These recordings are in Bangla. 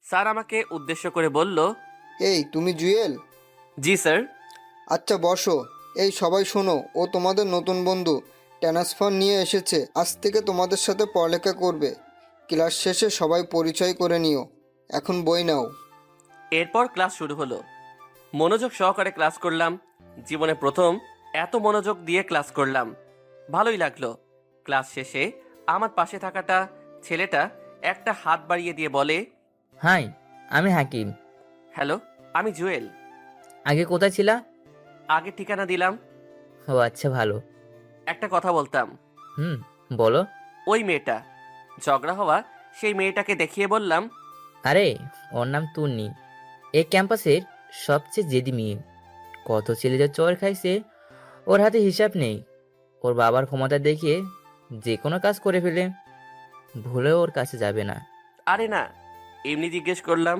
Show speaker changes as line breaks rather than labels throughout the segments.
স্যার আমাকে উদ্দেশ্য করে বলল,
এই তুমি জুয়েল?
জি স্যার।
আচ্ছা বসো। এই সবাই শোনো, ও তোমাদের নতুন বন্ধু, ট্রান্সফার নিয়ে এসেছে। আজ থেকে তোমাদের সাথে পড়ালেখা করবে। ক্লাস শেষে সবাই পরিচয় করে নিও। এখন বই নাও।
এরপর ক্লাস শুরু হলো। মনোযোগ সহকারে ক্লাস করলাম। জীবনে প্রথম এত মনোযোগ দিয়ে ক্লাস করলাম। ভালোই লাগলো। ক্লাস শেষে আমার পাশে থাকাটা ছেলেটা একটা হাত বাড়িয়ে দিয়ে বলে,
হাই, আমি হাকিম।
হ্যালো, আমি জুয়েল।
আগে কোথায় ছিলা?
আগে ঠিকানা দিলাম।
ও আচ্ছা, ভালো।
একটা কথা বলতাম।
হুম, বলো।
ওই মেয়েটা, ঝগড়া হওয়া সেই মেয়েটাকে দেখিয়ে বললাম,
আরে, ওর নাম তুন্নি। এই ক্যাম্পাসের সবচেয়ে জেদি মেয়ে। কত ছেলে যে চর খাইছে, ওর হাতে হিসাব নেই। ওর বাবার ক্ষমতা দেখিয়ে যে কোনো কাজ করে ফেলে। ভুলেও ওর কাছে যাবে না।
আরে না, এমনি জিজ্ঞেস করলাম।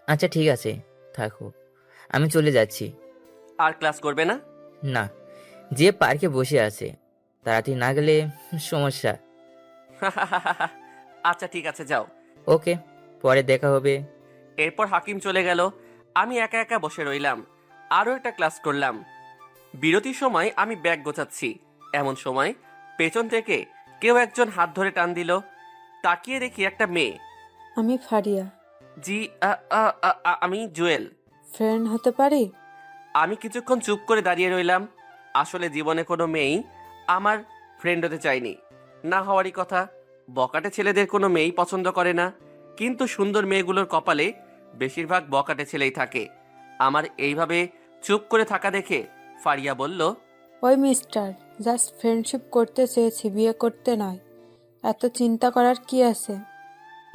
আচ্ছা ঠিক আছে, থাকো, আমি চলে যাচ্ছি।
আর ক্লাস করবে না?
না, যে পার্কে বসে আছে তাড়াতাড়ি না গেলে সমস্যা।
আচ্ছা ঠিক আছে, যাও।
ওকে, পরে দেখা হবে।
এরপর হাকিম চলে গেল। আমি একা একা বসে রইলাম। আরও একটা ক্লাস করলাম। বিরতির সময় আমি ব্যাগ গোছাচ্ছি। এমন সময় পেছন থেকে কেউ একজন হাত ধরে টান দিল। তাকিয়ে দেখি একটা মেয়ে।
আমি ফারিয়া।
জি, আমি জুয়েল।
ফ্রেন্ড হতে পারি?
আমি কিছুক্ষণ চুপ করে দাঁড়িয়ে রইলাম। আসলে জীবনে কোনো মেয়েই আমার ফ্রেন্ড হতে চায়নি। না হওয়ারই কথা। বকাটে ছেলেদের কোনো মেয়েই পছন্দ করে না। কিন্তু সুন্দর মেয়েগুলোর কপালে বেশিরভাগ বকাটে ছেলেই থাকে। আমার এইভাবে চুপ করে থাকা দেখে ফারিয়া বলল,
ওই মিস্টার, জাস্ট ফ্রেন্ডশিপ করতে চেয়েছি, বিয়ে করতে নয়। এত চিন্তা করার কি আছে?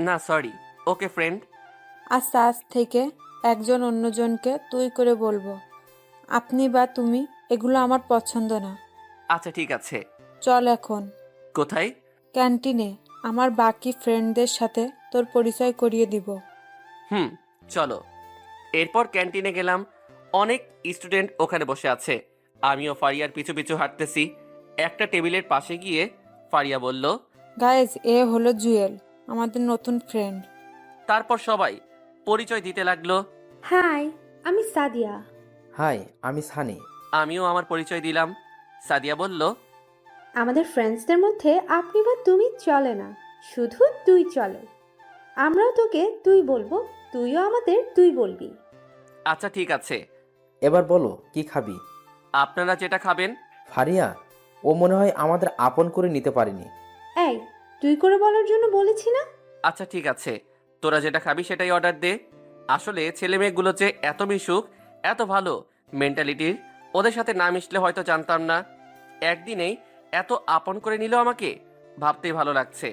না সরি, ওকে ফ্রেন্ড।
আচ্ছা, আজ থেকে একজন অন্যজনকে তুই করে বলবো। আপনি বা তুমি, এগুলো আমার পছন্দ না।
আচ্ছা ঠিক আছে।
চল এখন
কোথায়?
ক্যান্টিনে। আমার বাকি ফ্রেন্ডদের সাথে তোর পরিচয় করিয়ে দিব।
হুম, চলো। এরপর ক্যান্টিনে গেলাম। অনেক স্টুডেন্ট ওখানে বসে আছে। আমিও ফারিয়ার পিছু পিছু হাঁটতেছি। একটা টেবিলের পাশে গিয়ে ফারিয়া বলল,
গাইজ, এ হলো জুয়েল, আমাদের নতুন ফ্রেন্ড।
তারপর সবাই পরিচয় দিতে লাগলো।
হাই, আমি সাদিয়া।
হাই, আমি সানি।
আমিও আমার পরিচয় দিলাম। সাদিয়া বলল,
আমাদের ফ্রেন্ডসদের মধ্যে আপনি বা তুমি চলে না, শুধু তুই চলে। আমরাও তোকে তুই বলবো, তুইও আমাদের তুই বলবি।
আচ্ছা ঠিক আছে।
এবার বলো কি খাবি?
আপনারা যেটা খাবেন।
ফারিয়া, ও মনে হয় আমাদের আপন করে নিতে পারেনি।
এই, তুই করে বলার জন্য বলেছি না?
আচ্ছা ঠিক আছে, তোরা যেটা খাবি সেটাই অর্ডার দে। আসলে ছেলে মেয়েগুলো যে এত মিশুক, এত ভালো মেন্টালিটির, ওদের সাথে না মিশলে হয়তো জানতাম না। একদিনেই এত আপন করে নিল আমাকে, ভাবতেই ভালো লাগছে।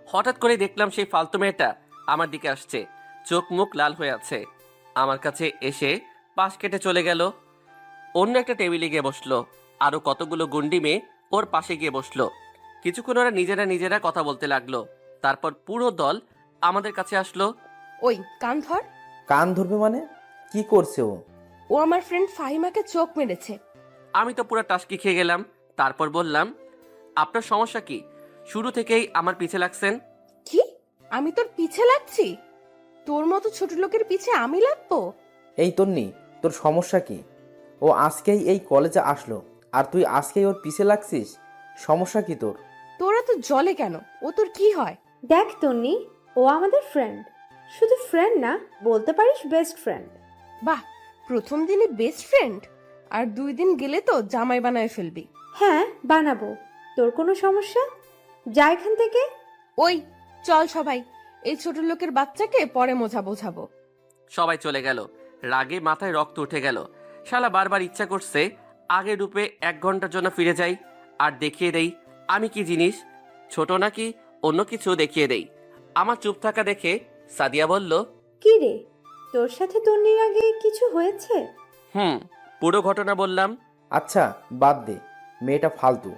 হঠাৎ করে দেখলাম সেই ফালতু মেয়েটা আমার দিকে আসছে। চোখ মুখ লাল হয়ে আছে। আমার কাছে এসে পাশ কেটে চলে গেল। অন্য একটা টেবিলে গিয়ে বসলো। আরো কতগুলো গুন্ডি মেয়ে ওর পাশে গিয়ে বসলো। কিছুক্ষণ ওরা নিজেরা নিজেরা কথা বলতে লাগলো। তারপর পুরো দল আমাদের কাছে আসলো।
ওই কান ধর।
কান ধরবে মানে? কি করছে ও?
ও আমার ফ্রেন্ড ফাহিমাকে চোখ মেরেছে।
আমি তো পুরো টাসকি খেয়ে গেলাম। তারপর বললাম, আপনার সমস্যা কি? শুরু থেকেই আমার পিছে লাগছেন।
কি? আমি তোর পিছে লাগছি? তোর মতো ছোট লোকের পিছে আমি লাগবো?
এই তন্নি, তোর সমস্যা কি? ও আজকেই এই কলেজে আসলো আর তুই আজকেই ওর পিছে লাগছিস? সমস্যা কি তোর?
তোরা তো জলে কেন? ও তোর কি হয়?
দেখ তন্নি, ও আমাদের ফ্রেন্ড। শুধু ফ্রেন্ড না, বলতে পারিস বেস্ট ফ্রেন্ড।
বাহ, প্রথম দিনে বেস্ট ফ্রেন্ড, আর 2 দিন গেলে তো জামাই বানায় ফেলবি।
হ্যাঁ, বানাবো। তোর কোনো সমস্যা? যা এখান থেকে।
ওই চল সবাই, এই ছোট লোকের বাচ্চাকে পরে বোঝাবো।
সবাই চলে গেল। রাগে মাথায় রক্ত উঠে গেল। শালা বারবার ইচ্ছা করছে আগের রূপে 1 ঘন্টার জন্য ফিরে যাই আর দেখিয়ে দেই আমি কি জিনিস, ছোট নাকি অন্য কিছু দেখিয়ে দেই। আমার চুপ থাকা দেখে সাদিয়া বলল,
কি রে, তোর সাথে তন্নির আগে কিছু হয়েছে?
পুরো ঘটনা বললাম।
আচ্ছা বাদ দে, মেয়েটা ফালতু।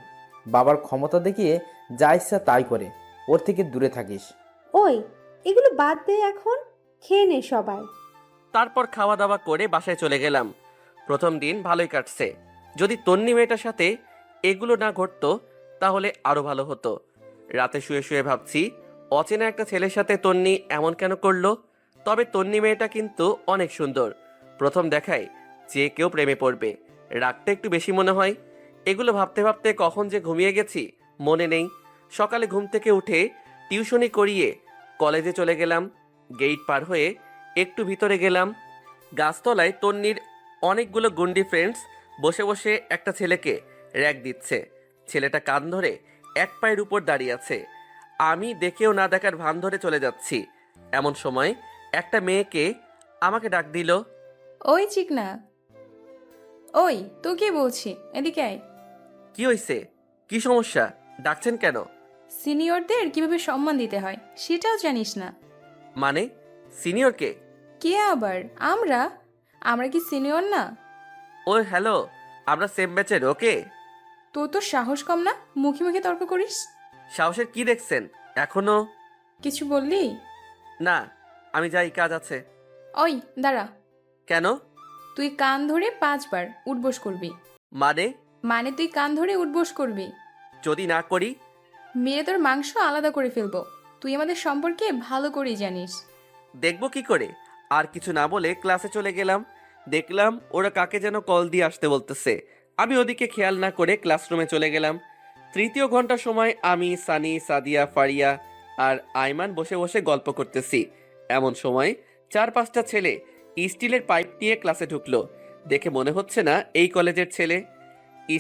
বাবার ক্ষমতা দেখিয়ে যা ইচ্ছা তাই করে। ওর থেকে দূরে থাকিস।
ওই, এগুলো বাদ দে এখন, খেয়ে নে সবাই।
তারপর খাওয়া দাওয়া করে বাসায় চলে গেলাম। প্রথম দিন ভালোই কাটছে। যদি তন্নি মেয়েটার সাথে এগুলো না ঘটতো তাহলে আরো ভালো হতো। রাতে শুয়ে শুয়ে ভাবছি অচেনা একটা ছেলের সাথে তন্নি এমন কেন করলো? তবে তন্নি মেয়েটা কিন্তু অনেক সুন্দর। প্রথম দেখায় যে কেউ প্রেমে পড়বে। রাগটা একটু বেশি মনে হয়। এগুলো ভাবতে ভাবতে কখন যে ঘুমিয়ে গেছি মনে নেই। সকালে ঘুম থেকে উঠে টিউশনি করিয়ে কলেজে চলে গেলাম। গেট পার হয়ে একটু ভিতরে গেলাম। গাছতলায় তন্নির অনেকগুলো গুন্ডি ফ্রেন্ডস বসে বসে একটা ছেলেকে র‍্যাগ দিচ্ছে। ছেলেটা কান ধরে এক পায়ের উপর দাঁড়িয়ে আছে। আমি দেখেও না দেখার ভান ধরে চলে যাচ্ছি। এমন সময় একটা মেয়েকে আমাকে ডাক দিল।
ওই চিকনা, ওই তোকে বলছি, এদিকে আয়।
কি হইছে? কি সমস্যা? ডাকছেন কেন?
সিনিয়রদের কিভাবে সম্মান দিতে হয় সেটাও জানিস না?
মানে সিনিয়রকে?
কে আবার? আমরা আমরা কি সিনিয়র না?
ও হ্যালো, আমরা সেম ব্যাচের। ওকে।
তোর তো সাহস কম না, মুখে মুখে তর্ক করিস।
সাহসের কি দেখছেন এখনো?
কিছু বললি?
না, আমি যাই, কাজ আছে।
ওই দাঁড়া,
কেন?
তুই কান ধরে 5 বার উঠবোস করবি।
মানে?
মানে তুই কান ধরে উঠবোস করবি।
যদি না করি?
মেরে তোর মাংস আলাদা করে ফেলবো। তুই আমাদের সম্পর্কে ভালো করেই জানিস।
দেখবো কি করে? আর কিছু না বলে ক্লাসে চলে গেলাম। দেখলাম ওরা কাকে যেন কল দিয়ে আসতে বলতেছে। আমি ওদিকে খেয়াল না করে ক্লাসরুমে চলে গেলাম। তৃতীয় ঘন্টার সময় আমি, সানি, সাদিয়া, ফারিয়া আর আইমান বসে বসে গল্প করতেছি। এমন সময় 4-5টা ছেলে স্টিলের পাইপ নিয়ে ক্লাসে ঢুকলো। দেখে মনে হচ্ছে না এই কলেজের ছেলে।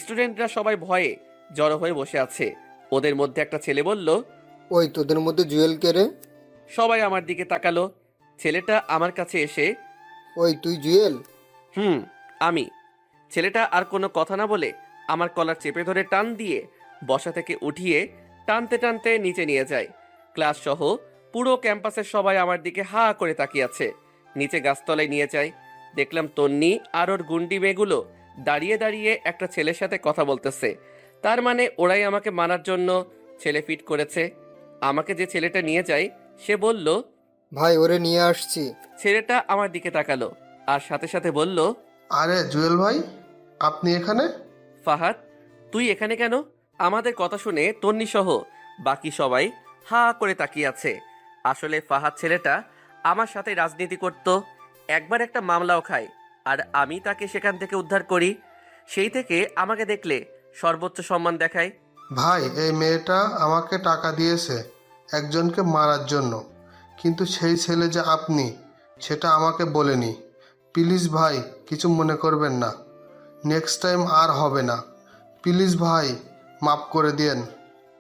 স্টুডেন্টরা সবাই ভয়ে জড়ো হয়ে বসে আছে। ওদের মধ্যে একটা ছেলে বলল,
ওই তোদের মধ্যে জুয়েল কে রে?
সবাই আমার দিকে তাকালো। ছেলেটা আমার কাছে এসে,
ওই তুই জুয়েল?
আমি। ছেলেটা আর কোনো কথা না বলে আমার কলার চেপে ধরে টান দিয়ে বসা থেকে উঠিয়ে টানতে টানতে নিচে নিয়ে যায়। ক্লাস সহ পুরো ক্যাম্পাসের সবাই আমার দিকে হা করে তাকিয়ে আছে। নিচে গাছতলায় নিয়ে যায়। দেখলাম তন্নি আর ওর গুন্ডি মেয়েগুলো দাঁড়িয়ে দাঁড়িয়ে একটা ছেলের সাথে কথা বলতেছে। তার মানে ওরাই আমাকে মারার জন্য ছেলে ফিট করেছে। আমাকে যে ছেলেটা নিয়ে যায় সে বলল,
ভাই ওরে নিয়ে আসছি।
ছেলেটা আমার দিকে তাকালো আর সাথে সাথে বলল,
আরে জুয়েল ভাই, আপনি এখানে?
ফাহাদ, তুই এখানে কেন? আমাদের কথা শুনে তন্নি সহ বাকি সবাই হা করে তাকিয়ে আছে। আসলে ফাহাদ ছেলেটা আমার সাথে রাজনীতি করত। একবার একটা মামলাও খায় আর আমি তাকে সেখান থেকে উদ্ধার করি। সেই থেকে আমাকে দেখলে সর্বোচ্চ সম্মান দেখায়।
ভাই, এই মেয়েটা আমাকে টাকা দিয়েছে একজনকে মারার জন্য, কিন্তু সেই ছেলে যে আপনি সেটা আমাকে বলেনি। প্লিজ ভাই, কিছু মনে করবেন না, নেক্সট টাইম আর হবে না। প্লিজ ভাই, মাফ করে দিয়েন।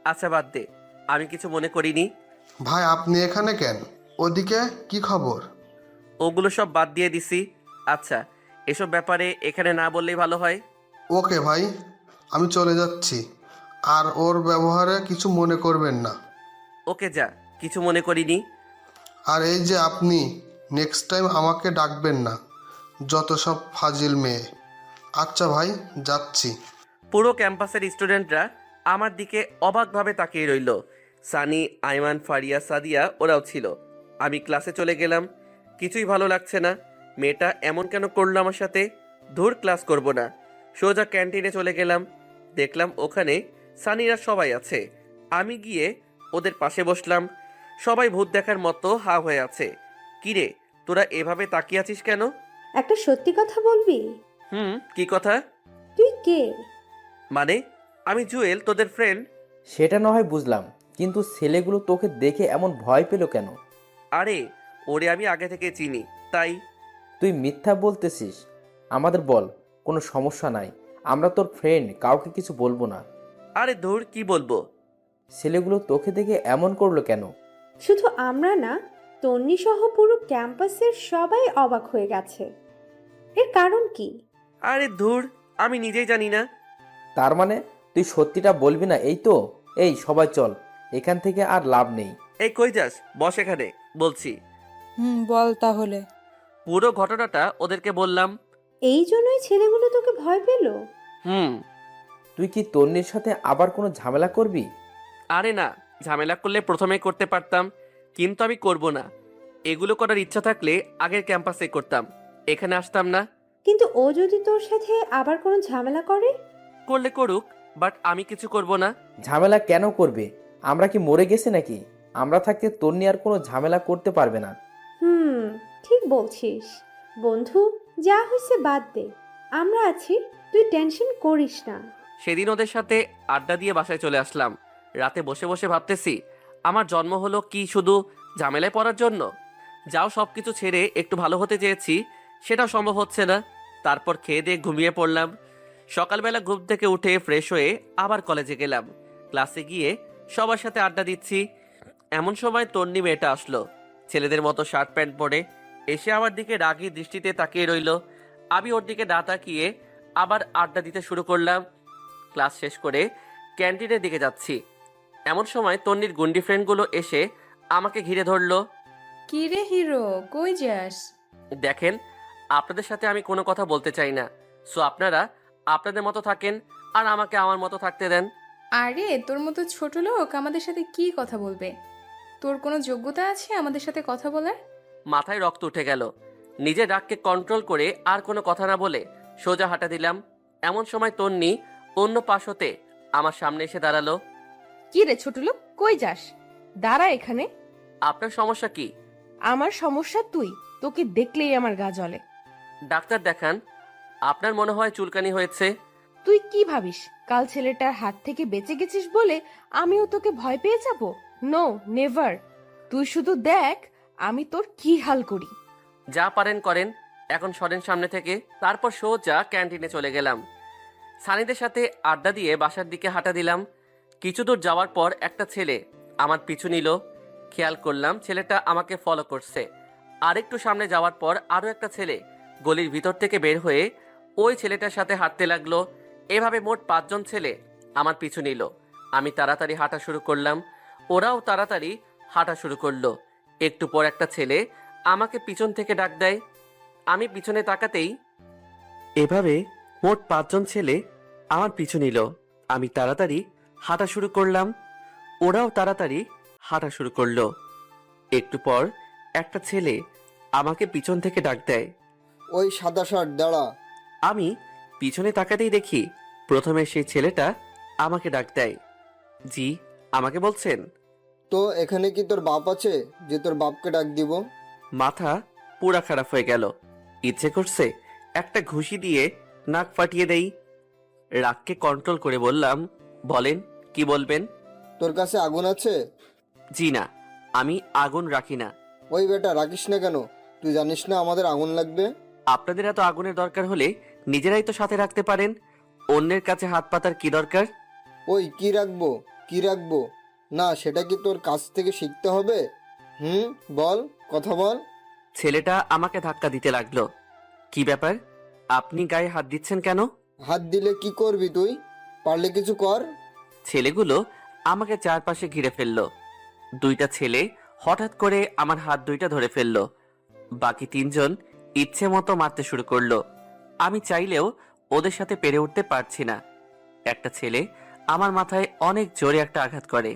আচ্ছা বাদ দে, আমি কিছু মনে করিনি।
ভাই আপনি এখানে কেন? ওদিকে কি খবর?
ওগুলো সব বাদ দিয়ে দিছি। আচ্ছা, এসব ব্যাপারে এখানে না বললেই ভালো হয়।
ওকে ভাই, আমি চলে যাচ্ছি, আর ওর ব্যবহারে কিছু মনে করবেন না।
ওকে যা, কিছু মনে করিনি।
আর এই যে আপনি, নেক্সট টাইম আমাকে ডাকবেন না, যত সব ফাজিল মেয়ে। আচ্ছা ভাই, যাচ্ছি।
পুরো ক্যাম্পাসের স্টুডেন্টরা আমার দিকে অবাকভাবে তাকিয়ে রইল। সানি, আইমান, ফারিয়া, সাদিয়া ওরাও ছিল। আমি ক্লাসে চলে গেলাম। কিছুই ভালো লাগছে না। মেয়েটা এমন কেন করলো আমার সাথে? ধুর, ক্লাস করব না। সোজা ক্যান্টিনে চলে গেলাম। দেখলাম ওখানে সানিরা সবাই আছে। আমি গিয়ে ওদের পাশে বসলাম। সবাই ভূত দেখার মতো হা হয়ে আছে। কিরে, তোরা এভাবে তাকিয়ে আছিস কেন?
একটা সত্যি কথা বলবি?
কি কথা?
তুই কে?
মানে আমি জুয়েল, তোদের ফ্রেন্ড।
সেটা না হয় বুঝলাম, কিন্তু ছেলেগুলো তোকে দেখে এমন ভয় পেল কেন?
আরে ওরে আমি আগে থেকে চিনি, তাই।
তুই মিথ্যা বলতেছিস। আমাদের বল, কোনো সমস্যা নাই, আমরা তোর ফ্রেন্ড, কাউকে কিছু বলবো না।
আরে ধুর, কি বলবো?
ছেলেগুলো তোকে দেখে এমন করলো কেন?
শুধু আমরা না, তন্নি সহ পুরো ক্যাম্পাসের সবাই অবাক হয়ে গেছে। এর কারণ কি?
আরে ধুর, আমি নিজেই জানি না।
তার মানে তুই সত্যিটা বলবি না, এই তো? এই সবাই চল, এখান থেকে আর লাভ নেই।
এই কই যাস? বস এখানে, বলছি।
বল তাহলে।
পুরো ঘটনাটা ওদেরকে বললাম।
এই জন্যই ছেলেগুলো তোকে ভয় পেল?
তুই কি তন্নির সাথে আবার কোনো ঝামেলা করবি?
আরে না, ঝামেলা করলে প্রথমে করতে পারতাম, কিন্তু আমি করব না। এগুলো করার ইচ্ছা থাকলে আগের ক্যাম্পাসে করতাম, এখানে আসতাম না।
কিন্তু ও যদি তোর সাথে আবার কোনো ঝামেলা করে?
করলে করুক, বাট আমি কিছু করব না।
ঝামেলা কেন করবে? আমরা কি মরে গেছি নাকি? আমরা থাকতে তোর নিয়ে আর কোনো ঝামেলা করতে পারবে না।
হুম, ঠিক বলছিস। বন্ধু, যা হয়েছে বাদ দে, আমরা আছি, তুই টেনশন করিস না।
সেদিন ওদের সাথে আড্ডা দিয়ে বাসায় চলে আসলাম। রাতে বসে বসে ভাবতেছি, আমার জন্ম হলো কি শুধু ঝামেলায় পড়ার জন্য? যাও সব কিছু ছেড়ে একটু ভালো হতে চেয়েছি, সেটাও সম্ভব হচ্ছে না। তারপর খেয়ে দিয়ে ঘুমিয়ে পড়লাম। সকালবেলা ঘুম থেকে উঠে ফ্রেশ হয়ে আবার কলেজে গেলাম। ক্লাসে গিয়ে সবার সাথে আড্ডা দিচ্ছি, এমন সময় তন্নি মেয়েটা আসলো। ছেলেদের মতো শার্ট প্যান্ট পরে এসে আমার দিকে রাগী দৃষ্টিতে তাকিয়ে রইল। আমি ওর দিকে না তাকিয়ে আবার আড্ডা দিতে শুরু করলাম। ক্লাস শেষ করে ক্যান্টিনের দিকে যাচ্ছি, এমন সময় তন্নির গুন্ডি ফ্রেন্ডগুলো এসে আমাকে ঘিরে ধরলো।
কি রে হিরো, কই যাস?
দেখেন, আপনাদের সাথে আমি কোনো কথা বলতে চাই না, সো আপনারা আপনাদের মতো থাকেন আর আমাকে আমার মতো থাকতে দেন।
আরে তোর মতো ছোট লোক আমাদের সাথে কি কথা বলবে? তোর কোনো যোগ্যতা আছে আমাদের সাথে কথা বলার?
মাথায় রক্ত উঠে গেল। নিজের রাগকে কন্ট্রোল করে আর কোনো কথা না বলে সোজা হাঁটা দিলাম। এমন সময় তন্নি অন্য পাশ হতে আমার সামনে এসে দাঁড়ালো।
কি রে ছোট লোক, কই যাস? দাঁড়া এখানে।
আপনার সমস্যা কি?
আমার সমস্যা তুই, তোকে দেখলেই আমার গা জ্বলে।
ডাক্তার দেখান, আপনার মনে হয় চুলকানি হয়েছে।
তুই কি ভাবিস কাল ছেলেটার হাত থেকে বেঁচে গেছিস বলে আমিও তোকে ভয় পেয়ে যাব? No, never. তুই শুধু দেখ আমি তোর কি হাল করি।
যা পারেন করেন, এখন সরেন সামনে থেকে। তারপর সোজা ক্যান্টিনে চলে গেলাম। সানিদের সাথে আড্ডা দিয়ে বাসার দিকে হাঁটা দিলাম। কিছু দূর যাওয়ার পর একটা ছেলে আমার পিছু নিল। খেয়াল করলাম ছেলেটা আমাকে ফলো করছে। আরেকটু সামনে যাওয়ার পর আরও একটা ছেলে গলির ভিতর থেকে বের হয়ে ওই ছেলেটার সাথে হাঁটতে লাগলো। এভাবে মোট 5 জন ছেলে আমার পিছু নিল। আমি তাড়াতাড়ি হাঁটা শুরু করলাম, ওরাও তাড়াতাড়ি হাঁটা শুরু করলো। একটু পর একটা ছেলে আমাকে পিছন থেকে ডাক দেয়। আমি পিছনে তাকাতেই এভাবে মোট 5 জন ছেলে আমার পিছু নিল। আমি তাড়াতাড়ি হাঁটা শুরু করলাম, ওরাও তাড়াতাড়ি হাঁটা শুরু করলো। একটু পর একটা ছেলে আমাকে পিছন থেকে ডাক দেয়।
ওই সাদা শার্ট, দাঁড়া।
আমি পিছনে তাকাতেই দেখি প্রথমে সেই ছেলেটা আমাকে ডাক দেয়। জি, আমাকে বলছেন?
তো এখানে কি তোর বাপ আছে যে তোর বাপকে ডাক দিব?
মাথা পুরা খারাপ হয়ে গেল। ইচ্ছে করছে একটা ঘুষি দিয়ে নাক ফাটিয়ে দেই। রাগকে কন্ট্রোল করে বললাম, বলেন কি বলবেন?
তোর কাছে আগুন আছে?
জি না, আমি আগুন রাখি না।
ওই বেটা, রাখিস না কেন? তুই জানিস না আমাদের আগুন লাগবে?
আপনাদের এত আগুনের দরকার হলে নিজেরাই তো সাথে রাখতে পারেন, অন্যের কাছে হাত পাতার কি দরকার?
ওই কি রাখবো, কি রাখবো না সেটা কি তোর কাছ থেকে শিখতে হবে? বল, কথা বল।
ছেলেটা আমাকে ধাক্কা দিতে লাগলো। কি ব্যাপার, আপনি গায়ে হাত দিচ্ছেন কেন?
হাত দিলে কি করবি তুই? পারলে কিছু কর।
ছেলেগুলো আমাকে চারপাশে ঘিরে ফেললো। 2টা ছেলে হঠাৎ করে আমার হাত 2টা ধরে ফেললো। বাকি 3 জন ইচ্ছে মতো মারতে শুরু করলো। আমি চাইলেও ওদের সাথে পেরে উঠতে পারছি না। একটা ছেলে আমার মাথায় অনেক জোরে একটা আঘাত করে।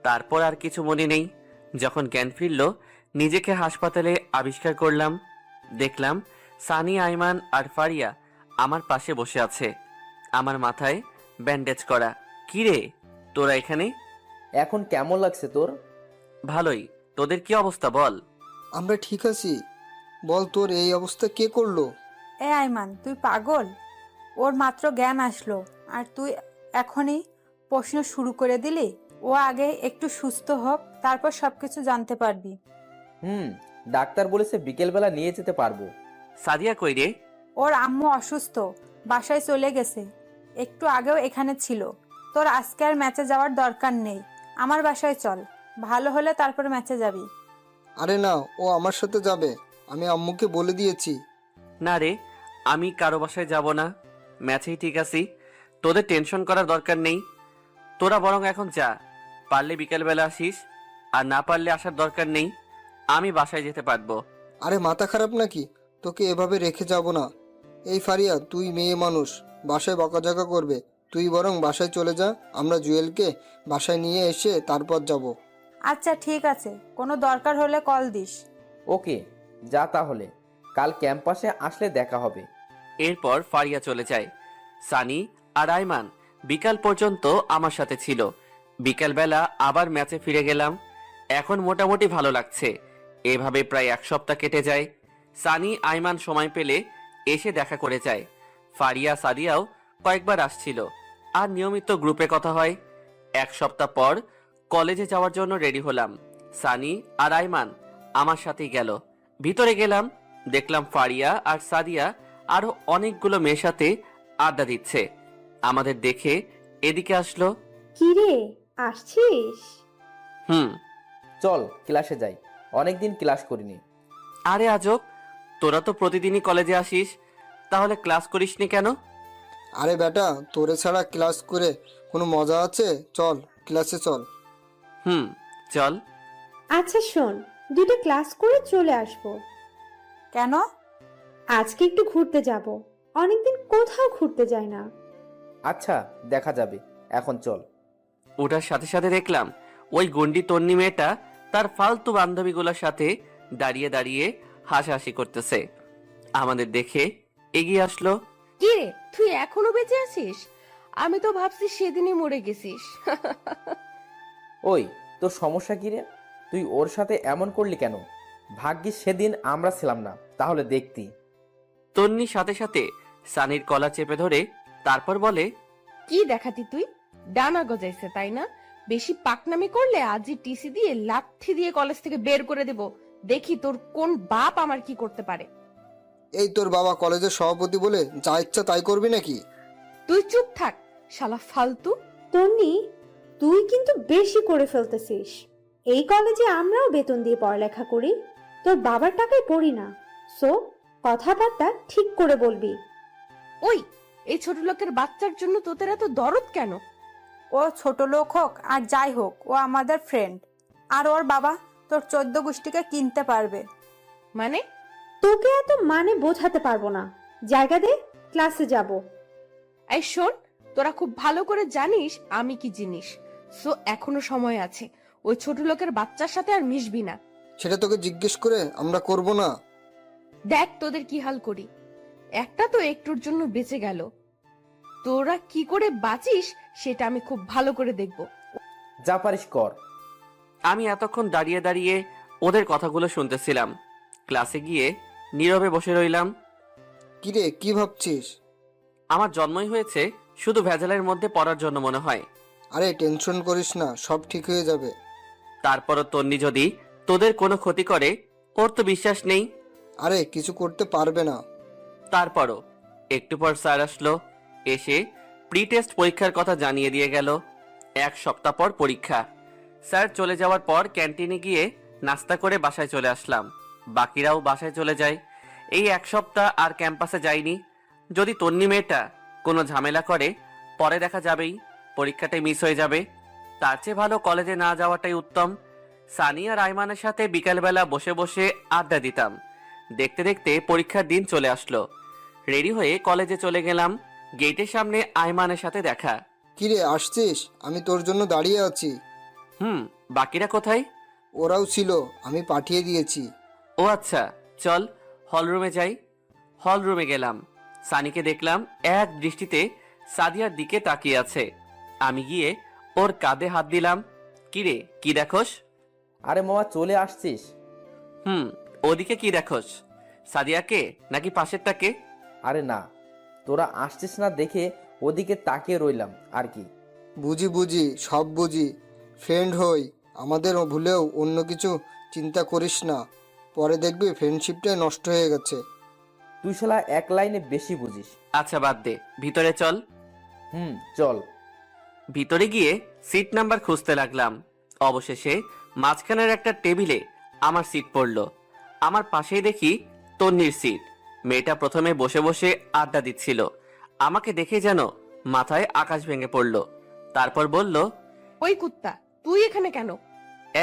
তারপর আর কিছু মনে নেই। যখন জ্ঞান ফিরল, নিজেকে হাসপাতালে আবিষ্কার করলাম। দেখলাম সানি, আইমান আর ফারিয়া আমার পাশে বসে আছে, আমার মাথায় ব্যান্ডেজ করা। কিরে, তোরা এখানে?
এখন কেমন লাগছে তোর?
ভালোই, তোদের কি অবস্থা বল?
আমরা ঠিক আছি। বল, তোর এই অবস্থা কে করলো?
এ আইমান, তুই পাগল? ওর মাত্র জ্ঞান আসলো আর তুই এখনই প্রশ্ন শুরু করে দিলি? ও আগে একটু সুস্থ হোক, তারপর সবকিছু জানতে পারবি।
ডাক্তার বলেছে বিকেলবেলা নিয়ে যেতে পারবো।
সাদিয়া কই রে?
ওর আম্মু অসুস্থ, বাসায় চলে গেছে। একটু আগেও এখানে ছিল। তোর আজকে আর ম্যাচে যাওয়ার দরকার নেই, আমার বাসায় চল, ভালো হলে তারপর ম্যাচে যাবি।
আরে না, ও আমার সাথে যাবে, আমি আম্মুকে বলে দিয়েছি।
না রে, আমি কারো বাসায় যাব না, ম্যাচেই ঠিক আছি। তোদের টেনশন করার দরকার নেই। তোরা বরং এখন যা, পারলে বিকেলবেলা আসিস, আর না পারলে আসার দরকার নেই। আমি বাসায় যেতে পারবো।
আরে মাথা খারাপ নাকি? তোকে এভাবে রেখে যাব না। এই ফারিয়া, তুই মেয়ে মানুষ, বাসায় বকাঝকা করবে। তুই বরং বাসায় চলে যা, আমরা জুয়েলকে বাসায় নিয়ে এসে তারপর যাব।
আচ্ছা ঠিক আছে, কোনো দরকার হলে কল দিস।
ওকে, যা তাহলে, কাল ক্যাম্পাসে আসলে দেখা হবে।
এরপর ফারিয়া চলে যায়। সানি আর আইমান বিকাল পর্যন্ত আমার সাথে ছিল। বিকালবেলা আবার ম্যাচে ফিরে গেলাম। এখন মোটামুটি ভালো লাগছে। এভাবে প্রায় 1 সপ্তাহ কেটে যায়। সানি আইমান সময় পেলে এসে দেখা করে যায়। ফারিয়া সাদিয়াও কয়েকবার আসছিল, আর নিয়মিত গ্রুপে কথা হয়। 1 সপ্তাহ পর কলেজে যাওয়ার জন্য রেডি হলাম। সানি আর আইমান আমার সাথেই গেল। ভিতরে গেলাম, দেখলাম ফারিয়া আর সাদিয়া আরো অনেকগুলো মেয়ের সাথে আড্ডা দিচ্ছে। আমাদের দেখে এদিকে আসলো।
কি রে, আসছিস?
হুম।
চল ক্লাসে যাই, অনেকদিন ক্লাস করিনি।
আরে আজব, তোরা তো প্রতিদিনই কলেজে আসিস, তাহলে ক্লাস করিসনি কেন?
আরে বেটা, তোরে ছাড়া ক্লাস করে কোনো মজা আছে? চল ক্লাসে চল।
হুম, চল।
আচ্ছা শোন, দুটো ক্লাস করে চলে আসবো।
কেন?
আজকে একটু ঘুরতে যাব, অনেকদিন কোথাও ঘুরতে যাই না।
আচ্ছা দেখা যাবে, এখন চল।
ওটার সাথে সাথে দেখলাম ওই গন্ডি তন্নি মেয়েটা তার ফালতু বান্ধবীগুলোর সাথে দাঁড়িয়ে দাঁড়িয়ে হাসাহাসি করতেছে। আমাদের দেখে এগিয়ে আসলো।
কি রে, তুই এখনো বেঁচে আছিস? আমি তো ভাবছি সেদিনই মরে গেছিস।
ওই, তোর সমস্যা কি রে? তুই ওর সাথে এমন করলি কেন? ভাগ্যিস সেদিন আমরা ছিলাম না, তাহলে দেখতি।
তন্নি সাথে সাথে সানির কলা চেপে ধরে তারপর বলে,
কি দেখাতি তুই? ডানা গজাইছে তাই না? বেশি পাকনামি করলে আজই টিসি দিয়ে লাথি দিয়ে কলেজ থেকে বের করে দেব। দেখি তোর কোন বাপ আমার কি করতে পারে।
এই তোর বাবা কলেজের সভাপতি বলে যা ইচ্ছা তাই করবি নাকি?
তুই চুপ থাক, শালা ফালতু।
তন্নি, তুই কিন্তু বেশি করে ফেলতেছিস। এই কলেজে আমরাও বেতন দিয়ে পড়ালেখা করি, তোর বাবার টাকায় পড়ি না। সো কথাবার্তা ঠিক করে বলবি।
ওই, এই ছোট লোকের বাচ্চার জন্য তোদের এত দরদ কেন?
ও ছোট লোক হোক আর যাই হোক, ও আমাদের ফ্রেন্ড। আর ওর বাবা তোর 14 গোষ্ঠীকে কিনতে পারবে।
মানে?
তোকে এত মানে বোঝাতে পারবো না। জায়গা দে, ক্লাসে যাব।
এই শোন, তোরা খুব ভালো করে জানিস আমি কি জিনিস। সো এখনো সময় আছে, ওই ছোট লোকের বাচ্চার সাথে আর মিশবি না।
সেটা তোকে জিজ্ঞেস করে আমরা করব না?
দেখ তোদের কি হাল করি। একটা তো একটুর জন্য বেঁচে গেল, তোরা কি করে বাঁচিস সেটা আমি খুব ভালো করে দেখব।
যা পারিস কর।
আমি এতক্ষণ দাঁড়িয়ে দাঁড়িয়ে ওদের কথাগুলো শুনতেছিলাম। ক্লাসে গিয়ে নীরবে বসে রইলাম।
কিরে, কি ভাবছিস?
আমার জন্মই হয়েছে শুধু ভেজালের মধ্যে পড়ার জন্য মনে হয়।
আরে টেনশন করিস না, সব ঠিক হয়ে যাবে।
তারপরও তন্নি যদি তোদের কোনো ক্ষতি করে, ওর তো বিশ্বাস নেই।
আরে কিছু করতে পারবে না।
তারপরও একটু পর স্যার আসলো, এসে প্রি টেস্ট পরীক্ষার কথা জানিয়ে দিয়ে গেল। 1 সপ্তাহ পর পরীক্ষা। স্যার চলে যাওয়ার পর ক্যান্টিনে গিয়ে নাস্তা করে বাসায় চলে আসলাম। বাকিরাও বাসায় চলে যায়। এই 1 সপ্তাহ আর ক্যাম্পাসে যাইনি। যদি তন্নি মেয়েটা কোনো ঝামেলা করে, পরে দেখা যাবেই, পরীক্ষাটাই মিস হয়ে যাবে। তার চেয়ে ভালো কলেজে না যাওয়াটাই উত্তম। সানি আর আইমানের সাথে বিকালবেলা বসে বসে আড্ডা দিতাম। দেখতে দেখতে পরীক্ষার দিন চলে আসলো। রেডি হয়ে কলেজে চলে গেলাম। গেটের সামনে আইমানের সাথে দেখা।
কিরে, আসছিস? আমি তোর জন্য দাঁড়িয়ে আছি।
বাকিরা কোথায়?
ওরাও ছিল, আমি পাঠিয়ে দিয়েছি।
ও আচ্ছা, চল হলরুমে যাই। হলরুমে গেলাম। সানিকে দেখলাম এক দৃষ্টিতে সাদিয়ার দিকে তাকিয়ে আছে। আমি গিয়ে ওর কাঁধে হাত দিলাম। কিরে, কি দেখোস?
আরে মামা, চলে আসছিস?
ওদিকে কি দেখোস? সাদিয়াকে নাকি পাশেরটাকে?
আরে না, তোরা আসছিস না দেখে ওদিকে তাকিয়ে রইলাম আর কি।
বুঝি বুঝি, সব বুঝি। ফ্রেন্ড হই, আমাদের ভুলেও অন্য কিছু চিন্তা করিস না। পরে দেখবি ফ্রেন্ডশিপটাই নষ্ট হয়ে গেছে।
তুই শালা এক লাইনে বেশি বুঝিস।
আচ্ছা বাদ দে, ভিতরে চল।
চল।
ভিতরে গিয়ে সিট নাম্বার খুঁজতে লাগলাম। অবশেষে মাঝখানের একটা টেবিলে আমার সিট পড়লো। আমার পাশেই দেখি তন্নির সিট। মেয়েটা প্রথমে বসে বসে আড্ডা দিচ্ছিল। আমাকে দেখে যেন মাথায় আকাশ ভেঙে পড়ল। তারপর বলল,
ওই কুত্তা, তুই এখানে কেন?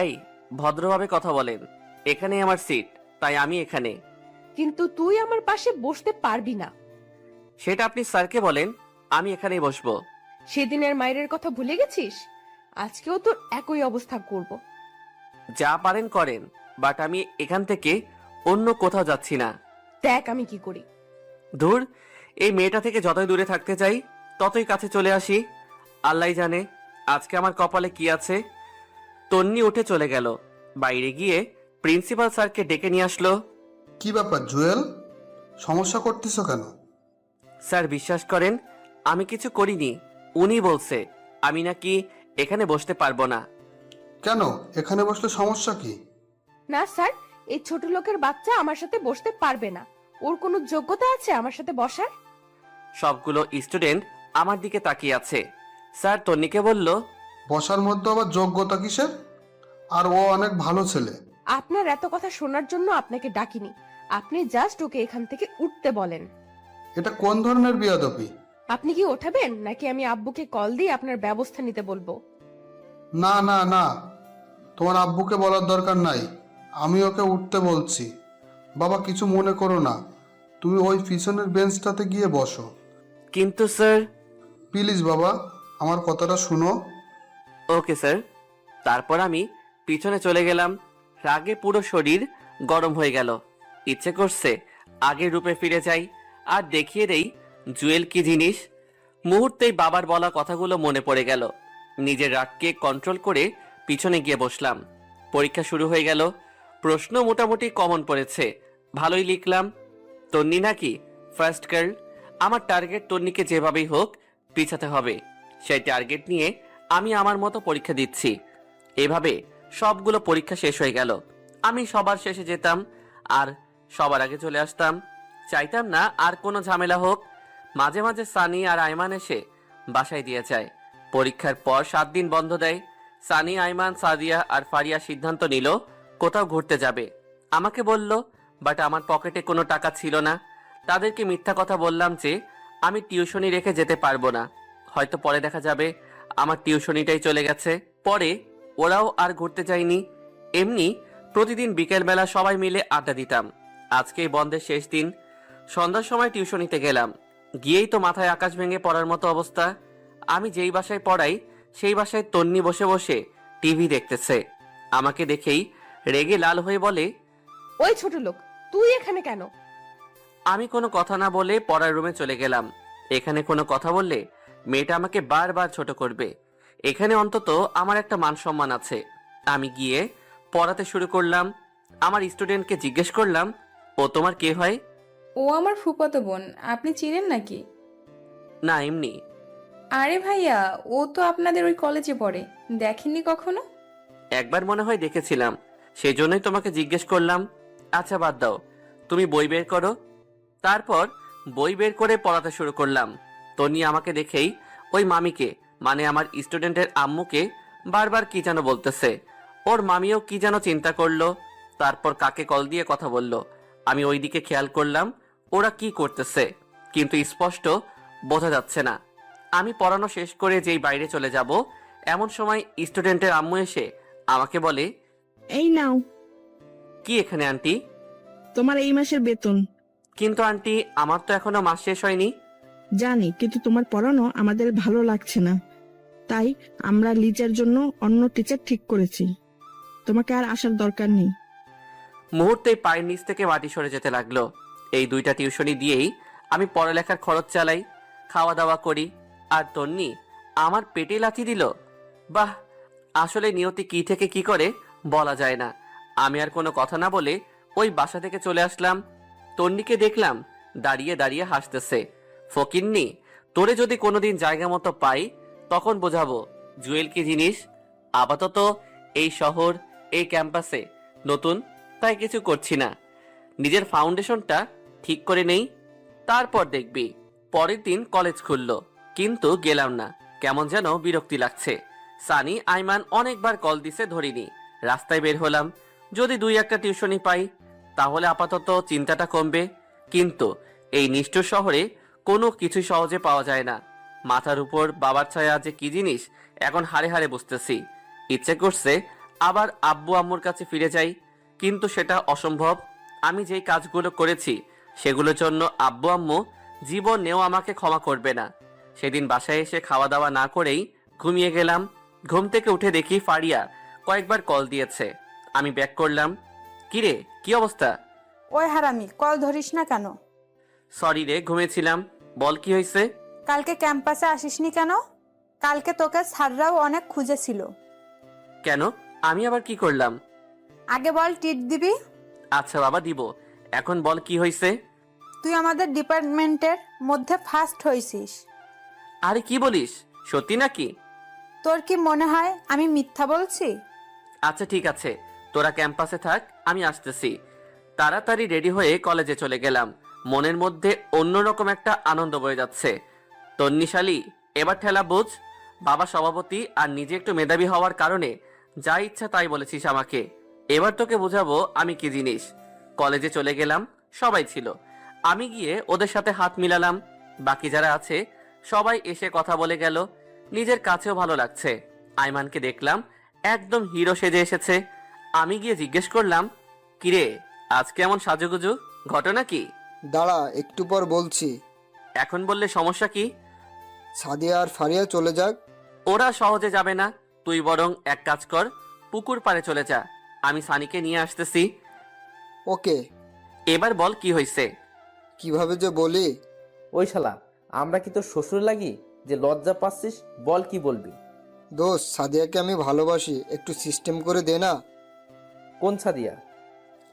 এই, ভদ্রভাবে কথা বলেন। এখানে আমার সিট, তাই আমি এখানে।
কিন্তু তুই আমার পাশে বসতে পারবি না।
সেটা আপনি স্যারকে বলেন, আমি এখানেই বসবো।
সেদিনের মায়ের কথা ভুলে গেছিস? আজকেও তোর একই অবস্থা করব।
যা পারেন করেন, বাট আমি এখান থেকে অন্য কোথাও যাচ্ছি না।
দেখ আমি কি করি।
ধুর, এই মেয়েটা থেকে যতই দূরে থাকতে চাই ততই কাছে চলে আসি। আল্লাহ জানে আজকে আমার কপালে কি আছে। তন্নি উঠে চলে গেল। বাইরে গিয়ে প্রিন্সিপাল স্যারকে ডেকে নিয়ে আসলো।
কি ব্যাপার জুয়েল, সমস্যা করতেছো কেন?
স্যার বিশ্বাস করেন আমি কিছু করিনি, উনি বলছে আমি নাকি এখানে বসতে পারবো না।
কেন, এখানে বসলে সমস্যা কি?
না স্যার, এই ছোট লোকের বাচ্চা আমার সাথে বসতে পারবে না। ওর কোনো যোগ্যতা আছে আমার সাথে বসার?
সবগুলো স্টুডেন্ট আমার দিকে তাকিয়ে আছে। স্যার তন্নিকে বলল,
বসার মধ্যে আবার যোগ্যতা কিসের? আর ও অনেক ভালো ছেলে।
আপনার এত কথা শোনার জন্য আপনাকে ডাকিনি। আপনি জাস্ট ওকে এখান থেকে উঠতে বলেন।
এটা কোন ধরনের বিয়াদবি?
আপনি কি ওঠাবেন নাকি আমি আব্বুকে কল দিয়ে আপনার ব্যবস্থা নিতে বলবো?
না না না, তোমার আব্বুকে বলার দরকার নাই, আমি ওকে উঠতে বলছি। বাবা কিছু মনে করো না, তুমি ওই পিছনের বেঞ্চটাতে গিয়ে বসো।
কিন্তু স্যার।
প্লিজ বাবা, আমার কথাটা শুনো।
Okay sir. তারপর আমি পিছনে চলে গেলাম। রাগে পুরো শরীর গরম হয়ে গেল। ইচ্ছে করছে আগের রূপে ফিরে যাই আর দেখিয়ে দেই জুয়েল কি জিনিস। মুহূর্তেই বাবার বলা কথাগুলো মনে পড়ে গেল। নিজের রাগকে কন্ট্রোল করে পিছনে গিয়ে বসলাম। পরীক্ষা শুরু হয়ে গেল। প্রশ্ন মোটামুটি কমন পড়েছে, ভালোই লিখলাম। তন্নি নাকি ফার্স্ট গার্ল। আমার টার্গেট তন্নিকে যেভাবেই হোক পিছাতে হবে। সেই টার্গেট নিয়ে আমি আমার মতো পরীক্ষা দিচ্ছি। এভাবে সবগুলো পরীক্ষা শেষ হয়ে গেল। আমি সবার শেষে যেতাম আর সবার আগে চলে আসতাম। চাইতাম না আর কোনো ঝামেলা হোক। মাঝে মাঝে সানি আর আইমান এসে বাসায় দিয়ে যায়। পরীক্ষার পর 7 দিন বন্ধ দেয়। সানি, আইমান, সাদিয়া আর ফারিয়া সিদ্ধান্ত নিল কোথাও ঘুরতে যাবে। আমাকে বলল, বাট আমার পকেটে কোনো টাকা ছিল না। তাদেরকে মিথ্যা কথা বললাম যে আমি টিউশনি রেখে যেতে পারবো না, হয়তো পরে দেখা যাবে আমার টিউশনিটাই চলে গেছে। পরে ওরাও আর ঘুরতে যায়নি। এমনি প্রতিদিন বিকেলবেলা সবাই মিলে আড্ডা দিতাম। আজকেই বন্ধের শেষ দিন। সন্ধ্যার সময় টিউশনিতে গেলাম। গিয়েই তো মাথায় আকাশ ভেঙে পড়ার মতো অবস্থা। আমি যেই বাসায় পড়াই সেই বাসায় তন্নি বসে বসে টিভি দেখতেছে। আমাকে দেখেই রেগে লাল হয়ে বলে,
ওই ছোট লোক, তুই এখানে কেন?
আমি কোনো কথা না বলে পড়ার রুমে চলে গেলাম। এখানে কোনো কথা বললে মেয়েটা আমাকে বারবার ছোট করবে। এখানে অন্তত আমার একটা মান সম্মান আছে। আমি গিয়ে পড়াতে শুরু করলাম। আমার স্টুডেন্টকে জিজ্ঞেস করলাম, ও তোমার কে হয়?
ও আমার ফুফাতো বোন, আপনি চিনেন নাকি?
না, এমনি।
আরে ভাইয়া, ও তো আপনাদের ওই কলেজে পড়ে, দেখেননি কখনো?
একবার মনে হয় দেখেছিলাম, সেই জন্যই তোমাকে জিজ্ঞেস করলাম। আচ্ছা বাদ দাও, তুমি বই বের করো। তারপর বই বের করে পড়াতে শুরু করলাম। তনি আমাকে দেখেই ওই মামিকে, মানে আমার স্টুডেন্টের আম্মুকে বারবার কি যেন বলতেছে। ওর মামিও কি যেন চিন্তা করলো। তারপর কাকে কল দিয়ে কথা বলল। আমি ওই দিকে খেয়াল করলাম ওরা কি করতেছে, কিন্তু স্পষ্ট বোঝা যাচ্ছে না। আমি পড়ানো শেষ করে যেই বাইরে চলে যাব, এমন সময় স্টুডেন্টের আম্মু এসে আমাকে বলে,
এই নাও
কি এখানে আন্টি?
তোমার এই মাসের বেতন।
কিন্তু আন্টি, আমার তো এখনো মাস শেষ হয়নি।
জানি, কিন্তু তোমার পড়ানো আমাদের ভালো লাগছে না, তাই আমরা লিজার জন্য অন্য টিচার ঠিক করেছি। তোমাকে আর আসার দরকার নেই।
মুহূর্তে পায়ের নিচ থেকে মাটি সরে যেতে লাগলো। এই 2টা টিউশনি দিয়েই আমি পড়ালেখার খরচ চালাই, খাওয়া দাওয়া করি। আর তন্নি আমার পেটে লাথি দিল। বাহ, আসলে নিয়তি কি থেকে কি করে বলা যায় না। আমি আর কোনো কথা না বলে ওই বাসা থেকে চলে আসলাম। তন্নিকে দেখলাম দাঁড়িয়ে দাঁড়িয়ে হাসতেছে। ফকিন্নি, তোরে যদি কোনোদিন জায়গা মতো পাই তখন বোঝাবো জুয়েল কি জিনিস। আপাতত এই শহর, এই ক্যাম্পাসে নতুন, তাই কিছু করছি না। নিজের ফাউন্ডেশনটা ঠিক করে নেই, তারপর দেখবি। পরের দিন কলেজ খুললো, কিন্তু গেলাম না। কেমন যেন বিরক্তি লাগছে। সানি, আইমান অনেকবার কল দিছে, ধরিনি। রাস্তায় বের হলাম, যদি 2-1টা টিউশনি পাই তাহলে আপাতত চিন্তাটা কমবে। কিন্তু এই নিষ্ঠুর শহরে কোনো কিছু সহজে পাওয়া যায় না। মাথার উপর বাবার ছায়া যে কি জিনিস এখন হাড়ে হাড়ে বুঝতেছি। ইচ্ছে করছে আবার আব্বু আম্মুর কাছে ফিরে যাই, কিন্তু সেটা অসম্ভব। আমি যেই কাজগুলো করেছি সেগুলোর জন্য আব্বু আম্মু জীবনেও আমাকে ক্ষমা করবে না। সেদিন বাসায় এসে খাওয়া দাওয়া না করেই ঘুমিয়ে গেলাম। ঘুম থেকে উঠে দেখি ফারিয়া কয়েকবার কল দিয়েছে। আমি ব্যাক করলাম। কিরে, কি অবস্থা?
ওই হারামি, কল ধরিস না কেন?
সরি রে, ঘুমিয়েছিলাম। বল কি হয়েছে?
কালকে ক্যাম্পাসে আসিসনি কেন? কালকে তোকে স্যাররাও অনেক খুঁজেছিল।
কেন, আমি আবার কি করলাম?
আগে বল টিট দিবি।
আচ্ছা বাবা দিব। এখন বল কি হয়েছে?
তুই আমাদের ডিপার্টমেন্টের মধ্যে ফার্স্ট হয়েছিস।
আরে কি বলিস, সত্যি নাকি?
তোর কি মনে হয় আমি মিথ্যা বলছি?
আচ্ছা ঠিক আছে, তোরা ক্যাম্পাসে থাক, আমি আসতেছি। তাড়াতাড়ি রেডি হয়ে কলেজে চলে গেলাম। মনের মধ্যে অন্যরকম একটা আনন্দ বয়ে যাচ্ছে। তন্নিশালী, এবার ঠেলা বুঝ। বাবা সভাপতি আর নিজে একটু মেধাবী হওয়ার কারণে যা ইচ্ছা তাই বলেছিস আমাকে। এবার তোকে বোঝাবো আমি কি জিনিস। কলেজে চলে গেলাম, সবাই ছিল। আমি গিয়ে ওদের সাথে হাত মিলালাম। বাকি যারা আছে সবাই এসে কথা বলে গেল। নিজের কাছেও ভালো লাগছে। আইমানকে দেখলাম একদম হিরো সেজে এসেছে। আমি গিয়ে জিজ্ঞেস করলাম, কিরে আজকে এমন সাজুগুজু, ঘটনা কি?
দাঁড়া, একটু পর বলছি।
এখন বললে সমস্যা কি?
সাদিয়া আর ফারিয়া চলে যাক।
ওরা সহজে যাবে না, তুই বরং এক কাজ কর, পুকুর পাড়ে চলে যা, আমি সানিকে নিয়ে আসতেছি।
ওকে।
এবার বল কি হয়েছে?
কিভাবে যে বলি।
ওই শালা, আমরা কি তোর শ্বশুর লাগি যে লজ্জা পাচ্ছিস? বল কি বলবি।
দোস্ত, সাদিয়াকে আমি ভালোবাসি, একটু সিস্টেম করে দে না।
কোন সাদিয়া?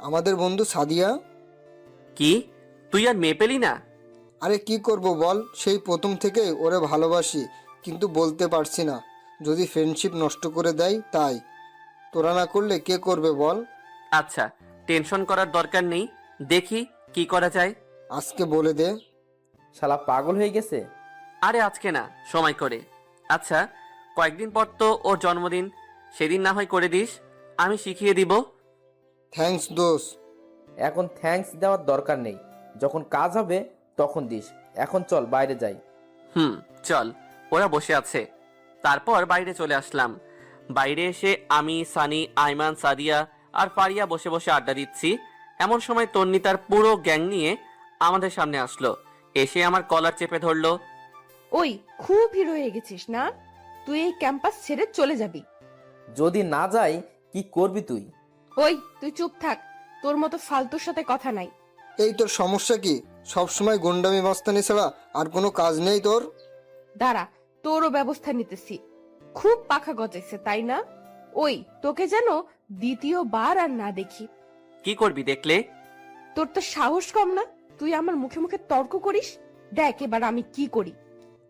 আমাদের বন্ধু সাদিয়া।
কি, তুই আর মেয়ে পেলি না?
আরে কি করব বল, সেই প্রথম থেকেই ওরে ভালোবাসি, কিন্তু বলতে পারছি না। যদি ফ্রেন্ডশিপ নষ্ট করে দেয় তাই। তোরা না করলে কে করবে বল?
আচ্ছা, টেনশন করার দরকার নেই, দেখি কি করা যায়।
আজকে বলে দে।
শালা পাগল হয়ে গেছে।
আরে আজকে না, সময় করে। আচ্ছা, কয়েকদিন পর তো ওর জন্মদিন, সেদিন না হয় করে দিস, আমি শিখিয়ে দিব।
থ্যাঙ্কস দোস্ত।
এখন থ্যাঙ্কস দেওয়ার দরকার নেই, যখন কাজ হবে তখন দিস। এখন চল বাইরে যাই।
চল। ওরা বসে আছে। তারপর বাইরে চলে আসলাম। বাইরে এসে আমি, সানি, আইমান, সাদিয়া আর ফারিয়া বসে বসে আড্ডা দিচ্ছি। এমন সময় তন্নি তার পুরো গ্যাং নিয়ে আমাদের সামনে আসলো। এসে আমার কলার চেপে ধরলো।
ওই খুব হিরো হয়ে গেছিস না? তুই এই ক্যাম্পাস ছেড়ে চলে যাবি।
যদি না যাই কি করবি তুই?
ওই তুই চুপ থাক, তোর মতো ফালতুর সাথে কথা নাই।
এই তোর সমস্যা কি? সব সময় গুন্ডামি মাস্তানি ছাড়া আর কোনো কাজ নেই তোর?
দাঁড়া, তোরও ব্যবস্থা নিতেছি। খুব পাখা গজাইছে তাই না? ওই তোকে যেন দ্বিতীয়বার আর না দেখি।
কি করবি দেখলে?
তোর তো সাহস কম না, তুই আমার মুখে মুখে তর্ক করিস। দেখ এবার আমি কি করি।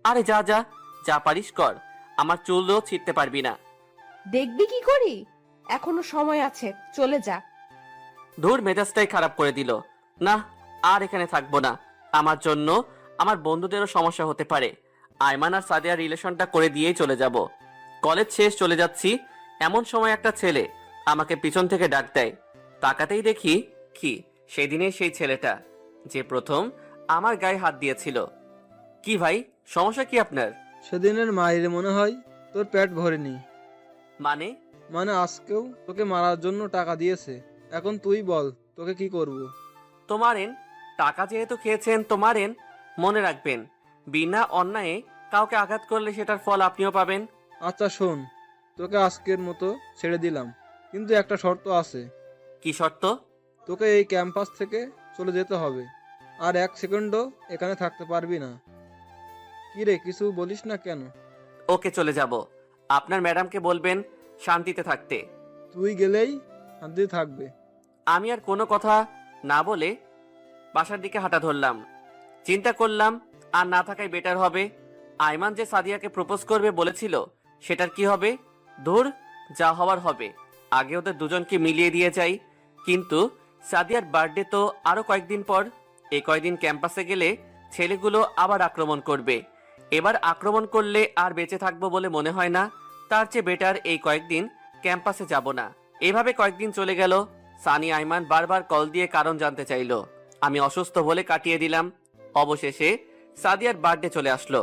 আরে যা যা, যা পারিস কর, আমার চুলও ছিঁড়তে পারবি না।
দেখবি কি করি? এখনো সময় আছে, চলে যা।
ধুর, মেজাজটাই খারাপ করে দিল। না, আর এখানে থাকবো না। আমার জন্য আমার বন্ধুদেরও সমস্যা হতে পারে। আইমান আর সাদিয়ার রিলেশনটা করে দিয়েই চলে যাব। কলেজ শেষ, চলে যাচ্ছি। এমন সময় একটা ছেলে আমাকে পিছন থেকে ডাক দেয়। তাকাতেই দেখি কি, সেদিনের সেই ছেলেটা যে প্রথম আমার গায়ে হাত দিয়েছিল। কি ভাই, সমস্যা কি আপনার?
সেদিনের মায়ের মনে হয় তোর পেট ভরেনি।
মানে?
মানে আজকেও তোকে মারার জন্য টাকা দিয়েছে। এখন তুই বল তোকে কি করব?
তো মারেন, টাকা যেহেতু খেয়েছেন তো মারেন। মনে রাখবেন, বিনা অন্যায়ে কাউকে আঘাত করলে সেটার ফল আপনিও পাবেন।
আচ্ছা শোন, তোকে আজকের মতো ছেড়ে দিলাম, কিন্তু একটা শর্ত আছে।
কি শর্ত?
তোকে এই ক্যাম্পাস থেকে চলে যেতে হবে, আর এক সেকেন্ডও এখানে থাকতে পারবি না। কি রে, কিছু বলিস না কেন?
ওকে, চলে যাব। আপনার ম্যাডামকে বলবেন শান্তিতে থাকতে।
তুই গেলেই শান্তি থাকবে।
আমি আর কোনো কথা না বলে বাসার দিকে হাঁটা ধরলাম। চিন্তা করলাম আর না থাকাই বেটার হবে। আইমান যে সাদিয়াকে প্রপোজ করবে বলেছিল, সেটার কি হবে? ধুর, যা হওয়ার হবে। আগে ওদের দুজনকে মিলিয়ে দিয়ে যাই। কিন্তু সাদিয়ার বার্থডে তো আরো কয়েকদিন পর। এই কয়েকদিন ক্যাম্পাসে গেলে ছেলেগুলো আবার আক্রমণ করবে। এবার আক্রমণ করলে আর বেঁচে থাকবো বলে মনে হয় না। তার চেয়ে বেটার এই কয়েকদিন ক্যাম্পাসে যাব না। এভাবে কয়েকদিন চলে গেল। সানি আইমান বারবার কল দিয়ে কারণ জানতে চাইলো। আমি অসুস্থ বলে কাটিয়ে দিলাম। অবশেষে সাদিয়ার বার্থডে চলে আসলো।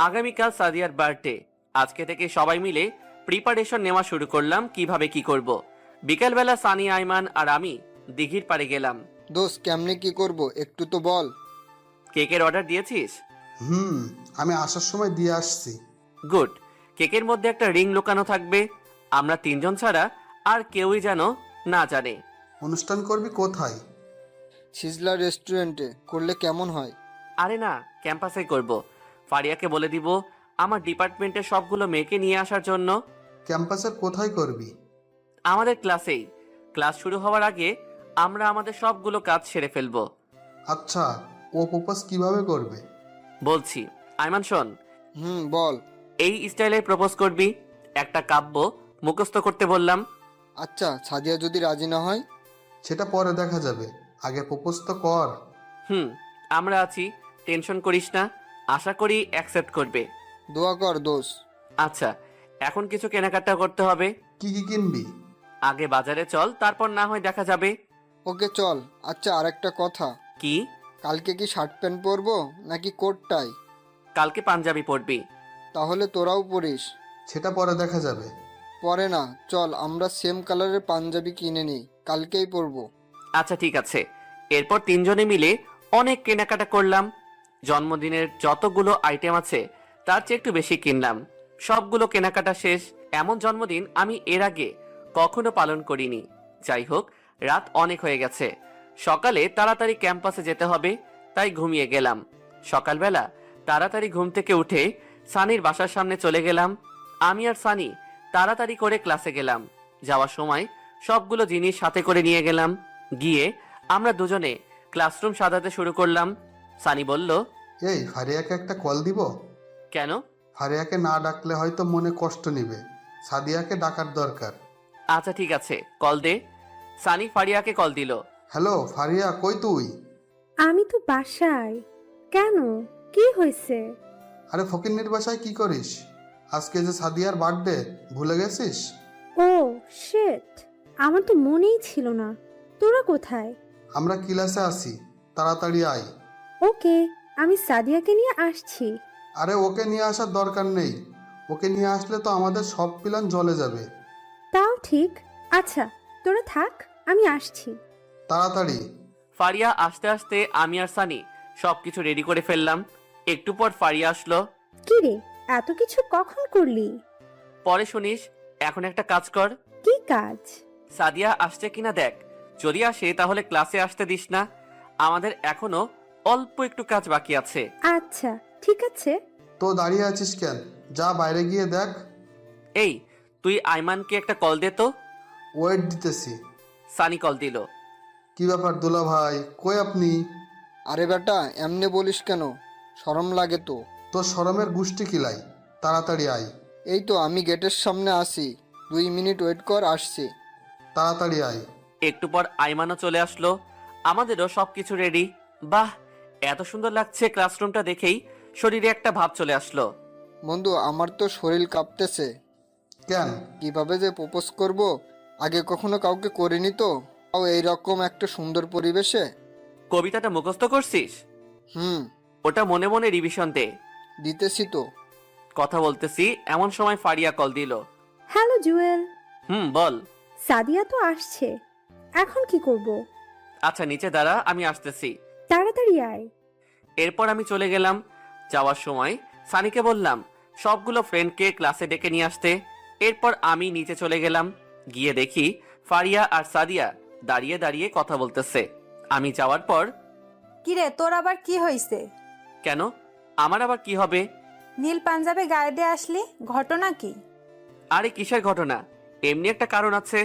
আগামীকাল সাদিয়ার বার্থডে। আজকে থেকে সবাই মিলে প্রিপারেশন নেওয়া শুরু করলাম কিভাবে কি করব। বিকালবেলা সানি, আইমান আর আমি দিঘির পাড়ে গেলাম।
দোস্ত, কেমনে কি করব একটু তো বল।
কেকের অর্ডার দিয়েছিস?
আমি আসার সময় দিয়ে আসছি।
গুড। কেকের মধ্যে একটা রিং লুকানো থাকবে। আমরা তিনজন ছাড়া আর কেউই যেন না জানে।
অনুষ্ঠান করবি কোথায়?
সিজলা রেস্টুরেন্টে করলে কেমন হয়?
আরে না, ক্যাম্পাসে করব। ফারিয়াকে বলে দিব আমার ডিপার্টমেন্টের সবগুলো মেয়েকে নিয়ে আসার জন্য।
ক্যাম্পাসের কোথায় করবি?
আমাদের ক্লাসেই। ক্লাস শুরু হওয়ার আগে আমরা আমাদের সবগুলো কাজ সেরে ফেলবো।
আচ্ছা, ও প্রপোজ কিভাবে করবে?
বলছি, আইমান শোন,
বল।
এই স্টাইলে প্রপোজ করবি। একটা কাব্য মুখস্থ করতে বললাম।
আচ্ছা, সাদিয়া যদি রাজি না হয়?
সেটা পরে দেখা যাবে, আগে প্রপোজ তো কর।
আমরা আছি, টেনশন করিস না। আশা করি অ্যাকসেপ্ট করবে।
দোয়া কর দোষ।
আচ্ছা, এখন কিছু কেনাকাটা করতে হবে।
কি কি কিনবি?
আগে বাজারে চল, তারপর না হয় দেখা যাবে।
ওকে চল। আচ্ছা, আরেকটা কথা,
কি?
কালকে কি শার্ট প্যান্ট পরবো নাকি কোট টাই?
কালকে পাঞ্জাবি পরবি।
তাহলে তোরাও পরিস।
সেটা পরে দেখা যাবে।
পরে না, চল আমরা সেম কালারের পাঞ্জাবি কিনে নিই, কালকেই পরবো।
আচ্ছা ঠিক আছে। এরপর তিনজনে মিলে অনেক কেনাকাটা করলাম। জন্মদিনের যতগুলো আইটেম আছে তার চেয়ে একটু বেশি কিনলাম। সবগুলো কেনাকাটা শেষ। এমন জন্মদিন আমি এর আগে কখনো পালন করিনি। যাই হোক, রাত অনেক হয়ে গেছে। সকালে তাড়াতাড়ি ক্যাম্পাসে যেতে হবে, তাই ঘুমিয়ে গেলাম। সকালবেলা তাড়াতাড়ি ঘুম থেকে উঠে সানির বাসার সামনে চলে গেলাম। আমি আর সানি তাড়াতাড়ি করে ক্লাসে গেলাম। যাওয়ার সময় সবগুলো জিনিস সাথে করে নিয়ে গেলাম। গিয়ে আমরা দুজনে ক্লাসরুম সাজাতে শুরু করলাম। সানি বলল,
এই ফারিয়াকে একটা কল দিব?
কেন?
ফারিয়াকে না ডাকলে হয়তো মনে কষ্ট নিবে, সাদিয়াকে ডাকার দরকার।
আচ্ছা ঠিক আছে, কল দে। সানি ফারিয়াকে কল দিল।
হ্যালো ফারিয়া, কই তুই?
আমি তো বাসায়। কেন, কি হয়েছে?
আরে ফকিন্নির বাসায় কি করিস? আজকে যে সাদিয়ার বার্থডে, ভুলে গেছিস?
ও শিট, আমার তো মনেই ছিল না। তোরা কোথায়?
আমরা ক্লাসে আছি, তাড়াতাড়ি আয়।
ওকে, আমি সাদিয়াকে নিয়ে আসছি।
আরে ওকে নিয়ে আসার দরকার নেই, ওকে নিয়ে আসলে তো আমাদের সব প্ল্যান জ্বলে যাবে।
তাও ঠিক। আচ্ছা, তোরা থাক, আমি আসছি।
তাড়াতাড়ি।
ফারিয়া আসতে আসতে আমি আর সানি সবকিছু রেডি করে ফেললাম। একটু পর ফারিয়া আসলো।
কি রে, এত কিছু কখন করলি?
পরে শুনিস। এখন একটা কাজ কর।
কি কাজ?
সাদিয়া আসছে কিনা দেখ। যদি আসে তাহলে ক্লাসে আসতে দিস না। আমাদের এখনো অল্প একটু কাজ বাকি আছে।
আচ্ছা ঠিক আছে।
তো দাঁড়িয়ে আছিস কেন? যা বাইরে গিয়ে দেখ।
এই, তুই আইমানকে একটা কল দে তো।
ওয়েট দিতেছি।
সানি কল দিল।
কি ব্যাপার দুলা ভাই, কই আপনি?
আরে বেটা, এমনি বলিস কেন? শরম লাগে তো।
তোর শরমের গুষ্টি কিলাই, তাড়াতাড়ি আয়।
এই তো আমি গেটের সামনে আসি, 2 মিনিট ওয়েট কর, আসছি।
তাড়াতাড়ি আয়।
একটু পর আইমানও চলে আসলো। আমাদেরও সবকিছু রেডি। বাহ, এত সুন্দর লাগছে ক্লাসরুমটা দেখেই শরীরে একটা ভাব চলে আসলো।
বন্ধু, আমার তো শরীর কাঁপতেছে।
কেন?
কিভাবে যে প্রপোজ করব, আগে কখনো কাউকে করিনি তো, তাও এইরকম একটা সুন্দর পরিবেশে।
কবিতাটা মুখস্থ করছিস?
হুম,
ওটা মনে মনে রিভিশন দে।
দিতেছি তো।
কথা বলতেছি এমন সময় ফারিয়া কল দিল।
হ্যালো জুয়েল।
বল।
সাদিয়া তো আসছে, এখন কি করব?
আচ্ছা নিচে দাঁড়া, আমি আসতেছি।
তাড়াতাড়ি আয়।
এরপর আমি চলে গেলাম। যাওয়ার সময় সানিকে বললাম সবগুলো ফ্রেন্ডকে ক্লাসে ডেকে নিয়ে আসতে। এরপর আমি নিচে চলে গেলাম। গিয়ে দেখি ফারিয়া আর সাদিয়া দাঁড়িয়ে দাঁড়িয়ে কথা বলতেছে। আমি যাওয়ার পর,
কিরে, তোর আবার কি হয়েছে?
কেন, আমার আবার কি হবে?
নীল পাঞ্জাবে গায়ে দিয়ে আসলি, ঘটনা কি?
আরে কিসের ঘটনা, এমনি একটা কারণ আছে।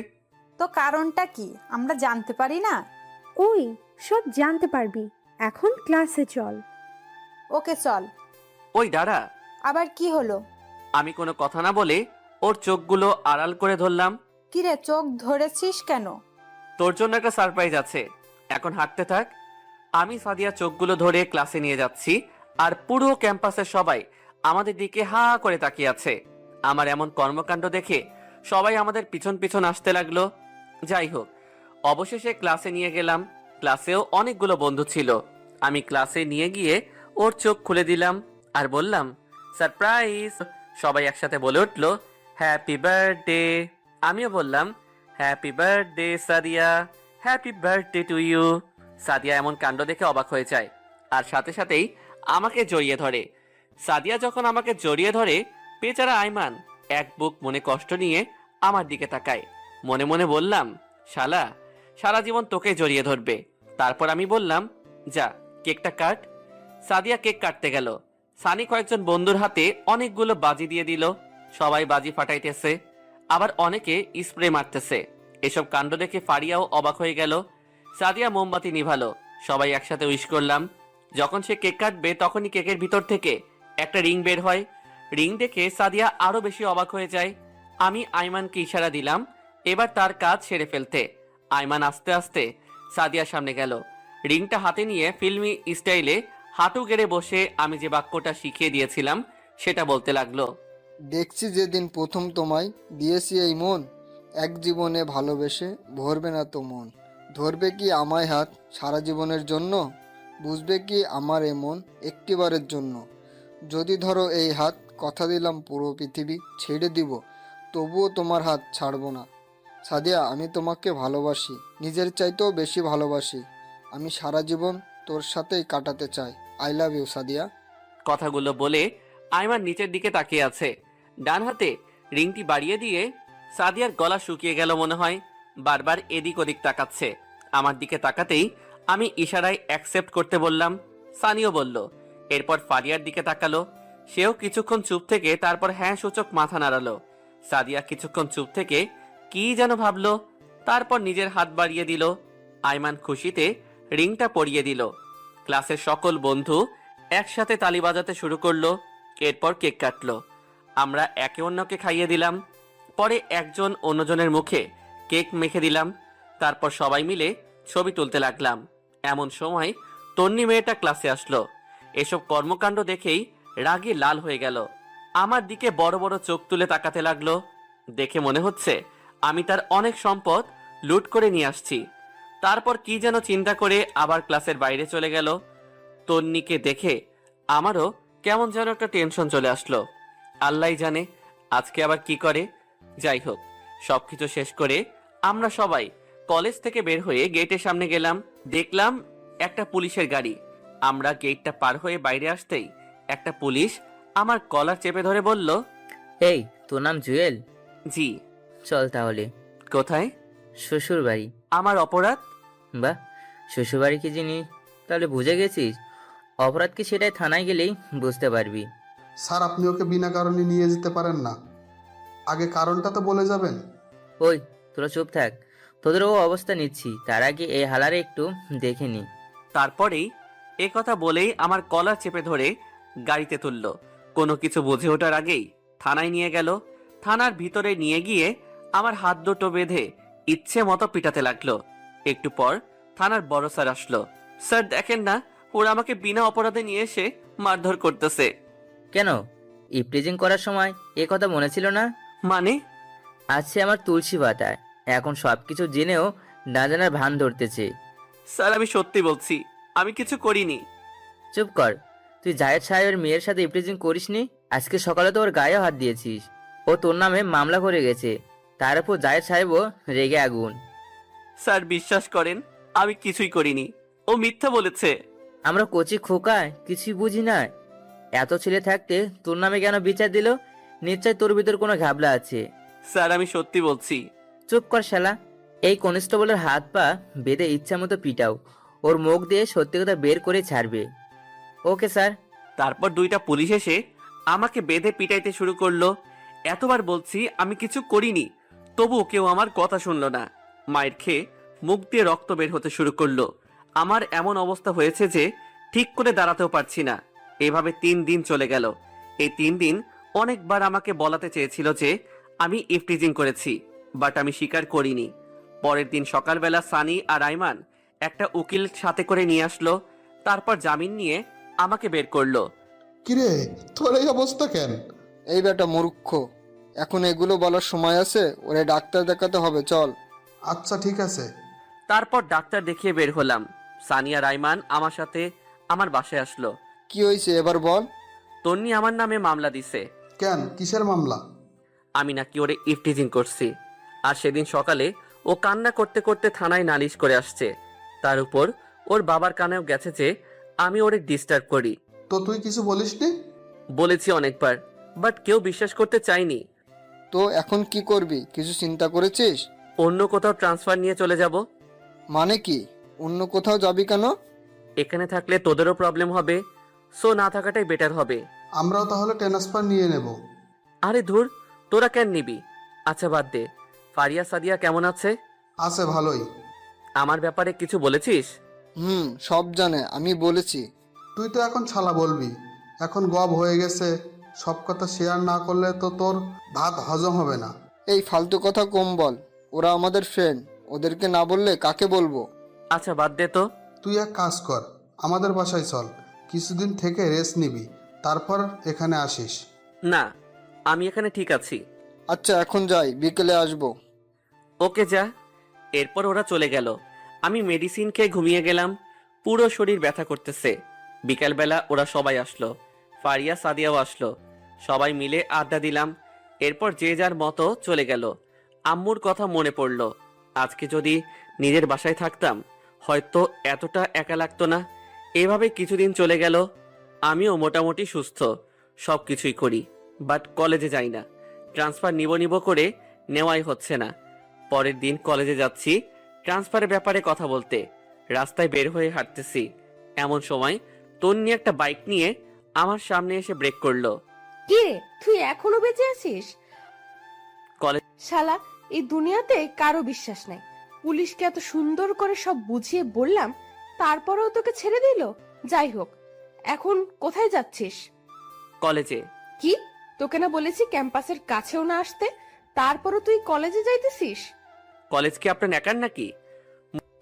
তো কারণটা কি আমরা জানতে পারি না?
ওই সব জানতে পারবি, এখন ক্লাসে চল।
ওকে চল।
ওই দাঁড়া।
আবার কি হলো?
আমি কোনো কথা না বলে ওর চোখগুলো আড়াল করে ধরলাম।
কিরে, চোখ ধরেছিস কেন?
তোর জন্য একটা সারপ্রাইজ আছে, এখন হাঁটতে থাক। আমি সাদিয়া চোখগুলো ধরে ক্লাসে নিয়ে যাচ্ছি, আর পুরো ক্যাম্পাসের সবাই আমাদের দিকে হা করে তাকিয়ে আছে। আমার এমন কর্মকাণ্ড দেখে সবাই আমাদের পিছন পিছন আসতে লাগলো। যাই হোক, অবশেষে ক্লাসে নিয়ে গেলাম। ক্লাসেও অনেকগুলো বন্ধু ছিল। আমি ক্লাসে নিয়ে গিয়ে ওর চোখ খুলে দিলাম আর বললাম সারপ্রাইজ। সবাই একসাথে বলে উঠলো হ্যাপি বার্থডে। আমিও বললাম happy birthday Sadia, happy birthday to you. Sadia এমন কাণ্ড দেখে অবাক হয়ে যায় আর সাথে সাথেই আমাকে জড়িয়ে ধরে। সাদিয়া যখন আমাকে জড়িয়ে ধরে, বেচারা আইমান এক বুক মনে কষ্ট নিয়ে আমার দিকে তাকায়। মনে মনে বললাম শালা, সারা জীবন তোকে জড়িয়ে ধরবে। তারপর আমি বললাম যা কেকটা কাট। সাদিয়া কেক কাটতে গেল। সানি কয়েকজন বন্ধুর হাতে অনেকগুলো বাজি দিয়ে দিল। সবাই বাজি ফাটাইতেছে, আবার অনেকে স্প্রে মারতেছে। এসব কাণ্ড দেখে ফারিয়াও অবাক হয়ে গেল। সাদিয়া মোমবাতি নিভালো, সবাই একসাথে উইশ করলাম। যখন সে কেক কাটবে তখনই কেকের ভিতর থেকে একটা রিং বের হয়। রিং দেখে সাদিয়া আরো বেশি অবাক হয়ে যায়। আমি আইমানকে ইশারা দিলাম এবার তার কাজ সেরে ফেলতে। আইমান আস্তে আস্তে সাদিয়ার সামনে গেল, রিংটা হাতে নিয়ে ফিল্মি স্টাইলে হাঁটু গেড়ে বসে আমি যে বাক্যটা শিখিয়ে দিয়েছিলাম সেটা বলতে লাগলো।
দেখছি যেদিন প্রথম তোমায় দিয়েছি এই মন, এক জীবনে ভালোবেসে ভরবে না তো মন। ধরবে কি আমায় হাত সারা জীবনের জন্য, বুঝবে কি আমার এ মন একটিবারের জন্য। যদি ধরো এই হাত, কথা দিলাম পুরো পৃথিবী ছেড়ে দিব, তবুও তোমার হাত ছাড়বো না। সাদিয়া, আমি তোমাকে ভালোবাসি, নিজের চাইতেও বেশি ভালোবাসি। আমি সারা জীবন তোর সাথেই কাটাতে চাই। I love you Sadia.
কথাগুলো বলে আইমান নিচের দিকে তাকিয়ে আছে। ডান হাতে রিংটি বাড়িয়ে দিয়ে সাদিয়ার গলা শুকিয়ে গেল মনে হয়, বারবার এদিক ওদিক তাকাচ্ছে। আমার দিকে তাকাতেই আমি ইশারায় অ্যাকসেপ্ট করতে বললাম, সানিও বলল। এরপর ফারিয়ার দিকে তাকালো, সেও কিছুক্ষণ চুপ থেকে তারপর হ্যাঁ সূচক মাথা নাড়ালো। সাদিয়া কিছুক্ষণ চুপ থেকে কি যেন ভাবলো, তারপর নিজের হাত বাড়িয়ে দিল। আইমান খুশিতে রিংটা পরিয়ে দিল। ক্লাসের সকল বন্ধু একসাথে তালি বাজাতে শুরু করলো। এরপর কেক কাটলো, আমরা একে অন্যকে খাইয়ে দিলাম। পরে একজন অন্যজনের মুখে কেক মেখে দিলাম। তারপর সবাই মিলে ছবি তুলতে লাগলাম। এমন সময় তন্নি মেয়েটা ক্লাসে আসলো। এসব কর্মকাণ্ড দেখেই রাগে লাল হয়ে গেল, আমার দিকে বড় বড় চোখ তুলে তাকাতে লাগলো। দেখে মনে হচ্ছে আমি তার অনেক সম্পদ লুট করে নিয়ে আসছি। তারপর কি যেন চিন্তা করে আবার ক্লাসের বাইরে চলে গেল। তন্নিকে দেখে আমারও কেমন যেন একটা টেনশন চলে আসলো। আল্লাহই জানে আজকে আবার কি করে। যাই হোক, সবকিছু শেষ করে আমরা সবাই কলেজ থেকে বের হয়ে গেটের সামনে গেলাম। দেখলাম একটা পুলিশের গাড়ি। আমরা গেটটা পার হয়ে বাইরে আসতেই একটা পুলিশ আমার কলার চেপে ধরে বলল,
এই, তোর নাম জুয়েল?
জি।
চল তাহলে।
কোথায়?
শ্বশুর বাড়ি।
আমার অপরাধ?
বাহ, শ্বশুর বাড়ি কি জিনিস তাহলে বুঝে গেছিস। অপরাধ কি সেটাই থানায় গেলেই বুঝতে পারবি।
স্যার, আপনি ওকে বিনা কারণে নিয়ে যেতে পারেন না, আগে কারণটা তো বলে যাবেন।
ওই, তোরা চুপ থাক, তোদেরও অবস্থা নিচ্ছি, তার আগে এই হালারে একটু দেখে নি।
তারপরেই এ কথা বলেই আমার কলার চেপে ধরে গাড়িতে তুলল। কোনো কিছু বুঝে ওঠার আগেই থানায় নিয়ে গেল। থানার ভিতরে নিয়ে গিয়ে আমার হাত দুটো বেঁধে ইচ্ছে মতো পিটাতে লাগলো। একটু পর থানার বড় স্যার আসলো। স্যার দেখেন না, ওরা আমাকে বিনা অপরাধে নিয়ে এসে মারধর করতেছে।
কেন, ইপটিজিং করার সময় এ কথা মনে ছিল না?
মানে?
আছে আমার তুলসী পাতায়, এখন সবকিছু জেনেও না জানার ভান ধরতেছে।
স্যার আমি সত্যি বলছি, আমি কিছু করিনি।
চুপ কর, তুই জায়েদ সাহেবের মেয়ের সাথে ইপটিজিং করিসনি? আজকে সকালে তো ওর গায়ে হাত দিয়েছিস, ও তোর নামে মামলা করে গেছে। তার উপর জায়েদ সাহেবও রেগে আগুন।
স্যার বিশ্বাস করেন, আমি কিছুই করিনি, ও মিথ্যা বলেছে।
আমরা কচি খোকায় কিছুই বুঝি না। এত ছেলে থাকতে তোর নামে কেন বিচার দিল? নিশ্চয় তোর ভিতর কোনো ঘাবলা আছে।
স্যার আমি সত্যি বলছি।
চুপ কর শালা, এই কনস্টেবলের হাত পা বেঁধে ইচ্ছা মতো পিটাও, ওর মুখ দিয়ে সত্যি কথা বের করে ছাড়বে। Okay sir.
তারপর দুইটা পুলিশ এসে আমাকে বেঁধে পিটাইতে শুরু করলো। এতবার বলছি আমি কিছু করিনি, তবুও কেউ আমার কথা শুনলো না। মায়ের খেয়ে মুখ দিয়ে রক্ত বের হতে শুরু করলো। আমার এমন অবস্থা হয়েছে যে ঠিক করে দাঁড়াতেও পারছি না। এভাবে 3 দিন চলে গেল। এই 3 দিন অনেকবার আমাকে বলাতে চেয়েছিল যে আমি ইফটিজিং করেছি, বাট আমি স্বীকার করিনি। পরের দিন সকালবেলা সানি আর আইমান একটা উকিল সাথে করে নিয়ে আসলো। তারপর জামিন নিয়ে আমাকে বের করলো।
কিরে, তোর এই অবস্থা কেন?
এই বেটা মূর্খ, এখন এগুলো বলার সময় আছে? ওরে ডাক্তার দেখাতে হবে, চল।
আচ্ছা ঠিক আছে।
তারপর ডাক্তার দেখিয়ে বের হলাম। সানিয়া রাইমান আমার সাথে আমার বাসায় আসলো।
কি হয়েছে এবার বল।
তন্নি আমার নামে মামলা দিছে।
কেন, কিসের মামলা?
আমি নাকি ওরে ইফটিজিং করছি। আর সেদিন সকালে ও কান্না করতে করতে থানায় নালিশ করে আসছে। তার উপর ওর বাবার কানেও গেছে যে আমি ওরে ডিস্টার্ব করি।
তো তুই কিছু বলিসনি?
বলেছি অনেকবার, বাট কেউ বিশ্বাস করতে চায়নি।
তো এখন কি করবি, কিছু চিন্তা করেছিস?
অন্য কোথাও ট্রান্সফার নিয়ে চলে যাব।
মানে কি, অন্য কোথাও যাবি কেন?
এখানে থাকলে তোদেরও প্রবলেম হবে, সো না থাকাটাই বেটার হবে।
আমরাও তাহলে ট্রান্সফার নিয়ে নেব।
আরে ধুর, তোরা কেন নিবি? আচ্ছা বাদ দে, ফারিয়া সাদিয়া কেমন আছে?
আছে ভালোই।
আমার ব্যাপারে কিছু বলেছিস?
সব জানে, আমি বলেছি।
তুই তো এখন শালা বলবি, এখন গব হয়ে গেছে। সব কথা শেয়ার না করলে তো তোর ভাত হজম হবে না।
এই ফালতু কথা কম বল, ওরা আমাদের ফ্রেন্ড, ওদেরকে না বললে কাকে বলবো?
আচ্ছা বাদ দে তো।
তুই এক কাজ কর, আমাদের বাসায় চল, কিছুদিন থেকে রেস্ট নিবি, তারপর এখানে আসিস।
না, আমি এখানে ঠিক আছি।
আচ্ছা এখন যাই, বিকেলে আসবো।
ওকে যা। এরপর ওরা চলে গেল। আমি মেডিসিন খেয়ে ঘুমিয়ে গেলাম। পুরো শরীর ব্যথা করতেছে। বিকালবেলা ওরা সবাই আসলো। ফারিয়া সাদিয়াও আসলো। সবাই মিলে আড্ডা দিলাম। এরপর যে যার মতো চলে গেল। আম্মুর কথা মনে পড়ল। আজকে যদি নিজের বাসায় থাকতাম হয়তো এতটা একা লাগতো না। এভাবে কিছুদিন চলে গেল। আমিও মোটামুটি সুস্থ, সব কিছুই করি, বাট কলেজে যাই না। ট্রান্সফার নিব করে নেওয়াই হচ্ছে না। পরের দিন কলেজে যাচ্ছি ট্রান্সফারের ব্যাপারে কথা বলতে। রাস্তায় বের হয়ে হাঁটতেছি, এমন সময় তন্নি একটা বাইক নিয়ে আমার সামনে এসে ব্রেক করলো।
কে তুই এখনো বেঁচে আছিস?
কলেজ
শালা, এই দুনিয়াতে কারো বিশ্বাস নাই। পুলিশকে এত সুন্দর করে সব বুঝিয়ে বললাম, তারপরেও তোকে ছেড়ে দিল। যাই হোক, এখন কোথায় যাচ্ছিস?
কলেজে।
কি, তোকে না বলেছি ক্যাম্পাসের কাছেও না আসতে, তারপরও তুই কলেজে যাইতেছিস?
কলেজ কি আপনার একার নাকি?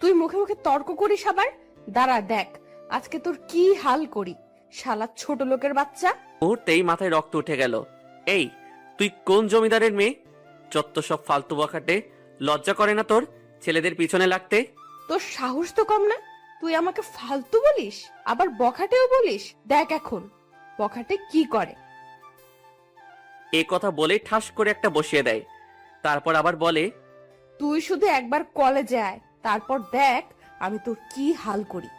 তুই মুখে মুখে তর্ক করিস আবার। দাঁড়া দেখ আজকে তোর কি হাল করি, শালা ছোট লোকের বাচ্চা।
মুহূর্তেই মাথায় রক্ত উঠে গেল। এই, তুই কোন জমিদারের মেয়ে? যত সব ফালতু বখাটে, লজ্জা করে না তোর ছেলেদের পিছনে লাগতে?
তোর সাহস তো কম না, তুই আমাকে ফালতু বলিস, আবার বখাটেও বলিস। দেখ এখন বখাটে কি করে।
এই কথা বলে ঠাস করে একটা বসিয়ে দেয়। তারপর আবার বলে,
তুই শুধু একবার কলেজে আয়, তারপর দেখ আমি তোর কি হাল করি।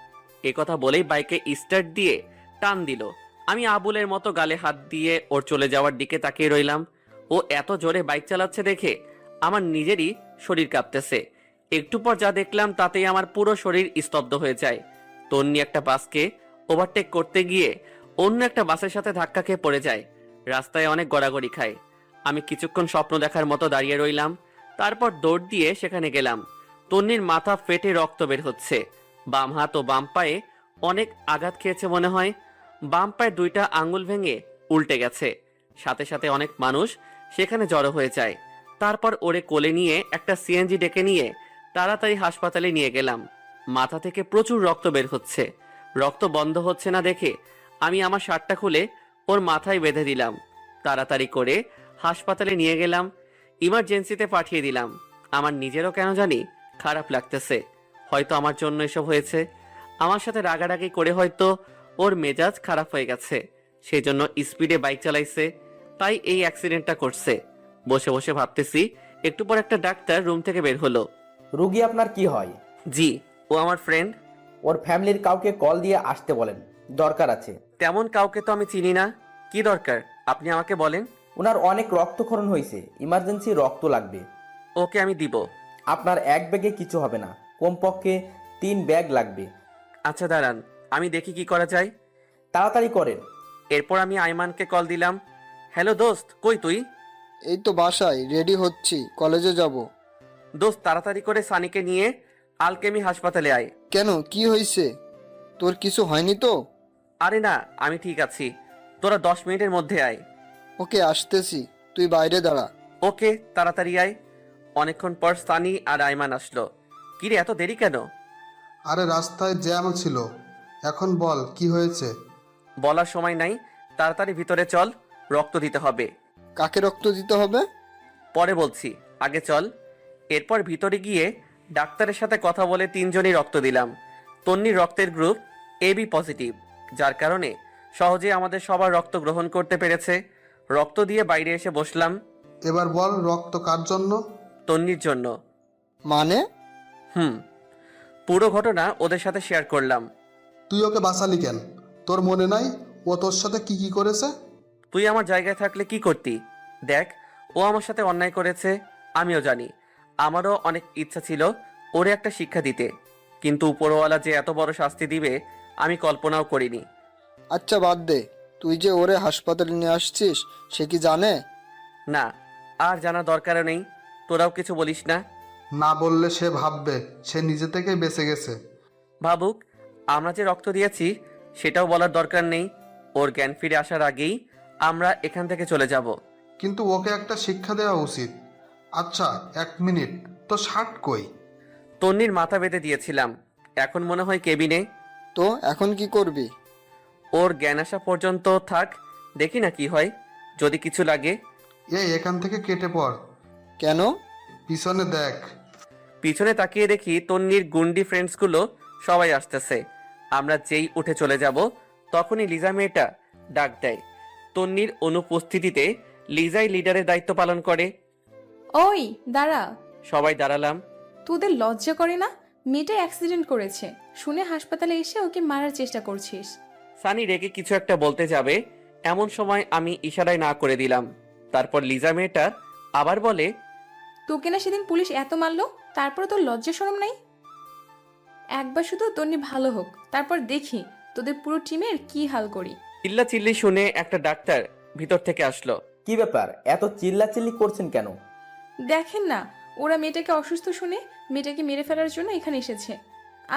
এ কথা বলেই বাইকে স্টার্ট দিয়ে টান দিল। আমি আবুলের মতো গালে হাত দিয়ে ওর চলে যাওয়ার দিকে তাকিয়ে রইলাম। ও এত জোরে বাইক চালাচ্ছে দেখে আমার নিজেরই শরীর কাঁপতেছে। একটু পর যা দেখলাম তাতেই আমার পুরো শরীর স্তব্ধ হয়ে যায়। তন্নি একটা বাসকে ওভারটেক করতে গিয়ে অন্য একটা বাসের সাথে ধাক্কা খেয়ে পড়ে যায়। রাস্তায় অনেক গড়াগড়ি খায়। আমি কিছুক্ষণ স্বপ্ন দেখার মতো দাঁড়িয়ে রইলাম। তারপর দৌড় দিয়ে সেখানে গেলাম। তন্নির মাথা ফেটে রক্ত বের হচ্ছে। বাম হাত ও বাম পায়ে অনেক আঘাত খেয়েছে মনে হয়। বাম পায়ের দুইটা আঙ্গুল ভেঙে উল্টে গেছে। সাথে সাথে অনেক মানুষ সেখানে জড়ো হয়ে যায়। তারপর ওরে কোলে নিয়ে একটা সিএনজি ডেকে নিয়ে তাড়াতাড়ি হাসপাতালে নিয়ে গেলাম। মাথা থেকে প্রচুর রক্ত বের হচ্ছে। রক্ত বন্ধ হচ্ছে না দেখে আমি আমার শার্টটা খুলে ওর মাথায় বেঁধে দিলাম। তাড়াতাড়ি করে হাসপাতালে নিয়ে গেলাম। ইমার্জেন্সিতে পাঠিয়ে দিলাম। আমার নিজেরও কেন জানি খারাপ লাগতেছে। হয়তো আমার জন্য এসব হয়েছে। আমার সাথে রাগারাগি করে হয়তো ওর মেজাজ খারাপ হয়ে গেছে, সেই জন্য স্পিডে বাইক চালাইছে, তাই এই অ্যাক্সিডেন্টটা করছে। বসে বসে ভাবতেছি। একটু পর একটা ডাক্তার রুম থেকে বের হলো।
রুগী আপনার কি হয়?
জি, ও আমার ফ্রেন্ড।
ওর ফ্যামিলির কাউকে কল দিয়ে আসতে বলেন, দরকার আছে।
তেমন কাউকে তো আমি চিনি না। কি দরকার আপনি আমাকে বলেন।
ওনার অনেক রক্তক্ষরণ হয়েছে, ইমার্জেন্সি রক্ত লাগবে।
ওকে আমি দিব।
আপনার এক ব্যাগে কিছু হবে না, কমপক্ষে 3 ব্যাগ লাগবে।
আচ্ছা দাঁড়ান, আমি দেখি কি করা যায়।
তাড়াতাড়ি করেন।
এরপর আমি আইমানকে কল দিলাম। হ্যালো দোস্ত, কই তুই?
এই তো বাসায়, রেডি হচ্ছি, কলেজে যাব।
দোস্ত তাড়াতাড়ি করে সানিকে নিয়ে আলকেমি হাসপাতালে আয়।
কেন, কি হয়েছে? তোর কিছু হয়নি তো?
আরে না, আমি ঠিক আছি। তোরা 10 মিনিটের মধ্যে আয়।
ওকে আসতেছি, তুই বাইরে দাঁড়া।
ওকে, তাড়াতাড়ি আয়। অনেকক্ষণ পর সানি আর আইমান আসলো। কিরে এত দেরি কেন?
আরে রাস্তায় জ্যাম ছিল। এখন বল কি হয়েছে?
বলার সময় নাই, তাড়াতাড়ি ভিতরে চল, রক্ত দিতে হবে।
কাকে রক্ত দিতে হবে?
পরে বলছি, আগে চল। এরপর ভিতরে গিয়ে ডাক্তারের সাথে কথা বলে 3 জনই রক্ত দিলাম। তন্নির রক্তের গ্রুপ AB পজিটিভ, যার কারণে সহজে আমাদের সবার রক্ত গ্রহণ করতে পেরেছে। রক্ত দিয়ে বাইরে এসে বসলাম।
এবার বল রক্ত কার জন্য?
তন্নির জন্য।
মানে?
পুরো ঘটনা ওদের সাথে শেয়ার করলাম।
তুই ওকে বাঁচালি কেন? তোর মনে নাই ও তোর সাথে কি কি করেছে?
তুই আমার জায়গায় থাকলে কি করতি? দেখ, ও আমার সাথে অন্যায় করেছে, আমিও জানি। আমারও অনেক ইচ্ছা ছিল ওরে একটা শিক্ষা দিতে, কিন্তু উপরওয়ালা যে এত বড় শাস্তি দিবে আমি কল্পনাও করিনি।
আচ্ছা বাদ দে, তুই যে ওরে হাসপাতালে নিয়ে আসছিস সে কি জানে?
না, আর জানা দরকারও নেই। তোরাও কিছু বলিস না।
না বললে সে ভাববে সে নিজে থেকেই বেঁচে গেছে।
ভাবুক, আমরা যে রক্ত দিয়েছি সেটাও বলার দরকার নেই। ওর জ্ঞান ফিরে আসার আগেই আমরা এখান থেকে চলে যাব।
কিন্তু ওকে একটা শিক্ষা দেওয়া উচিত। আচ্ছা, 1 মিনিট, তো শার্ট কই?
তন্নির মাথা বেঁধে দিয়েছিলাম, এখন মনে হয় কেবিনে।
তো এখন কি করবি?
ওর জ্ঞান আসা পর্যন্ত থাক, দেখি না কি হয়, যদি কিছু লাগে।
এখান থেকে কেটে পড়।
কেন?
পিছনে দেখ।
পিছনে তাকিয়ে দেখি তন্নির গুন্ডি ফ্রেন্ডসগুলো সবাই আসতেছে। আমরা যেই উঠে চলে যাব তখনই লিজা মেয়েটা ডাক দেয়। তন্নির অনুপস্থিতিতে লিজাই লিডারের দায়িত্ব পালন করে।
ওই দাঁড়া।
সবাই দাঁড়ালাম।
তোদের লজ্জা করে না? মেয়েটা অ্যাক্সিডেন্ট করেছে শুনে হাসপাতালে এসে ওকে মারার চেষ্টা করছিস।
সানি রেগে কিছু একটা বলতে যাবে, এমন সময় আমি ইশারায় না করে দিলাম। তারপর লিজা মেয়েটা আবার বলে,
তোকে না সেদিন পুলিশ এত মারলো, তারপরে তোর লজ্জা শরম নাই? একবার শুধু তন্নি ভালো হোক, তারপর দেখি তোদের পুরো টিমের কি হাল করি।
চিল্লা চিল্লি শুনে একটা ডাক্তার ভিতর থেকে আসলো।
কি ব্যাপার, এত চিল্লাচিল্লি করছেন কেন?
দেখেন না, ওরা মেয়েটাকে অসুস্থ শুনে মেয়েটাকে মেরে ফেলার জন্য এখানে এসেছে।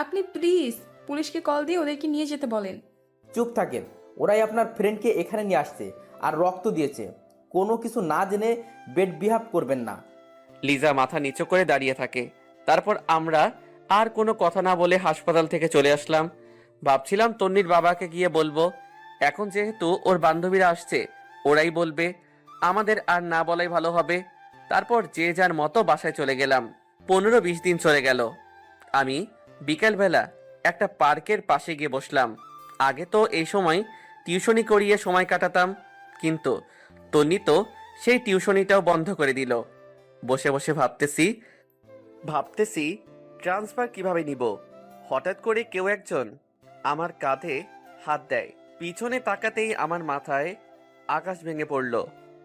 আপনি প্লিজ পুলিশকে কল দিয়ে ওদেরকে নিয়ে যেতে বলেন।
চুপ থাকেন, ওরাই আপনার ফ্রেন্ডকে এখানে নিয়ে আসছে আর রক্ত দিয়েছে। কোনো কিছু না জেনে বেড বিহেভ করবেন না।
লিজা মাথা নিচু করে দাঁড়িয়ে থাকে। তারপর আমরা আর কোনো কথা না বলে হাসপাতাল থেকে চলে আসলাম। ভাবছিলাম তন্নির বাবাকে গিয়ে বলবো, এখন যেহেতু ওর বান্ধবীরা আসছে ওরাই বলবে, আমাদের আর না বলাই ভালো হবে। তারপর যে যার মতো বাসায় চলে গেলাম। 15-20 দিন চলে গেল। আমি বিকালবেলা একটা পার্কের পাশে গিয়ে বসলাম। আগে তো এই সময় টিউশনি করিয়ে সময় কাটাতাম, কিন্তু তন্নি তো সেই টিউশনিটাও বন্ধ করে দিল। বসে বসে ভাবতেছি ট্রান্সফার কিভাবে নিব। হঠাৎ করে কেউ একজন আমার কাঁধে হাত দেয়। পিছনে তাকাতেই আমার মাথায় আকাশ ভেঙে পড়ল।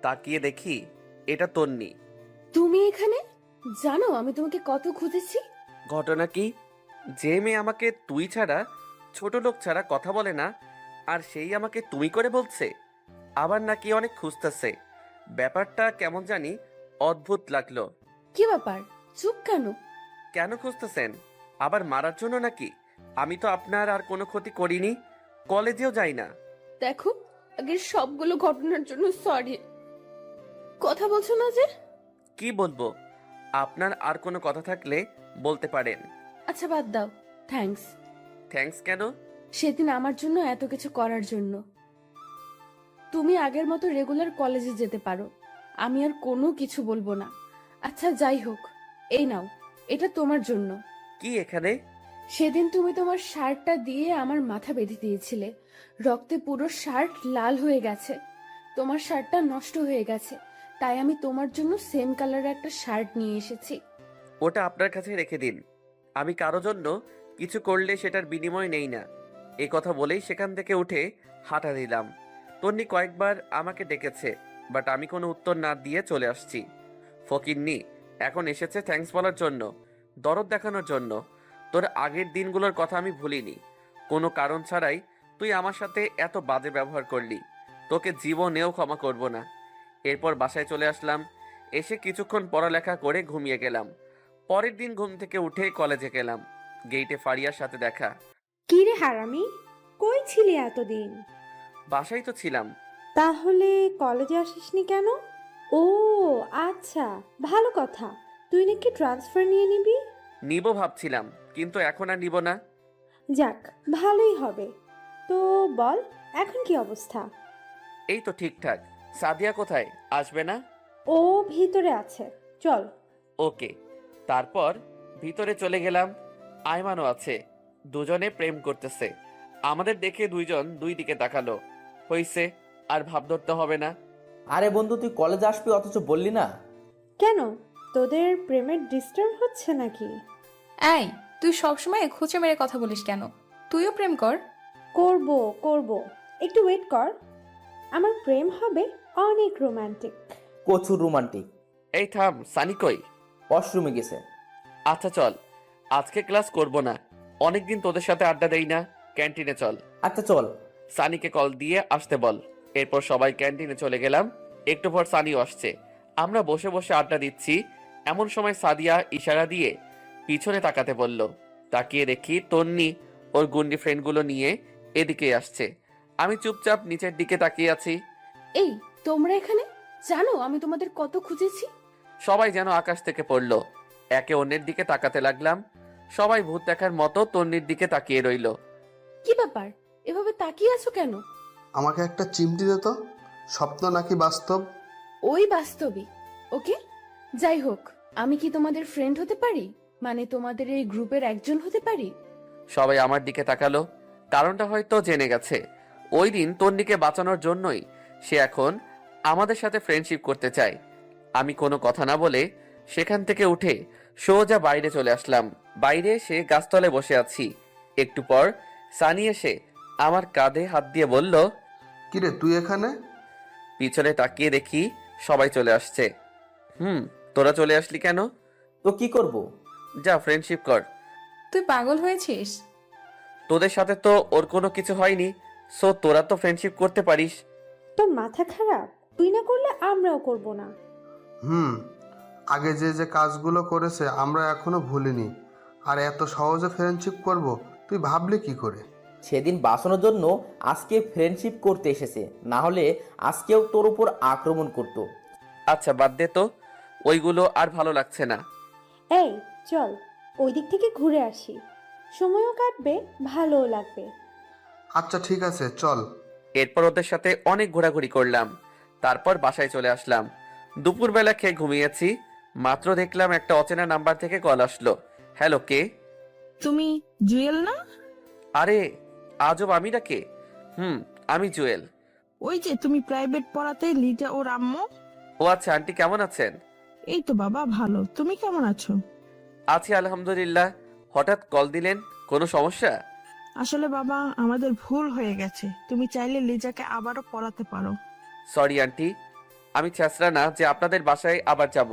তাকিয়ে দেখি এটা তন্নি।
তুমি এখানে? জানো আমি তোমাকে কত খুঁজেছি।
ঘটনা কি? যে মেয়ে আমাকে তুই ছাড়া, ছোট লোক ছাড়া কথা বলে না, আর সেই আমাকে তুমি করে বলছে, আবার নাকি অনেক খুঁজতেছে। ব্যাপারটা কেমন জানি অদ্ভুত লাগলো।
কি ব্যাপার, চুপ কেন?
কেন খুঁজতেছেন? আবার মারার জন্য নাকি? আমি তো আপনার আর কোনো ক্ষতি করিনি, কলেজেও যাই না।
দেখো, আগের সবগুলো ঘটনার জন্য সরি। কথা বলছো না যে?
কি বলবো? আপনার আর কোনো কথা থাকলে বলতে পারেন।
আচ্ছা বাদ দাও, থ্যাঙ্কস।
থ্যাঙ্কস কেন?
সেদিন আমার জন্য এত কিছু করার জন্য। তুমি আগের মতো রেগুলার কলেজে যেতে পারো, আমি আর কোনো কিছু বলবো না। আচ্ছা যাই হোক, এই নাও, এটা তোমার জন্য।
কি এখানে?
সেদিন তুমি তোমার শার্টটা দিয়ে আমার মাথা বেঁধে দিয়েছিলে, রক্তে পুরো শার্ট লাল হয়ে গেছে। তোমার শার্টটা নষ্ট হয়ে গেছে, তাই আমি তোমার জন্য সেম কালারের একটা শার্ট নিয়ে এসেছি।
ওটা আপনার কাছে রেখে দিন। আমি কারো জন্য কিছু করলে সেটার বিনিময় নেই না। এই কথা বলেই সেখান থেকে উঠে হাঁটা দিলাম। তন্নি কয়েকবার আমাকে ডেকেছে, বাট আমি কোনো উত্তর না দিয়ে চলে আসছি। ফকিন্নি এখন এসেছে থ্যাঙ্কস বলার জন্য, দরদ দেখানোর জন্য। তোর আগের দিনগুলোর কথা আমি ভুলিনি। কোনো কারণ ছাড়াই তুই আমার সাথে এত বাজে ব্যবহার করলি, তোকে জীবনেও ক্ষমা করব না। এরপর বাসায় চলে আসলাম। এসে কিছুক্ষণ পড়ালেখা করে ঘুমিয়ে গেলাম। পরের দিন ঘুম থেকে উঠে কলেজে গেলাম। গেইটে ফারিয়ার সাথে দেখা।
কি রে হারামি, কই ছিলি এতদিন?
বাসায় তো ছিলাম।
তাহলে কলেজে আসিসনি কেন? ও আচ্ছা, ভালো কথা। তুই নাকি ট্রান্সফার নিয়ে নিবি?
নিব ভাবছিলাম, কিন্তু এখন আর নিব না।
যাক, ভালোই হবে। তো বল, এখন কি অবস্থা?
এই তো ঠিকঠাক। সাদিয়া কোথায়? আসবে না?
ও ভিতরে আছে, চল।
ওকে। তারপর ভিতরে চলে গেলাম। আয়মানও আছে। দুজনে প্রেম করতেছে। আমাদের দেখে দুইজন দুই দিকে তাকালো। হইছে, আর ভাব ধরতে হবে না।
আরে বন্ধু, তুই কলেজে আসবি অথচ বললি না?
কেন, তোদের প্রেমের ডিস্টার্ব হচ্ছে নাকি?
এই, তুই সবসময় খুঁচে মেরে কথা বলিস কেন? তুইও প্রেম কর।
করব করব, একটু ওয়েট কর। আমার প্রেম হবে অনেক রোমান্টিক।
প্রচুর রোমান্টিক।
এই থাম, সানি কই?
ওয়াশরুমে গেছে।
আচ্ছা চল, আজকে ক্লাস করব না। অনেকদিন তোদের সাথে আড্ডা দেই না। ক্যান্টিনে চল।
আচ্ছা চল।
সানিকে কল দিয়ে আসতে বল। এরপর সবাই ক্যান্টিনে চলে গেলাম। একটু পর সানিও আসছে। আমরা বসে বসে আড্ডা দিচ্ছি। এমন সময় সাদিয়া ইশারা দিয়ে পিছনে তাকাতে বলল। তাকিয়ে দেখি তন্নি ওর গুন্ডি ফ্রেন্ডগুলো নিয়ে এদিকে আসছে। আমি চুপচাপ নিচের দিকে তাকিয়ে আছি।
এই তোমরা এখানে? জানো আমি তোমাদের কত খুঁজেছি।
সবাই যেন আকাশ থেকে পড়লো। একে অন্যের দিকে তাকাতে লাগলাম। সবাই ভূত দেখার মতো তন্নির দিকে তাকিয়ে রইল।
কি ব্যাপার, এভাবে তাকিয়ে আছো কেন?
আমাকে একটা চিমটি দে তো, স্বপ্ন নাকি বাস্তব?
ওই বাস্তবিক। ওকে, যাই হোক, আমি কি তোমাদের ফ্রেন্ড হতে পারি? মানে তোমাদের এই গ্রুপের একজন হতে পারি?
সবাই আমার দিকে তাকালো। কারণটা হয়তো জেনে গেছে। ওই দিন তন্নিকে বাঁচানোর জন্যই সে এখন আমাদের সাথে ফ্রেন্ডশিপ করতে চায়। আমি কোনো কথা না বলে সেখান থেকে উঠে সোজা বাইরে চলে আসলাম। বাইরে এসে গাছতলায় বসে আছি। একটু পর সানি এসে আমার কাঁধে হাত দিয়ে বলল,
কিরে তুই এখানে?
পিছনে তাকিয়ে দেখি সবাই চলে আসছে। তোরা চলে আসলি কেন?
তো কি করব?
যা ফ্রেন্ডশিপ কর।
তুই পাগল হয়েছিস?
তোদের সাথে তো ওর কোনো কিছু হয়নি, সো তোরা তো ফ্রেন্ডশিপ করতে পারিস।
তোর মাথা খারাপ? তুই না করলে আমরাও করব না।
আগে যে যে কাজগুলো করেছে আমরা এখনো ভুলিনি, আর এত সহজে ফ্রেন্ডশিপ করব তুই ভাবলি কি করে?
সেদিন বাঁচানোর জন্য আজকে ফ্রেন্ডশিপ করতে এসেছে, না হলে আজকেও তোর উপর আক্রমণ করতো।
আচ্ছা বাদ দে তো, ওইগুলো আর ভালো লাগছে না।
এই চল, ওই দিক থেকে ঘুরে আসি, সময়ও কাটবে, ভালোও লাগবে।
আচ্ছা ঠিক আছে চল।
এরপর ওদের সাথে অনেক ঘোরাঘুরি করলাম। তারপর বাসায় চলে আসলাম। দুপুরবেলা খেয়ে ঘুমিয়েছি। মাত্র দেখলাম একটা অচেনা নাম্বার থেকে কল আসলো। হ্যালো, কে?
তুমি জুয়েল না?
আরে আজব, আমি ডাকে? আমি জুয়েল।
ওই যে তুমি প্রাইভেট পড়াতে লিজা ওর আম্মু?
ও আচ্ছা, আন্টি কেমন আছেন?
এই তো বাবা ভালো, তুমি কেমন আছো?
আছি আলহামদুলিল্লাহ। হঠাৎ কল দিলেন, কোনো সমস্যা?
আসলে বাবা আমাদের ভুল হয়ে গেছে, তুমি চাইলে লিজাকে আবারও পড়াতে পারো।
সরি আন্টি, আমি ছেঁচড়া না যে আপনাদের বাসায় আবার যাব।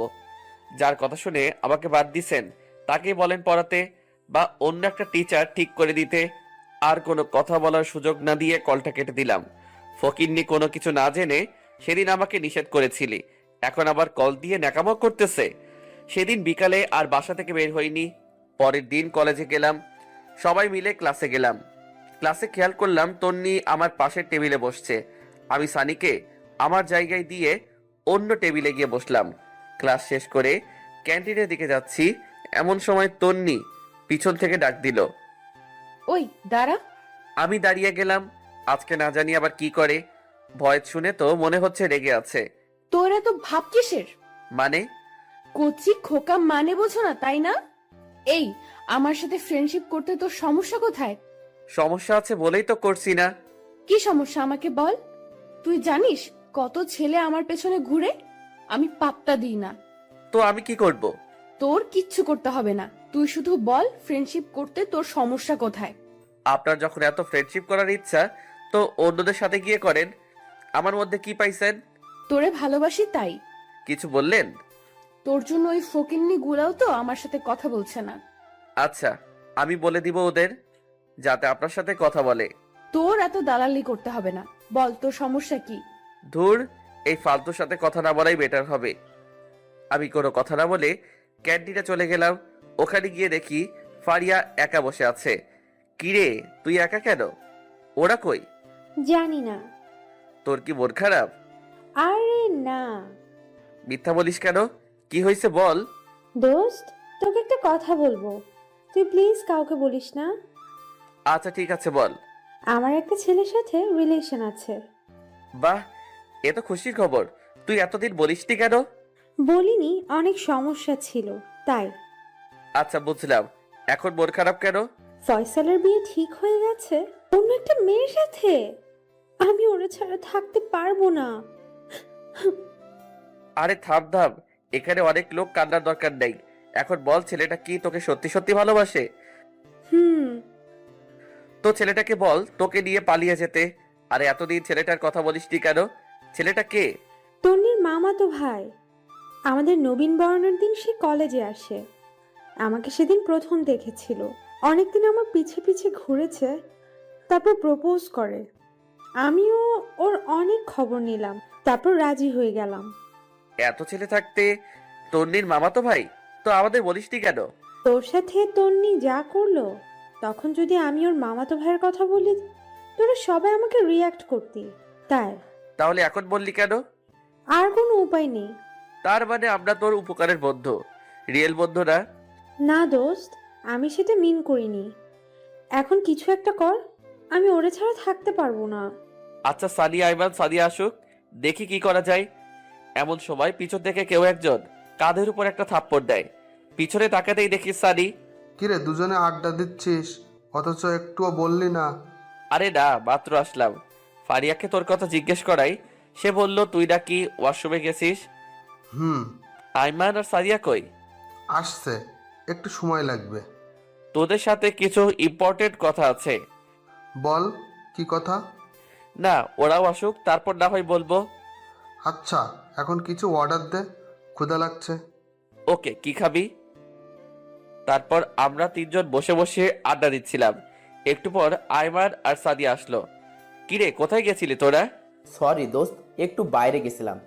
যার কথা শুনে আমাকে বাদ দিছেন তাকেই বলেন পড়াতে, বা অন্য একটা টিচার ঠিক করে দিতে। আর কোনো কথা বলার সুযোগ না দিয়ে কলটা কেটে দিলাম। ফকিন্নি কোনো কিছু না জেনে সেদিন আমাকে নিষেধ করেছিলি, এখন আবার কল দিয়ে ন্যাকামো করতেছে। সেদিন বিকালে আর বাসা থেকে বের হইনি। পরের দিন কলেজে গেলাম, সবাই মিলে ক্লাসে গেলাম। ক্লাসে খেয়াল করলাম তন্নি আমার পাশের টেবিলে বসছে। আমি সানিকে আমার জায়গায় দিয়ে অন্য টেবিলে গিয়ে বসলাম। ক্লাস শেষ করে ক্যান্টিনের দিকে যাচ্ছি, এমন সময় তন্নি পিছন থেকে ডাক দিল।
ওই দাঁড়া।
আমি দাঁড়িয়ে গেলাম। আজকে না জানি আবার কি করে। ভয় শুনে তো মনে হচ্ছে রেগে আছে।
তোর এত ভাব কিসের?
মানে?
কচি খোকা মানে বোঝো না তাই না? এই, আমার সাথে ফ্রেন্ডশিপ করতে তোর সমস্যা কোথায়?
সমস্যা আছে বলেই তো করছি না।
কি সমস্যা আমাকে বল। তুই জানিস কত ছেলে আমার পেছনে ঘুরে? আমি পাত্তা দিই না।
তো আমি কি করব?
তোর কিচ্ছু করতে হবে না, তুই শুধু বল ফ্রেন্ডশিপ করতে তোর সমস্যা কোথায়।
আপনার যখন এত ফ্রেন্ডশিপ করার ইচ্ছা, তো অন্যদের সাথে গিয়ে করেন। আমার মধ্যে কি পাইছেন?
তোরে ভালোবাসি তাই।
কিছু বললেন?
তোর জন্য ওই ফকিন্নি গুলাও তো আমার সাথে কথা বলছে না।
আচ্ছা, আমি বলে দিব ওদের, যাতে আপনার সাথে কথা বলে।
তোর এত দালালি করতে হবে না, বল তোর সমস্যা কি?
ধুর, এই ফালতুর সাথে কথা না বলাই বেটার হবে। আমি কোনো কথা না বলে ক্যান্টিনে চলে গেলাম। ওখানে গিয়ে দেখি ফারিয়া একা বসে আছে। কিরে, তুই একা কেন? ওরা কই?
জানি না।
তোর কি মন খারাপ?
আরে না।
মিথ্যা বলিস কেন? কি হয়েছে বল।
দোস্ত, তোকে একটা কথা বলবো, তুই প্লিজ কাউকে বলিস না।
আচ্ছা ঠিক আছে, বল।
আমার একটা ছেলের সাথে রিলেশন আছে।
বাহ, এ তো খুশির খবর। তুই এতদিন বলিসনি কেন?
বলিনি, অনেক সমস্যা ছিল তাই।
আচ্ছা বুঝলাম, এখন মন খারাপ কেন?
ফয়সালের বিয়ে ঠিক হয়ে গেছে অন্য একটা মেয়ের সাথে। আমি ওরা ছাড়া থাকতে পারবো না।
আরে থাম থাম, এখানে অনেক লোক কান্নার দরকার নেই। এখন বল, ছেলেটা কি তোকে সত্যি সত্যি ভালোবাসে? তো ছেলেটাকে বল তোকে নিয়ে পালিয়ে যেতে। আরে এতদিন ছেলেটার কথা বলিসনি কেন? ছেলেটা কে?
তন্নির মামাতো ভাই। আমাদের নবীন বরণের দিন সে কলেজে আসে। আমাকে সেদিন প্রথম দেখেছিল, অনেকদিন আমার পিছে পিছে ঘুরেছে, তারপর প্রপোজ করে। আমিও ওর অনেক খবর নিলাম, তারপর রাজি হয়ে গেলাম।
এত ছেলে থাকতে তন্নির মামাতো ভাই? তো আমাদের বলিসনি কেন?
তোর সাথে তন্নি যা করলো, তখন যদি আমি ওর মামাতো ভাইয়ের কথা বলি, তোরা সবাই আমাকে রিয়াক্ট করতি। তাই
তাহলে এখন বললি কেন?
আর কোনো উপায় নেই।
তার মানে আমরা তোর উপকারের বন্ধু, রিয়েল বন্ধু না?
না দোস্ত, আমি সেটা মিন করিনি। এখন কিছু একটা কর, আমি ওরে ছাড়া থাকতে পারবো না।
আচ্ছা সানি আইমান সাদিয়া আসুক, দেখি কি করা যায়। এমন সময় পিছন থেকে কেউ একজন কাঁধের উপর একটা থাপ্পড় দেয়। পিছনে তাকাতেই দেখি সানি।
কিরে দুজনে আড্ডা দিচ্ছিস অথচ একটুও বললি না?
আরে না, মাত্র আসলাম। ফারিয়াকে তোর কথা জিজ্ঞেস করাই, সে বলল তুই নাকি ওয়াশরুমে গেছিস।
হুম।
আইমান আর সাদিয়া কই?
আসছে, একটু সময় লাগবে।
তোদের সাথে কিছু ইম্পর্টেন্ট কথা আছে।
বল, কি কথা?
না, ওরাও আসুক, তারপর না হয় বলবো।
আচ্ছা, এখন কিছু অর্ডার দে, ক্ষুধা লাগছে।
ওকে, কি খাবি? তারপর আমরা তিনজন বসে বসে আড্ডা দিচ্ছিলাম। একটু পর আইমান আর সাদিয়া আসলো। কিরে, কোথায় গেছিলি তোরা?
সরি দোস্ত, একটু বাইরে গেছিলাম।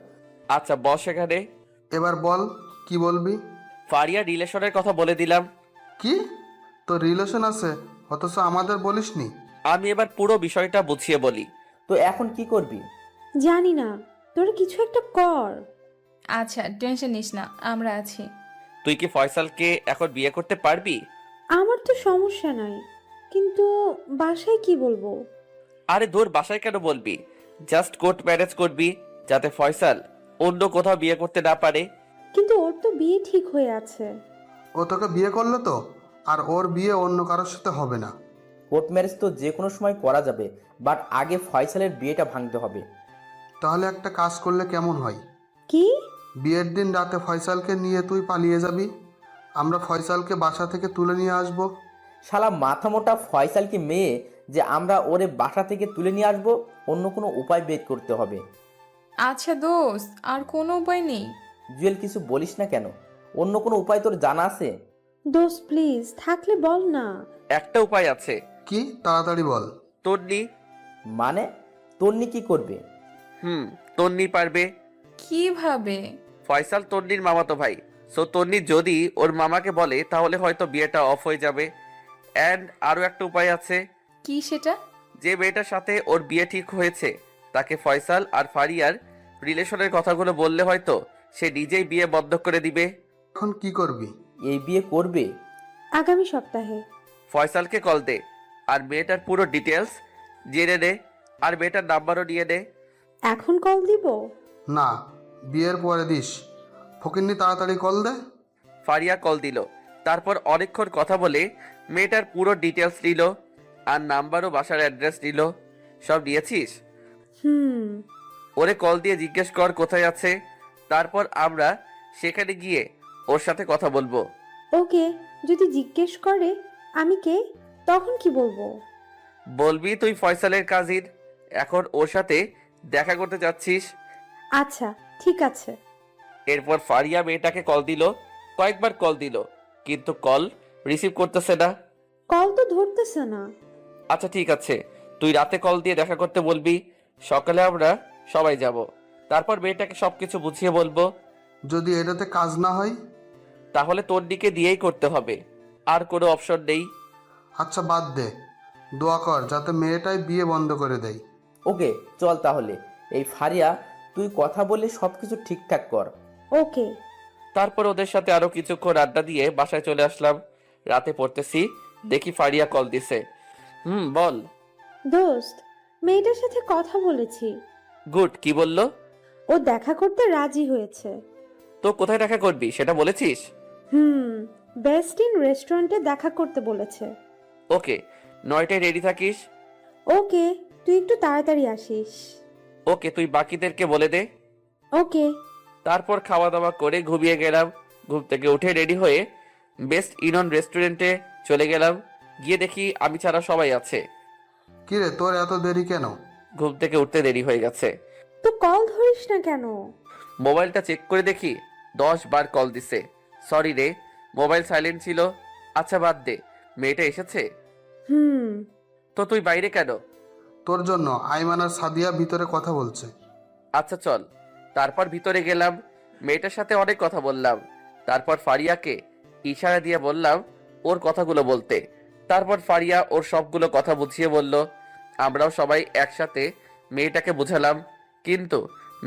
আচ্ছা বস এখানে।
এবার বল, কি বলবি?
ফারিয়া রিলেশনের কথা বলে দিলাম।
কি, তোর রিলেশন আছে অথচ আমাদের বলিসনি?
আমি এবার পুরো বিষয়টা বুঝিয়ে বলি।
তো এখন কি করবি?
জানি না, তোরা কিছু একটা কর।
আচ্ছা টেনশন নিস না, আমরা আছি।
তুই কি ফয়সালকে এখন বিয়ে করতে পারবি?
আমার তো সমস্যা নাই, কিন্তু বাসায় কি বলবো?
আরে দূর, বাসায় কেন বলবি? জাস্ট কোর্ট ম্যারেজ করবি, যাতে ফয়সাল অন্য কোথাও বিয়ে করতে না পারে।
কিন্তু ওর তো বিয়ে ঠিক হয়ে আছে।
ও তোকে বিয়ে করলো তো, আর ওর বিয়ে অন্য কারোর সাথে হবে না।
কোর্ট ম্যারেজ তো যে কোনো সময় করা যাবে, বাট আগে ফয়সালের বিয়েটা ভাঙতে হবে।
তাহলে একটা কাজ করলে কেমন হয়?
কি?
বিয়ের দিন রাতে ফয়সালকে নিয়ে তুই পালিয়ে যাবি, আমরা ফয়সালকে বাসা থেকে তুলে নিয়ে আসবো।
শালা মাথা মোটা ফয়সাল কি মেয়ে যে আমরা ওরে বাসা থেকে তুলে নিয়ে আসবো? অন্য কোনো উপায় বের করতে হবে।
আচ্ছা দোস্ত, আর কোনো উপায় নেই?
জুয়েল, কিছু বলিস না কেন? অন্য কোনো উপায় তোর জানা আছে?
দোস্ত প্লিজ, থাকলে বল না।
একটা উপায় আছে।
কি, তাড়াতাড়ি বল।
তন্নি।
মানে তন্নি কি করবে?
তন্নি পারবে।
কিভাবে?
ফয়সাল তন্নির মামাতো ভাই, সো তন্নি যদি ওর মামাকে বলে তাহলে হয়তো বিয়েটা অফ হয়ে যাবে। অ্যান্ড আরো একটা উপায় আছে।
কি সেটা?
যে মেয়েটার সাথে ওর বিয়ে ঠিক হয়েছে তাকে ফয়সাল আর ফারিয়ার রিলেশনের কথাগুলো বললে হয়তো সে নিজেই বিয়ে বন্ধ করে দিবে।
এখন কি করবি?
এই বিয়ে করবে?
আগামী সপ্তাহে।
ফয়সালকে কল দে, আর মেয়েটার পুরো ডিটেলস জেনে নে, আর মেয়েটার নাম্বারও নিয়ে নে।
এখন কল দিব?
না, বিয়ের পরে দিস। ফকিন্নি, তাড়াতাড়ি কল দে।
ফারিয়া কল দিল, তারপর অনেকক্ষণ কথা বলে মেয়েটার পুরো ডিটেলস নিল, আর নাম্বার ও বাসার অ্যাড্রেস নিল। সব নিয়েছিস? ওরে কল দিয়ে জিজ্ঞেস কর কোথায় আছে, তারপর আমরা সেখানে গিয়ে ওর সাথে কথা বলবো।
ওকে, যদি জিজ্ঞেস করে আমি কে, তখন কি বলবো?
বলবি তুই ফয়সালের কাজিন, এখন ওর সাথে দেখা করতে যাচ্ছিস।
আচ্ছা ঠিক আছে।
এরপর ফারিয়া মেয়েটাকে কল দিল, কয়েকবার কল দিল, কিন্তু কল রিসিভ করতেছে না।
কল তো ধরতেছে না।
আচ্ছা ঠিক আছে, তুই রাতে কল দিয়ে দেখা করতে বলবি, সকালে আমরা সবাই যাব। তারপর মেয়েটাকে সবকিছু বুঝিয়ে বলবো।
যদি এটাতে কাজ না হয়?
তাহলে তোর দিকে দিয়েই করতে হবে, আর কোনো অপশন নেই।
আচ্ছা বাদ দে, দোয়া কর যাতে মেয়েটাই বিয়ে বন্ধ করে দেয়।
ওকে চল তাহলে। এই ফারিয়া, তুই কথা বলে সবকিছু ঠিকঠাক কর।
ওকে।
তারপর ওদের সাথে আরো কিছুক্ষণ আড্ডা দিয়ে বাসায় চলে আসলাম। রাতে পড়তেছি, দেখি ফারিয়া কল দিছে। বল।
দোস্ত, মেয়েটার সাথে কথা বলেছি।
গুড, কি বললো?
ও দেখা করতে রাজি হয়েছে।
তো কোথায় দেখা করবি সেটা বলেছিস?
বেস্ট ইন রেস্টুরেন্টে দেখা করতে বলেছে।
ওকে, 9টায় রেডি থাকিস।
ওকে, তুই একটু তাড়াতাড়ি আসিস।
ওকে, তুই বাকিদেরকে বলে দে।
ওকে।
তারপর খাওয়া দাওয়া করে ঘুমিয়ে গেলাম। ঘুম থেকে উঠে রেডি হয়ে বেস্ট ইন রেস্টুরেন্টে চলে গেলাম। গিয়ে দেখি আমি ছাড়া সবাই আছে।
কিরে, তোর এত দেরি কেন?
ঘুম থেকে উঠতে দেরি হয়ে গেছে।
তো কল ধরিস না কেন?
মোবাইলটা চেক করে দেখি 10 বার কল দিছে। সরি রে, মোবাইল সাইলেন্ট ছিল। আচ্ছা বাদ দে, মেয়েটা এসেছে? তো তুই বাইরে কেন?
তোর জন্য আইমান আর সাদিয়া ভিতরে কথা বলছে।
আচ্ছা চল। তারপর ভিতরে গেলাম, মেয়েটার সাথে অনেক কথা বললাম। তারপর ফারিয়াকে ইশারা দিয়ে বললাম ওর কথাগুলো বলতে। তারপর ফারিয়া ওর সবগুলো কথা বুঝিয়ে বলল। আমরাও সবাই একসাথে মেয়েটাকে বুঝালাম, কিন্তু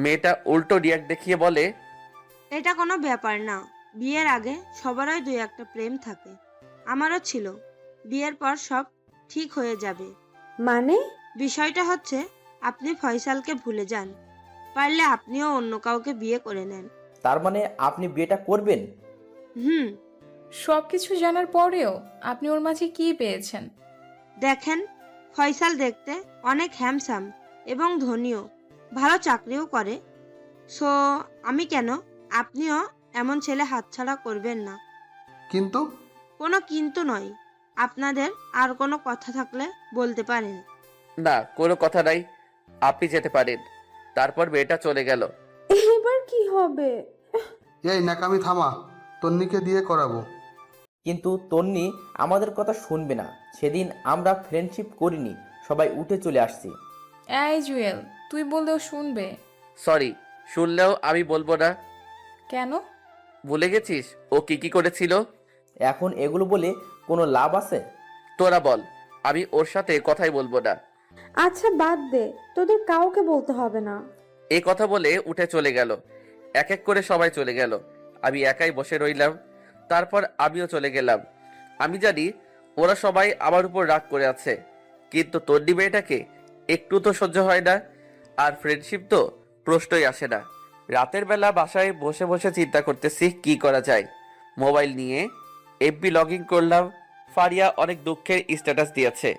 মেয়েটা উল্টো রিয়াক্ট দেখিয়ে বলে,
এটা কোনো ব্যাপার না, বিয়ের আগে সবারই দুই একটা প্রেম থাকে, আমারও ছিল, বিয়ের পর সব ঠিক হয়ে যাবে।
মানে?
বিষয়টা হচ্ছে আপনি ফয়সালকে ভুলে যান, পারলে আপনিও অন্য কাউকে বিয়ে করে নেন।
তার মানে আপনি বিয়েটা করবেন?
হুম।
সব কিছু জানার পরেও আপনি ওর মাঝে কি পেয়েছেন?
দেখেন, ফয়সাল দেখতে অনেক হ্যান্ডসাম এবং ধনীও, ভালো চাকরিও করে। সো আমি কেন, আপনিও এমন ছেলে হাতছাড়া করবেন না।
কিন্তু
কোনো কিন্তু নয়, আপনাদের আর কোনো কথা থাকলে বলতে পারেন।
না কোনো কথা নাই, আপনি যেতে পারেন। তারপর মেয়েটা চলে গেল।
এবার কি হবে?
এই ন্যাকামি থামা, তন্নিকে দিয়ে করাবো।
কিন্তু তন্নি আমাদের কথা শুনবে না। সেদিন আমরা ফ্রেন্ডশিপ করিনি, সবাই উঠে চলে আসছি।
এই জুয়েল, তুই বললেও শুনবে?
সরি, শুনলেও আমি বলবো না।
কেন?
ভুলে গেছিস ও কি কি করেছিল?
এখন এগুলো বলে কোনো লাভ আছে?
তোরা বল, আমি ওর সাথে কথাই বলবো না।
আচ্ছা বাদ দে, তোদের কাউকে বলতে হবে না।
এই কথা বলে উঠে চলে গেল। এক এক করে সবাই চলে গেল, আমি একাই বসে রইলাম। তারপর আমিও চলে গেলাম। আমি জানি ওরা সবাই আমার উপর রাগ করে আছে, কিন্তু তন্নি মেয়েটাকে একটু তো সহ্য হয় না, আর ফ্রেন্ডশিপ তো প্রশ্নই আসে না। রাতের বেলা বাসায় বসে বসে চিন্তা করতেছি কি করা যায়। মোবাইল নিয়ে এফবি লগ ইন করলাম। ফারিয়া অনেক দুঃখের স্ট্যাটাস দিয়েছে,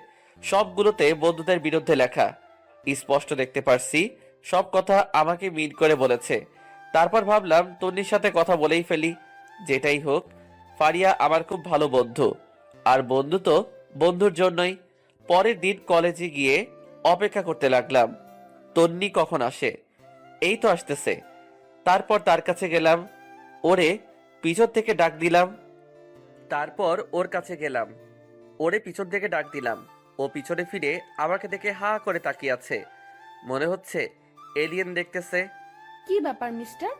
সবগুলোতে বন্ধুদের বিরুদ্ধে লেখা। স্পষ্ট দেখতে পারছি সব কথা আমাকে মিন করে বলেছে। তারপর ভাবলাম তন্নির সাথে কথা বলেই ফেলি। যেটাই হোক, ফারিয়া আমার খুব ভালো বন্ধু, আর বন্ধু তো বন্ধুর জন্যই। পরের দিন কলেজে গিয়ে অপেক্ষা করতে লাগলাম তন্নি কখন আসে। এই তো আসতেছে। তারপর তার কাছে গেলাম, ওরে পিছন থেকে ডাক দিলাম। তারপর ওর কাছে গেলাম, ওরে পিছন থেকে ডাক দিলাম। ও পিছনে ফিরে আমাকে দেখে হা করে তাকিয়ে আছে, মনে হচ্ছে এলিয়েন দেখতেছে।
কি ব্যাপার মিস্টার,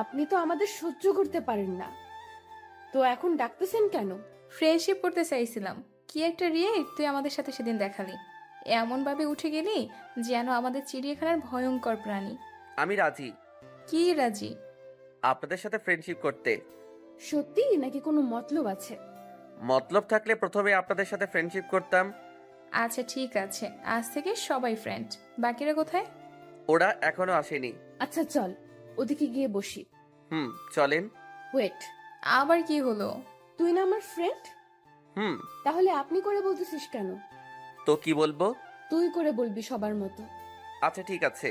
আপনি তো আমাদের সহ্য করতে পারেন না, তো এখন ডাকতেছেন কেন?
ফ্রেন্ডশিপ করতে চাইছিলাম, কি একটা রিয়েক্ট তুই আমাদের সাথে সেদিন দেখালি। এমনভাবে উঠে গেলি যেন আমাদের চিড়িয়াখানার ভয়ঙ্কর প্রাণী।
আমি রাজি।
কি রাজি?
আপনাদের সাথে ফ্রেন্ডশিপ করতে।
সত্যি নাকি কোনো মতলব আছে?
মতলব থাকলে প্রথমে আপনাদের সাথে ফ্রেন্ডশিপ করতাম।
আচ্ছা ঠিক আছে, আজ থেকে সবাই ফ্রেন্ড। বাকিরা কোথায়?
ওরা এখনো আসেনি।
আচ্ছা চল ওদিকে গিয়ে বসি।
চলেন।
ওয়েট,
আবার কি হলো?
তুই না আমার ফ্রেন্ড, তাহলে আপনি করে বলতেছিস কেন?
তো কি বলবো?
তুই করে বলবি সবার মতো।
আচ্ছা ঠিক আছে।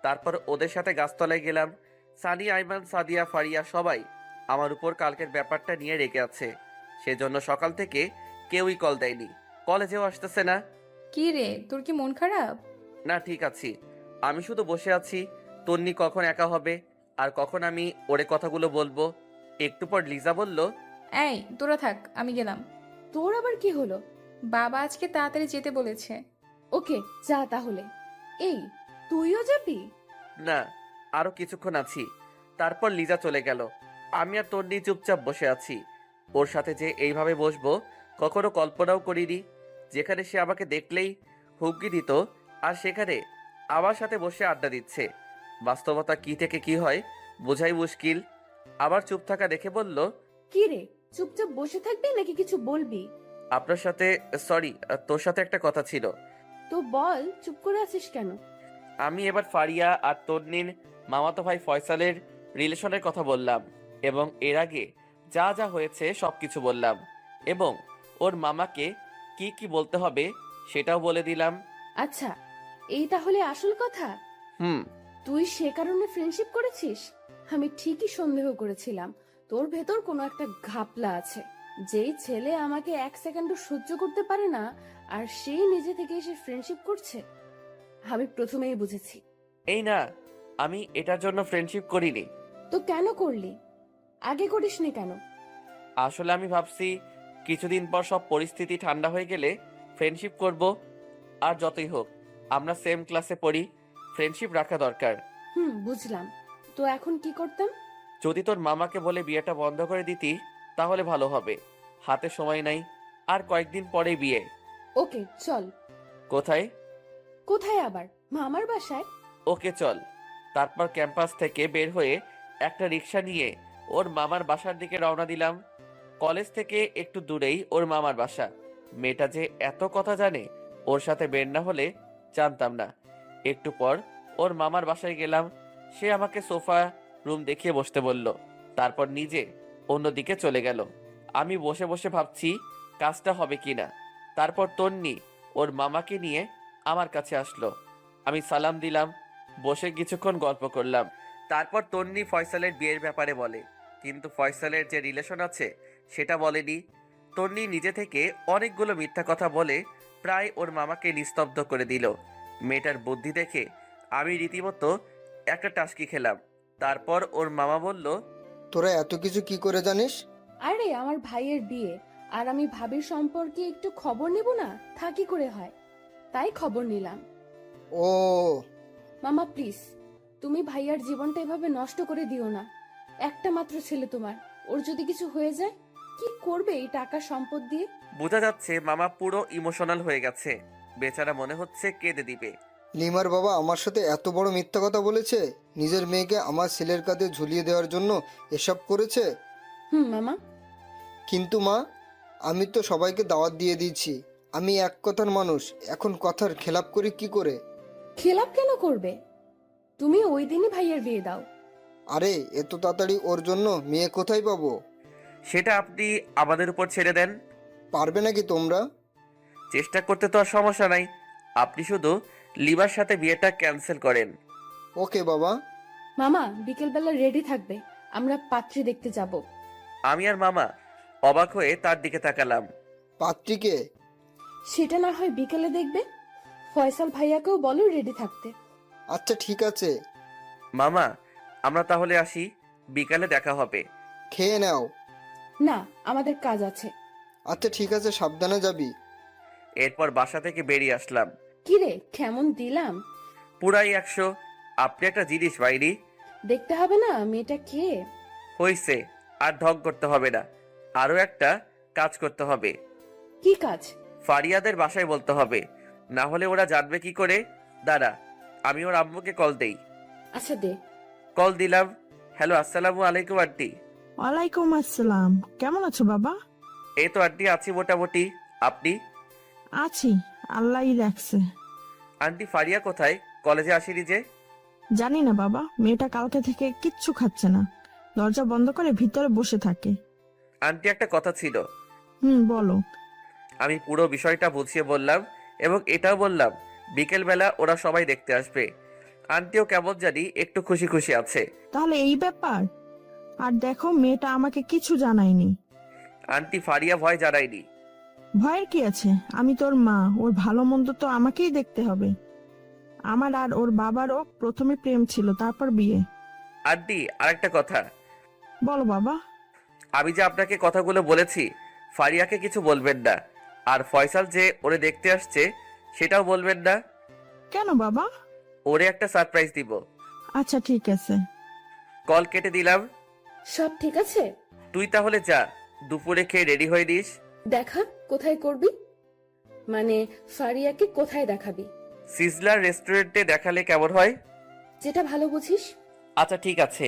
তারপর ওদের সাথে গাছতলায় গেলাম। সানি, আইমান, সাদিয়া, ফারিয়া সবাই আমার উপর কালকের ব্যাপারটা নিয়ে রেগে আছে। সেজন্য সকাল থেকে কেউই কল দেয়নি। কলেজেও আসতেছে না।
কি রে, তোর কি মন খারাপ?
না ঠিক আছি, আমি শুধু বসে আছি। তন্নি কখন একা হবে আর কখন আমি ওরে কথাগুলো বলবো। একটু পর লিজা বলল,
এই তোরা থাক, আমি গেলাম।
তোর আবার কি হলো?
বাবা আজকে তাড়াতাড়ি যেতে বলেছে।
ওকে যা তাহলে। এই তুইও যাবি?
না, আরো কিছুক্ষণ আছি। তারপর লিজা চলে গেল। আমি আর তন্নি চুপচাপ বসে আছি। ওর সাথে যে এইভাবে বসবো কখনো কল্পনাও করিনি। যেখানে সে আমাকে দেখলেই হুমকি দিত, আর সেখানে আমার সাথে বসে আড্ডা দিচ্ছে। বাস্তবতা কি থেকে কি হয় বোঝাই মুশকিল। আবার চুপ থাকা দেখে বলল,
কি রে, চুপচাপ বসে থাকবি নাকি কিছু বলবি?
আপনার সাথে, সরি, তোর সাথে একটা কথা ছিল।
তো বল, চুপ করে আছিস কেন?
আমি এবার ফারিয়া আর তন্নির মামাতো ভাই ফয়সালের রিলেশনের কথা বললাম, এবং এর আগে যা যা হয়েছে সবকিছু বললাম, এবং ওর মামাকে কি কি বলতে হবে সেটাও বলে দিলাম।
আচ্ছা, এই তাহলে আসল কথা? তুই সে কারণে ফ্রেন্ডশিপ করেছিস? আমি ঠিকই সন্দেহ করেছিলাম তোর ভেতর কোনো একটা ঘাপলা আছে। যেই ছেলে আমাকে এক সেকেন্ডও সহ্য করতে পারে না, আর সেই নিজে থেকে এসে ফ্রেন্ডশিপ করছে, আমি প্রথমেই বুঝেছি।
এই না, আমি এটার জন্য ফ্রেন্ডশিপ করিনি।
তো কেন করলি? আগে করিসনি কেন?
আসলে আমি ভাবছি কিছুদিন পর সব পরিস্থিতি ঠান্ডা হয়ে গেলে ফ্রেন্ডশিপ করব। আর যতই হোক আমরা সেম ক্লাসে পড়ি, ফ্রেন্ডশিপ রাখা দরকার।
বুঝলাম। তো এখন কি করতাম?
যদি তোর মামাকে বলে বিয়েটা বন্ধ করে দিতি তাহলে ভালো হবে। হাতে সময় নাই, আর কয়েকদিন পরেই বিয়ে।
ওকে চল।
কোথায়?
কোথায় আবার? মামার বাসায়।
ওকে চল। তারপর ক্যাম্পাস থেকে বের হয়ে একটা রিক্সা নিয়ে ওর মামার বাসার দিকে রওনা দিলাম। কলেজ থেকে একটু দূরেই ওর মামার বাসা। মেয়েটা যে এত কথা জানে, ওর সাথে বের না হলে জানতাম না। একটু পর ওর মামার বাসায় গেলাম। সে আমাকে সোফা রুম দেখিয়ে বসতে বলল, তারপর নিজে অন্যদিকে চলে গেল। আমি বসে বসে ভাবছি কাজটা হবে কিনা। তারপর তন্নি ওর মামাকে নিয়ে আমার কাছে আসলো। আমি সালাম দিলাম, বসে কিছুক্ষণ গল্প করলাম। তারপর তন্নি ফয়সালের বিয়ের ব্যাপারে বলে, কিন্তু ফয়সালের যে রিলেশন আছে সেটা বলেনি। তন্নি নিজে থেকে অনেকগুলো মিথ্যা কথা বলে প্রায় ওর মামাকে নিস্তব্ধ করে দিল। মেয়েটার বুদ্ধি দেখে আমি রীতিমতো একটা টাস্কি খেলাম। তারপর ওর মামা বলল,
তোরা এত কিছু কি করে জানিস?
আরে আমার ভাইয়ের বিয়ে, আর আমি ভাবির সম্পর্কে একটু খবর নেব না, থাকি করে হয়, তাই খবর নিলাম।
ও,
মামা প্লিজ, তুমি ভাইয়ার জীবনটা এভাবে নষ্ট করে দিও না। একটা মাত্র ছেলে তোমার, ওর যদি কিছু হয়ে যায় কি করবে এই টাকা সম্পদ দিয়ে?
বোঝা যাচ্ছে মামা পুরো ইমোশনাল হয়ে গেছে। বেচারা মনে হচ্ছে কেঁদে দিবে।
লিমার বাবা আমার সাথে এত বড় মিথ্যা কথা বলেছে? নিজের মেয়েকে আমার ছেলের কাঁধে ঝুলিয়ে দেওয়ার জন্য এসব করেছে?
মামা।
কিন্তু মা, আমি তো সবাইকে দাওয়াত দিয়ে দিয়েছি। আমি এক কথার মানুষ, এখন কথার খেলাপ করি কি করে?
খেলাপ কেন করবে? তুমি ওই দিনই ভাইয়ের বিয়ে দাও।
আরে এত তাড়াতাড়ি ওর জন্য মেয়ে কোথায় পাবো?
সেটা আপনি আমাদের উপর ছেড়ে দেন।
পারবে নাকি তোমরা?
চেষ্টা করতে তো আর সমস্যা নাই। আপনি শুধু লিবার সাথে বিয়েটা ক্যান্সেল করেন।
ওকে বাবা।
মামা বিকেলবেলা রেডি থাকবে, আমরা পাত্রী দেখতে যাব।
আমি আর মামা অবাক হয়ে তার দিকে তাকালাম।
পাত্রীকে?
সেটা না হয় বিকেলে দেখবে। ফয়সাল ভাইয়াকেও বলো রেডি থাকতে।
আচ্ছা ঠিক আছে।
মামা আমরা তাহলে আসি, বিকালে দেখা হবে।
খেয়ে নাও।
না, আমাদের কাজ আছে।
আচ্ছা ঠিক আছে, সাবধানে যাবি।
এরপর বাসা থেকে বেরিয়ে আসলাম।
কিরে কেমন দিলাম?
পুরাই 100। আপনি একটা জিনিস বাইরি।
দেখতে হবে না মেয়েটা কে?
হইছে, আর ঢং করতে হবে না। আরো একটা কাজ করতে হবে।
কি কাজ?
ফারিয়াদের বাসায় বলতে হবে, না হলে ওরা জানবে কি করে। দাঁড়া, আমি ওর আম্মুকে কল দেই।
আচ্ছা দে।
কল দিলাম। হ্যালো, আসসালামু আলাইকুম আন্টি।
ওয়ালাইকুম আসসালাম। কেমন আছো বাবা?
এই তো আন্টি, আছি মোটামুটি। আপনি?
আছি, আল্লাহই রাখছে।
আন্টি ফারিয়া কোথায়? কলেজে আসেনি যে?
জানি না বাবা, মেয়েটা কালকে থেকে কিচ্ছু খাচ্ছে না, দরজা বন্ধ করে ভিতরে বসে থাকে।
আন্টি একটা কথা ছিল।
বলো।
আমি পুরো বিষয়টা বুঝিয়ে বললাম এবং এটাও বললাম বিকেলবেলা ওরা সবাই দেখতে আসবে। আন্টিও কেমন জানি একটু খুশি খুশি আছে।
তাহলে এই ব্যাপার? আর দেখো, মেয়েটা আমাকে কিছু জানায়নি।
আন্টি ফারিয়া ভয় জানায়নি।
ভয়ের কি আছে? আমি তোর মা, ওর ভালো মন্দ তো আমাকেই দেখতে হবে। আমার আর ওর বাবারও প্রথমে প্রেম ছিল, তারপর বিয়ে।
আন্টি আরেকটা কথা।
বলো বাবা।
আমি যে আপনাকে কথাগুলো বলেছি, ফারিয়াকে কিছু বলবেন না। আর ফয়সাল যে ওরে দেখতে আসছে সেটাও বলবেন না।
কেন বাবা?
ওরে একটা সারপ্রাইজ দিব।
আচ্ছা ঠিক আছে।
কল কেটে দিলাম।
সব ঠিক আছে?
তুই তাহলে যা, দুপুরে খেয়ে রেডি হয়ে নিস।
দেখা কোথায় করবি? মানে ফারিয়াকে কোথায় দেখাবি?
সিজলার রেস্টুরেন্টে দেখালে কেমন হয়?
যেটা ভালো বুঝিস।
আচ্ছা ঠিক আছে,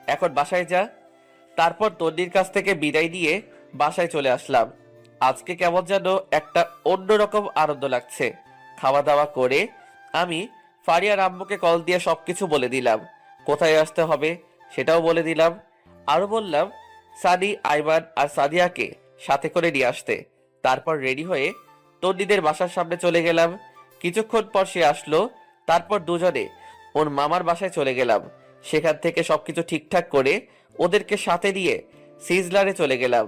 এখন বাসায় যা। তারপর তন্নির কাছ থেকে বিদায় নিয়ে বাসায় চলে আসলাম। আজকে কেমন যেন একটা অন্যরকম আনন্দ লাগছে। খাওয়া দাওয়া করে আমি ফারিয়ার আম্মুকে কল দিয়ে সবকিছু বলে দিলাম। কোথায় আসতে হবে সেটাও বলে দিলাম। আরো বললাম সানি, আইমান আর সাদিয়াকে সাথে করে নিয়ে আসতে। তারপর রেডি হয়ে তন্নিদের বাসার সামনে চলে গেলাম। কিছুক্ষণ পর সে আসলো। তারপর দুজনে ওর মামার বাসায় চলে গেলাম। সেখান থেকে সবকিছু ঠিকঠাক করে ওদেরকে সাথে দিয়ে সিজলারে চলে গেলাম।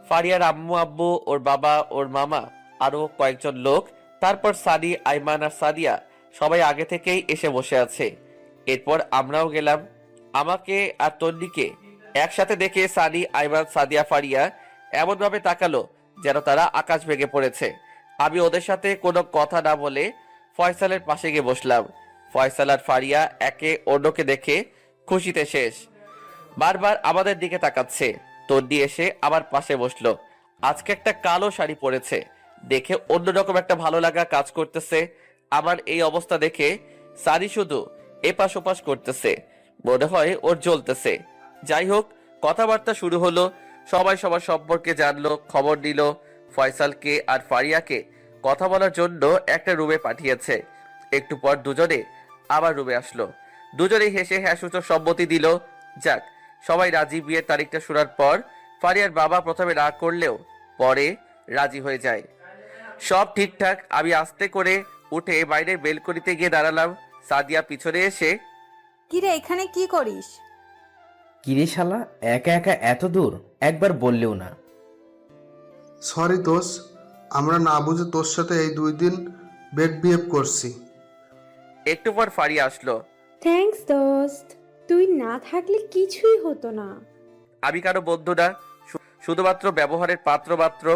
ফারিয়ার আম্মু আব্বু, ওর বাবা, ওর মামা, আরো কয়েকজন লোক, তারপর সানি, আইমান আর সাদিয়া সবাই আগে থেকেই এসে বসে আছে। এরপর আমরাও গেলাম। আমাকে আর তন্নিকে একসাথে দেখে সানি, আইমান, সাদিয়া, ফারিয়া এমন ভাবে তাকালো যেন তারা আকাশ ভেঙে পড়েছে। আমি ওদের সাথে কোনো কথা না বলে ফয়সালের পাশে গিয়ে বসলাম। ফয়সাল আর ফারিয়া একে অন্যকে দেখে খুশিতে শেষ। বারবার আমাদের দিকে তাকাচ্ছে। তন্নি এসে আমার পাশে বসলো। আজকে একটা কালো শাড়ি পরেছে দেখে অন্যরকম একটা ভালো লাগা কাজ করতেছে। আমার এই অবস্থা দেখে সারি শুধু এপাশ ওপাশ করতেছে, মনে হয় ওর জ্বলতেছে। যাই হোক, কথাবার্তা শুরু হলো। সবাই সবার সম্পর্কে জানলো, খবর নিল। ফয়সালকে আর ফারিয়াকে কথা বলার জন্য একটা রুমে পাঠিয়েছে। একটু পর দুজনে আবার রুমে আসলো। দুজনেই হেসে হ্যাঁ সূচক সম্মতি দিল। যাক, সবাই রাজি। বিয়ের তারিখটা শোনার পর ফারিয়ার বাবা প্রথমে না করলেও পরে রাজি হয়ে যায়। সব ঠিকঠাক। আমি আস্তে করে উঠে বাইরের বেলকনিতে গিয়ে দাঁড়ালাম। সাদিয়া পিছনে এসে,
কিরে এখানে কি করিস?
কিরে শালা, একা একা এত দূর, একবার বললেও না।
সরি দোষ, আমরা না বুঝে তোর সাথে এই 2 দিন বেড বিহেভ করছি।
একটু পর ফারিয়া আসলো।
থ্যাঙ্কস দোস্ত, তুই না থাকলে কিছুই হতো না।
আমি কারো বন্ধু না, শুধুমাত্র ব্যবহারের পাত্র মাত্র।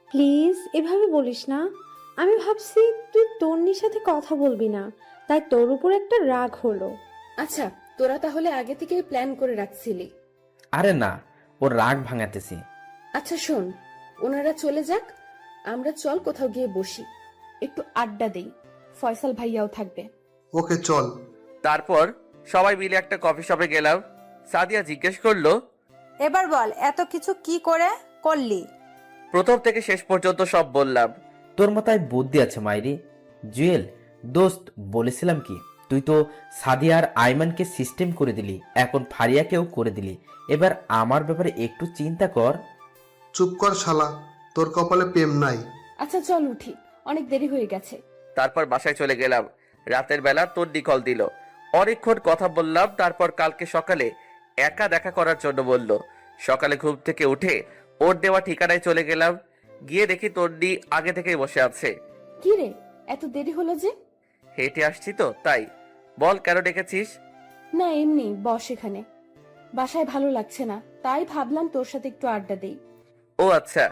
প্লিজ এভাবে বলিস না। আমি ভাবছি তুই তন্নির সাথে কথা বলবি না, তাই তোর উপর একটা রাগ হলো।
আচ্ছা, তোরা তাহলে আগে থেকে প্ল্যান করে রাখছিলি?
আরে না, ওর রাগ ভাঙাতেছি।
আচ্ছা শোন, ওনারা চলে যাক, আমরা চল কোথাও গিয়ে বসি, একটু আড্ডা দেই। ফয়সাল ভাইয়াও থাকবে।
ওকে চল।
তারপর সবাই মিলে একটা কফি শপে গেলাম। সাদিয়া জিজ্ঞেস করলো,
এবার বল এত কিছু কি করে করলি?
প্রথম থেকে শেষ পর্যন্ত সব বললাম।
তোর মাথায় বুদ্ধি আছে মাইরি। জুয়েল দোস্ত, বলেছিলাম কি, তুই তো সাদিয়া আর আইমানকে সিস্টেম করে দিলি, এখন ফারিয়াকেও করে দিলি। এবার আমার ব্যাপারে একটু চিন্তা কর।
চুপ কর শালা, তোর কপালে প্রেম নাই।
আচ্ছা চল উঠি, অনেক দেরি হয়ে গেছে।
তারপর বাসায় চলে গেলাম। রাতের বেলা তন্নি কল দিল। অনেকক্ষণ কথা বললাম। তারপর কালকে সকালে একা দেখা করার জন্য বলল। সকালে ঘুম থেকে উঠে ওর দেওয়া ঠিকানায় চলে গেলাম। গিয়ে দেখি তন্নি আগে থেকেই বসে আছে।
কি রে, এত দেরি হলো যে?
হেঁটে আসছি তো তাই। বল, কেন ডেকেছিস?
না এমনি, বস এখানে। বাসায় ভালো লাগছে না, তাই ভাবলাম তোর সাথে একটু আড্ডা দেই।
ও আচ্ছা।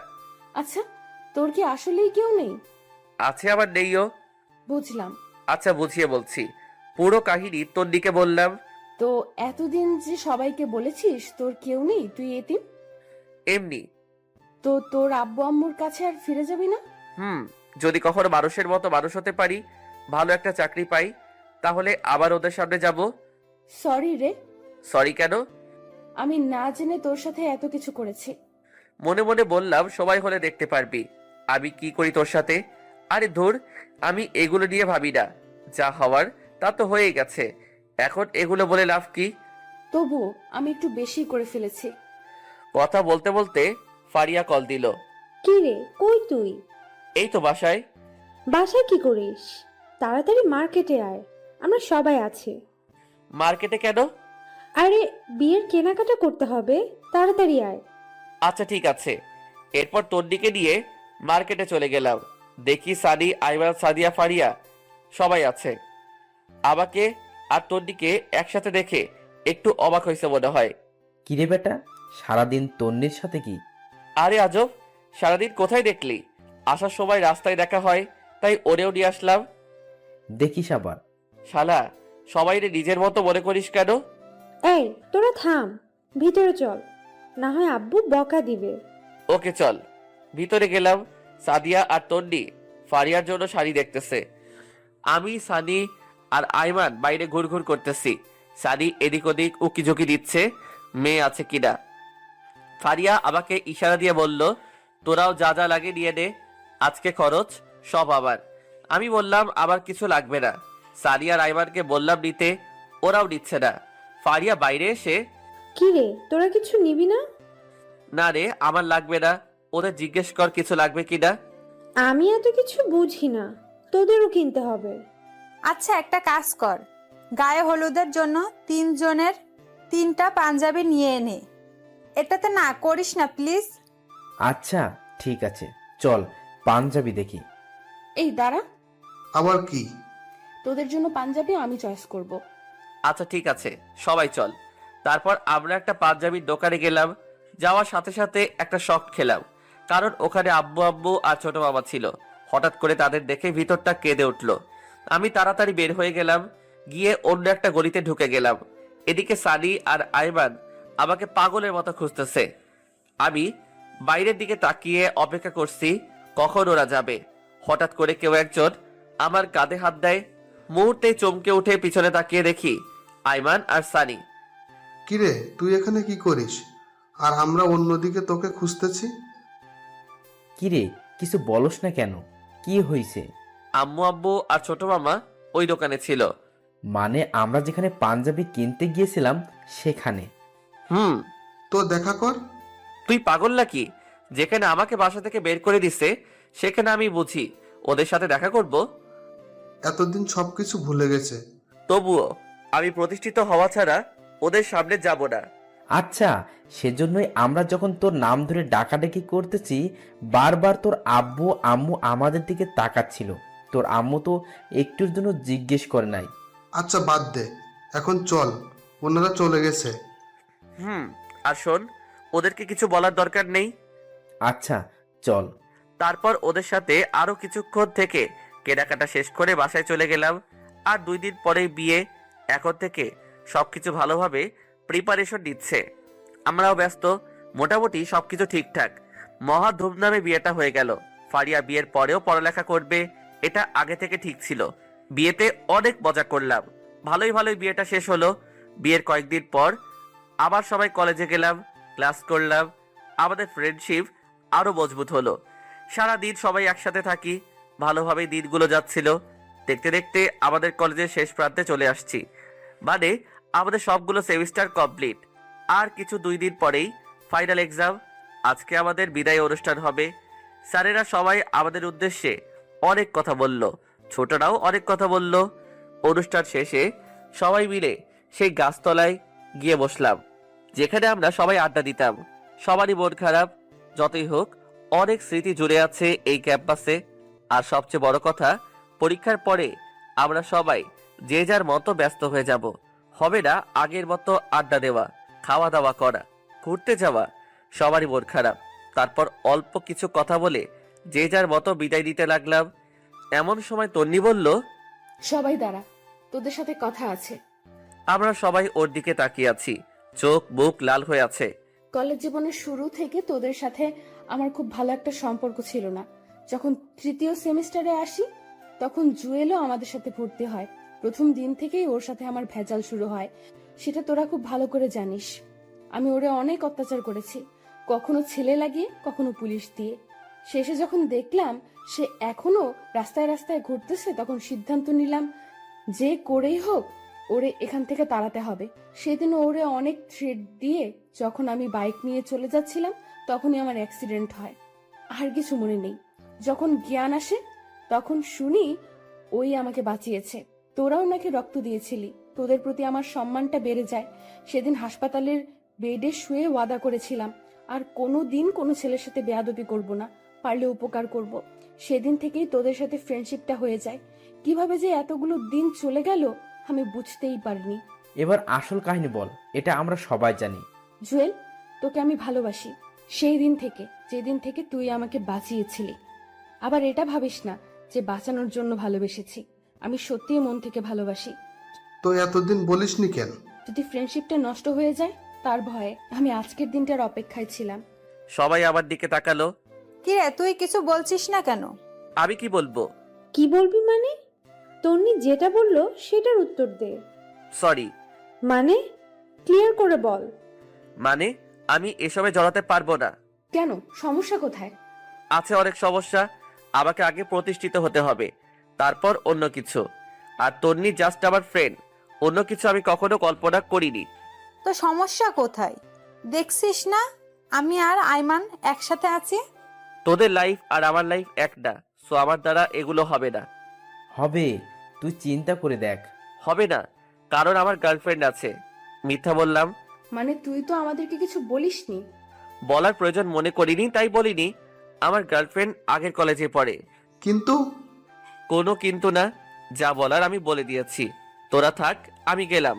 আচ্ছা, তোর কি আসলেই কেউ নেই?
আছে আবার নেইও।
বুঝলাম।
আচ্ছা, বুঝিয়ে বলছি। পুরো কাহিনী তন্নিকে বললাম।
তো এতদিন যে সবাইকে বলেছিস তোর কেউ নেই, তুই এতিম?
এমনি।
তো তোর আব্বু আম্মুর কাছে আর ফিরে যাবি না?
যদি কখনো মানুষের মতো মানুষ হতে পারি, ভালো একটা চাকরি পাই, তাহলে আবার ওদের সামনে যাব।
সরি রে,
সরি কেন?
আমি না জেনে তোর সাথে এত কিছু করেছি।
মনে মনে বললাম, সবাই হলে দেখতে পারবি আমি কি করি তোর সাথে। আরে ধুর, আমি এগুলো নিয়ে ভাবি না। যা হওয়ার তা তো হয়ে গেছে, এখন এগুলো বলে লাভ কি?
তবু আমি একটু বেশি করে ফেলেছি।
কথা বলতে বলতে ফারিয়া কল দিল।
কি রে, কই তুই?
এই তো বাসায়।
বাসায় কি করিস? তাড়াতাড়ি মার্কেটে আয়, আমরা সবাই আছি।
মার্কেটে কেন?
আরে বিয়ের কেনাকাটা করতে হবে, তাড়াতাড়ি আয়।
আচ্ছা ঠিক আছে। এরপর তন্নিকে নিয়ে মার্কেটে চলে গেলাম। দেখি সানি, আইমান, সাদিয়া, ফারিয়া সবাই আছে। আমাকে আর তন্নিকে একসাথে দেখে একটু অবাক হয়েছে মনে হয়।
কিরে বেটা, সারাদিন তন্নির সাথে কি?
আরে আজব, সারাদিন কোথায় দেখলি? আসার সময় রাস্তায় দেখা হয়, তাই ওরেও নিয়ে আসলাম।
দেখিস আবার।
শালা, সবাই নিজের মতো মনে করিস কেন?
এই তোরা থাম, ভিতরে চল, না হয় আব্বু বকা দিবে।
ওকে চল। ভিতরে গেলাম। সাদিয়া আর তন্নি ফারিয়ার জন্য শাড়ি দেখতেছে। আমি, সানি আর আইমান বাইরে ঘুরঘুর করতেছি। সানি এদিক ওদিক উকিঝুঁকি দিচ্ছে মেয়ে আছে কিনা। ফারিয়া আমাকে ইশারা দিয়ে বলল, তোরাও যা যা লাগে নিয়ে নে, আজকে খরচ সব আবার। আমি বললাম আমার কিছু লাগবে না। সানি আর আইমানকে বললাম নিতে, ওরাও নিচ্ছে না। ফারিয়া বাইরে এসে,
কি রে, তোরা কিছু নিবি না?
না রে, আমার লাগবে না, ওদের জিজ্ঞেস কর কিছু লাগবে কিনা।
আমি এত কিছু বুঝি না, তোদেরও কিনতে হবে।
আচ্ছা একটা কাজ কর, গায়ে হলুদের জন্য 3 জনের 3টা পাঞ্জাবি নিয়ে এনে। এটাতে না করিস না প্লিজ।
আচ্ছা ঠিক আছে, চল পাঞ্জাবি দেখি।
এই দাঁড়া,
আবার কি?
তোদের জন্য পাঞ্জাবি আমি চয়েস করব।
আচ্ছা ঠিক আছে, সবাই চল। তারপর আমরা একটা পাঞ্জাবির দোকানে গেলাম। যাওয়ার সাথে সাথে একটা শক খেলাম, কারণ ওখানে আব্বু আব্বু আর ছোট বাবা ছিল। হঠাৎ করে তাদের দেখে ভিতরটা কেঁদে উঠল। আমি তাড়াতাড়ি বের হয়ে গেলাম, গিয়ে অন্য একটা গলিতে ঢুকে গেলাম। এদিকে সানি আর আইমান আমাকে পাগলের মতো খুঁজতেছে। আমি বাইরের দিকে তাকিয়ে অপেক্ষা করছি কখন ওরা যাবে। হঠাৎ করে কেউ একজন আমার কাঁধে হাত দেয়। মুহূর্তেই চমকে উঠে পিছনে তাকিয়ে দেখি আইমান আর সানি।
কিরে, তুই এখানে কি করিস? আর আমরা অন্যদিকে তোকে খুঁজতেছি।
কিরে, কিছু বলস না কেন? কি হয়েছে?
আম্মু আব্বু আর ছোট মামা ওই দোকানে ছিল।
মানে আমরা যেখানে পাঞ্জাবি কিনতে গিয়েছিলাম সেখানে?
তো দেখা কর।
তুই পাগল নাকি? যেখানে আমাকে বাসা থেকে বের করে দিছে সেখানে আমি বুঝি ওদের সাথে দেখা করব?
এতদিন সবকিছু ভুলে গেছে।
তবুও আমি প্রতিষ্ঠিত হওয়া ছাড়া ওদের সামনে যাব না।
আচ্ছা, সেজন্যই আমরা যখন তোর নাম ধরে ডাকাডাকি করতেছি বারবার তোর আব্বু আম্মু আমাদের দিকে তাকাচ্ছিল। তোর আম্মু তো একটুর জন্য জিজ্ঞেস করে নাই।
আচ্ছা বাদ দে, এখন চল, ওনারা চলে গেছে।
আর শোন, ওদেরকে কিছু বলার দরকার নেই।
আচ্ছা চল।
তারপর ওদের সাথে আরো কিছুক্ষণ থেকে কেনাকাটা শেষ করে বাসায় চলে গেলাম। আর 2 দিন পরেই বিয়ে। এখন থেকে সবকিছু ভালোভাবে প্রিপারেশন নিচ্ছে। আমরাও ব্যস্ত, মোটামুটি সবকিছু ঠিকঠাক। মহা ধুমধামে বিয়েটা হয়ে গেল। ফারিয়া বিয়ের পরেও পড়ালেখা করবে, এটা আগে থেকে ঠিক ছিল। বিয়েতে অনেক মজা করলাম। ভালোই বিয়েটা শেষ হলো। বিয়ের কয়েকদিন পর আবার সবাই কলেজে গেলাম, ক্লাস করলাম। আমাদের ফ্রেন্ডশিপ আরো মজবুত হলো। সারা দিন সবাই একসাথে থাকি, ভালোভাবে দিনগুলো যাচ্ছিল। দেখতে দেখতে আমাদের কলেজের শেষ প্রান্তে চলে আসছি। মানে আমাদের সবগুলো সেমিস্টার কমপ্লিট। আর কিছু 2 দিন পরেই ফাইনাল এক্সাম। আজকে আমাদের বিদায় অনুষ্ঠান হবে। স্যারেরা সবাই আমাদের উদ্দেশ্যে অনেক কথা বলল, ছোটরাও অনেক কথা বলল। অনুষ্ঠান শেষে সবাই মিলে সেই গাছতলায় গিয়ে বসলাম, যেখানে আমরা সবাই আড্ডা দিতাম। সবারই মন খারাপ। যতই হোক, অনেক স্মৃতি জুড়ে আছে এই ক্যাম্পাসে। আর সবচেয়ে বড় কথা, পরীক্ষার পরে আমরা সবাই যে যার মতো ব্যস্ত হয়ে যাব। হবে না আগের মতো আড্ডা দেওয়া, খাওয়া দাওয়া করা, ঘুরতে যাওয়া। সবারই মন খারাপ। তারপর অল্প কিছু কথা বলে যে যার মতো বিদায় দিতে লাগলাম। এমন সময় তন্নি বলল,
সবাই দাঁড়া, তোদের সাথে কথা আছে।
আমরা সবাই ওর দিকে তাকিয়ে আছি। চোখ মুখ লাল হয়ে আছে।
কলেজ জীবনের শুরু থেকে তোদের সাথে আমার খুব ভালো একটা সম্পর্ক ছিল না। যখন 3য় সেমিস্টারে আসি তখন জুয়েলও আমাদের সাথে ভর্তি হয়। প্রথম দিন থেকেই ওর সাথে আমার ভেজাল শুরু হয়, সেটা তোরা খুব ভালো করে জানিস। আমি ওরে অনেক অত্যাচার করেছি, কখনো ছেলে লাগিয়ে কখনো পুলিশ দিয়ে। শেষে যখন দেখলাম সে এখনো রাস্তায় রাস্তায় ঘুরতেছে, তখন সিদ্ধান্ত নিলাম যে করেই হোক ওরে এখান থেকে তাড়াতে হবে। সেদিন ওরে অনেক থ্রেট দিয়ে যখন আমি বাইক নিয়ে চলে যাচ্ছিলাম তখনই আমার অ্যাক্সিডেন্ট হয়। আর কিছু মনে নেই। যখন জ্ঞান আসে তখন শুনি ওই আমাকে বাঁচিয়েছে। তোরাও নাকি রক্ত দিয়েছিলি, তোদের প্রতি আমার সম্মানটা বেড়ে যায়। সেদিন হাসপাতালের বেডে শুয়ে ওয়াদা করেছিলাম আর কোনো দিন কোনো ছেলের সাথে বেয়াদবি করব না, পারলে উপকার করব। সেদিন থেকেই তোদের সাথে ফ্রেন্ডশিপটা হয়ে যায়। কিভাবে যে এতগুলো দিন চলে গেল আমি বুঝতেই পারিনি।
এবার আসল কাহিনী বল, এটা আমরা সবাই জানি।
জুয়েল, তোকে আমি ভালোবাসি সেই দিন থেকে, যেদিন থেকে তুই আমাকে বাঁচিয়েছিলি। আবার এটা ভাবিস না যে বাঁচানোর জন্য ভালোবেসেছি, আমি সত্যিই মন থেকে ভালোবাসি।
তো এতদিন বলিসনি কেন?
যদি ফ্রেন্ডশিপটা নষ্ট হয়ে যায় তার ভয়ে আমি আজকের দিনটার অপেক্ষায় ছিলাম।
সবাই আমার দিকে তাকালো।
কিরে, তুই কিছু বলছিস না কেন?
আমি কি বলবো?
কি বলবি মানে? তন্নি যেটা বললো সেটার উত্তর দে।
সরি।
মানে ক্লিয়ার করে বল।
মানে আমি এসবে জড়াতে পারবো না।
কেন, সমস্যা কোথায়?
আছে অনেক সমস্যা। আমাকে আগে প্রতিষ্ঠিত হতে হবে, তারপর অন্য কিছু। আর তন্নি জাস্ট আমার ফ্রেন্ড, অন্য কিছু আমি কখনো কল্পনা করিনি।
তো সমস্যা কোথায়? দেখছিস না আমি আর আইমান একসাথে আছি।
তোদের লাইফ আর আমার লাইফ এক না, সো আমার দ্বারা এগুলো হবে না।
হবে, তুই চিন্তা করে দেখ।
হবে না, কারণ আমার গার্লফ্রেন্ড আছে। মিথ্যা বললাম?
মানে তুই তো আমাদেরকে কিছু বলিসনি।
বলার প্রয়োজন মনে করিনি তাই বলিনি। আমার গার্লফ্রেন্ড আগের কলেজে পড়ে।
কিন্তু
কোনো কিন্তু না, যা বলার আমি বলে দিয়েছি। তোরা থাক, আমি গেলাম।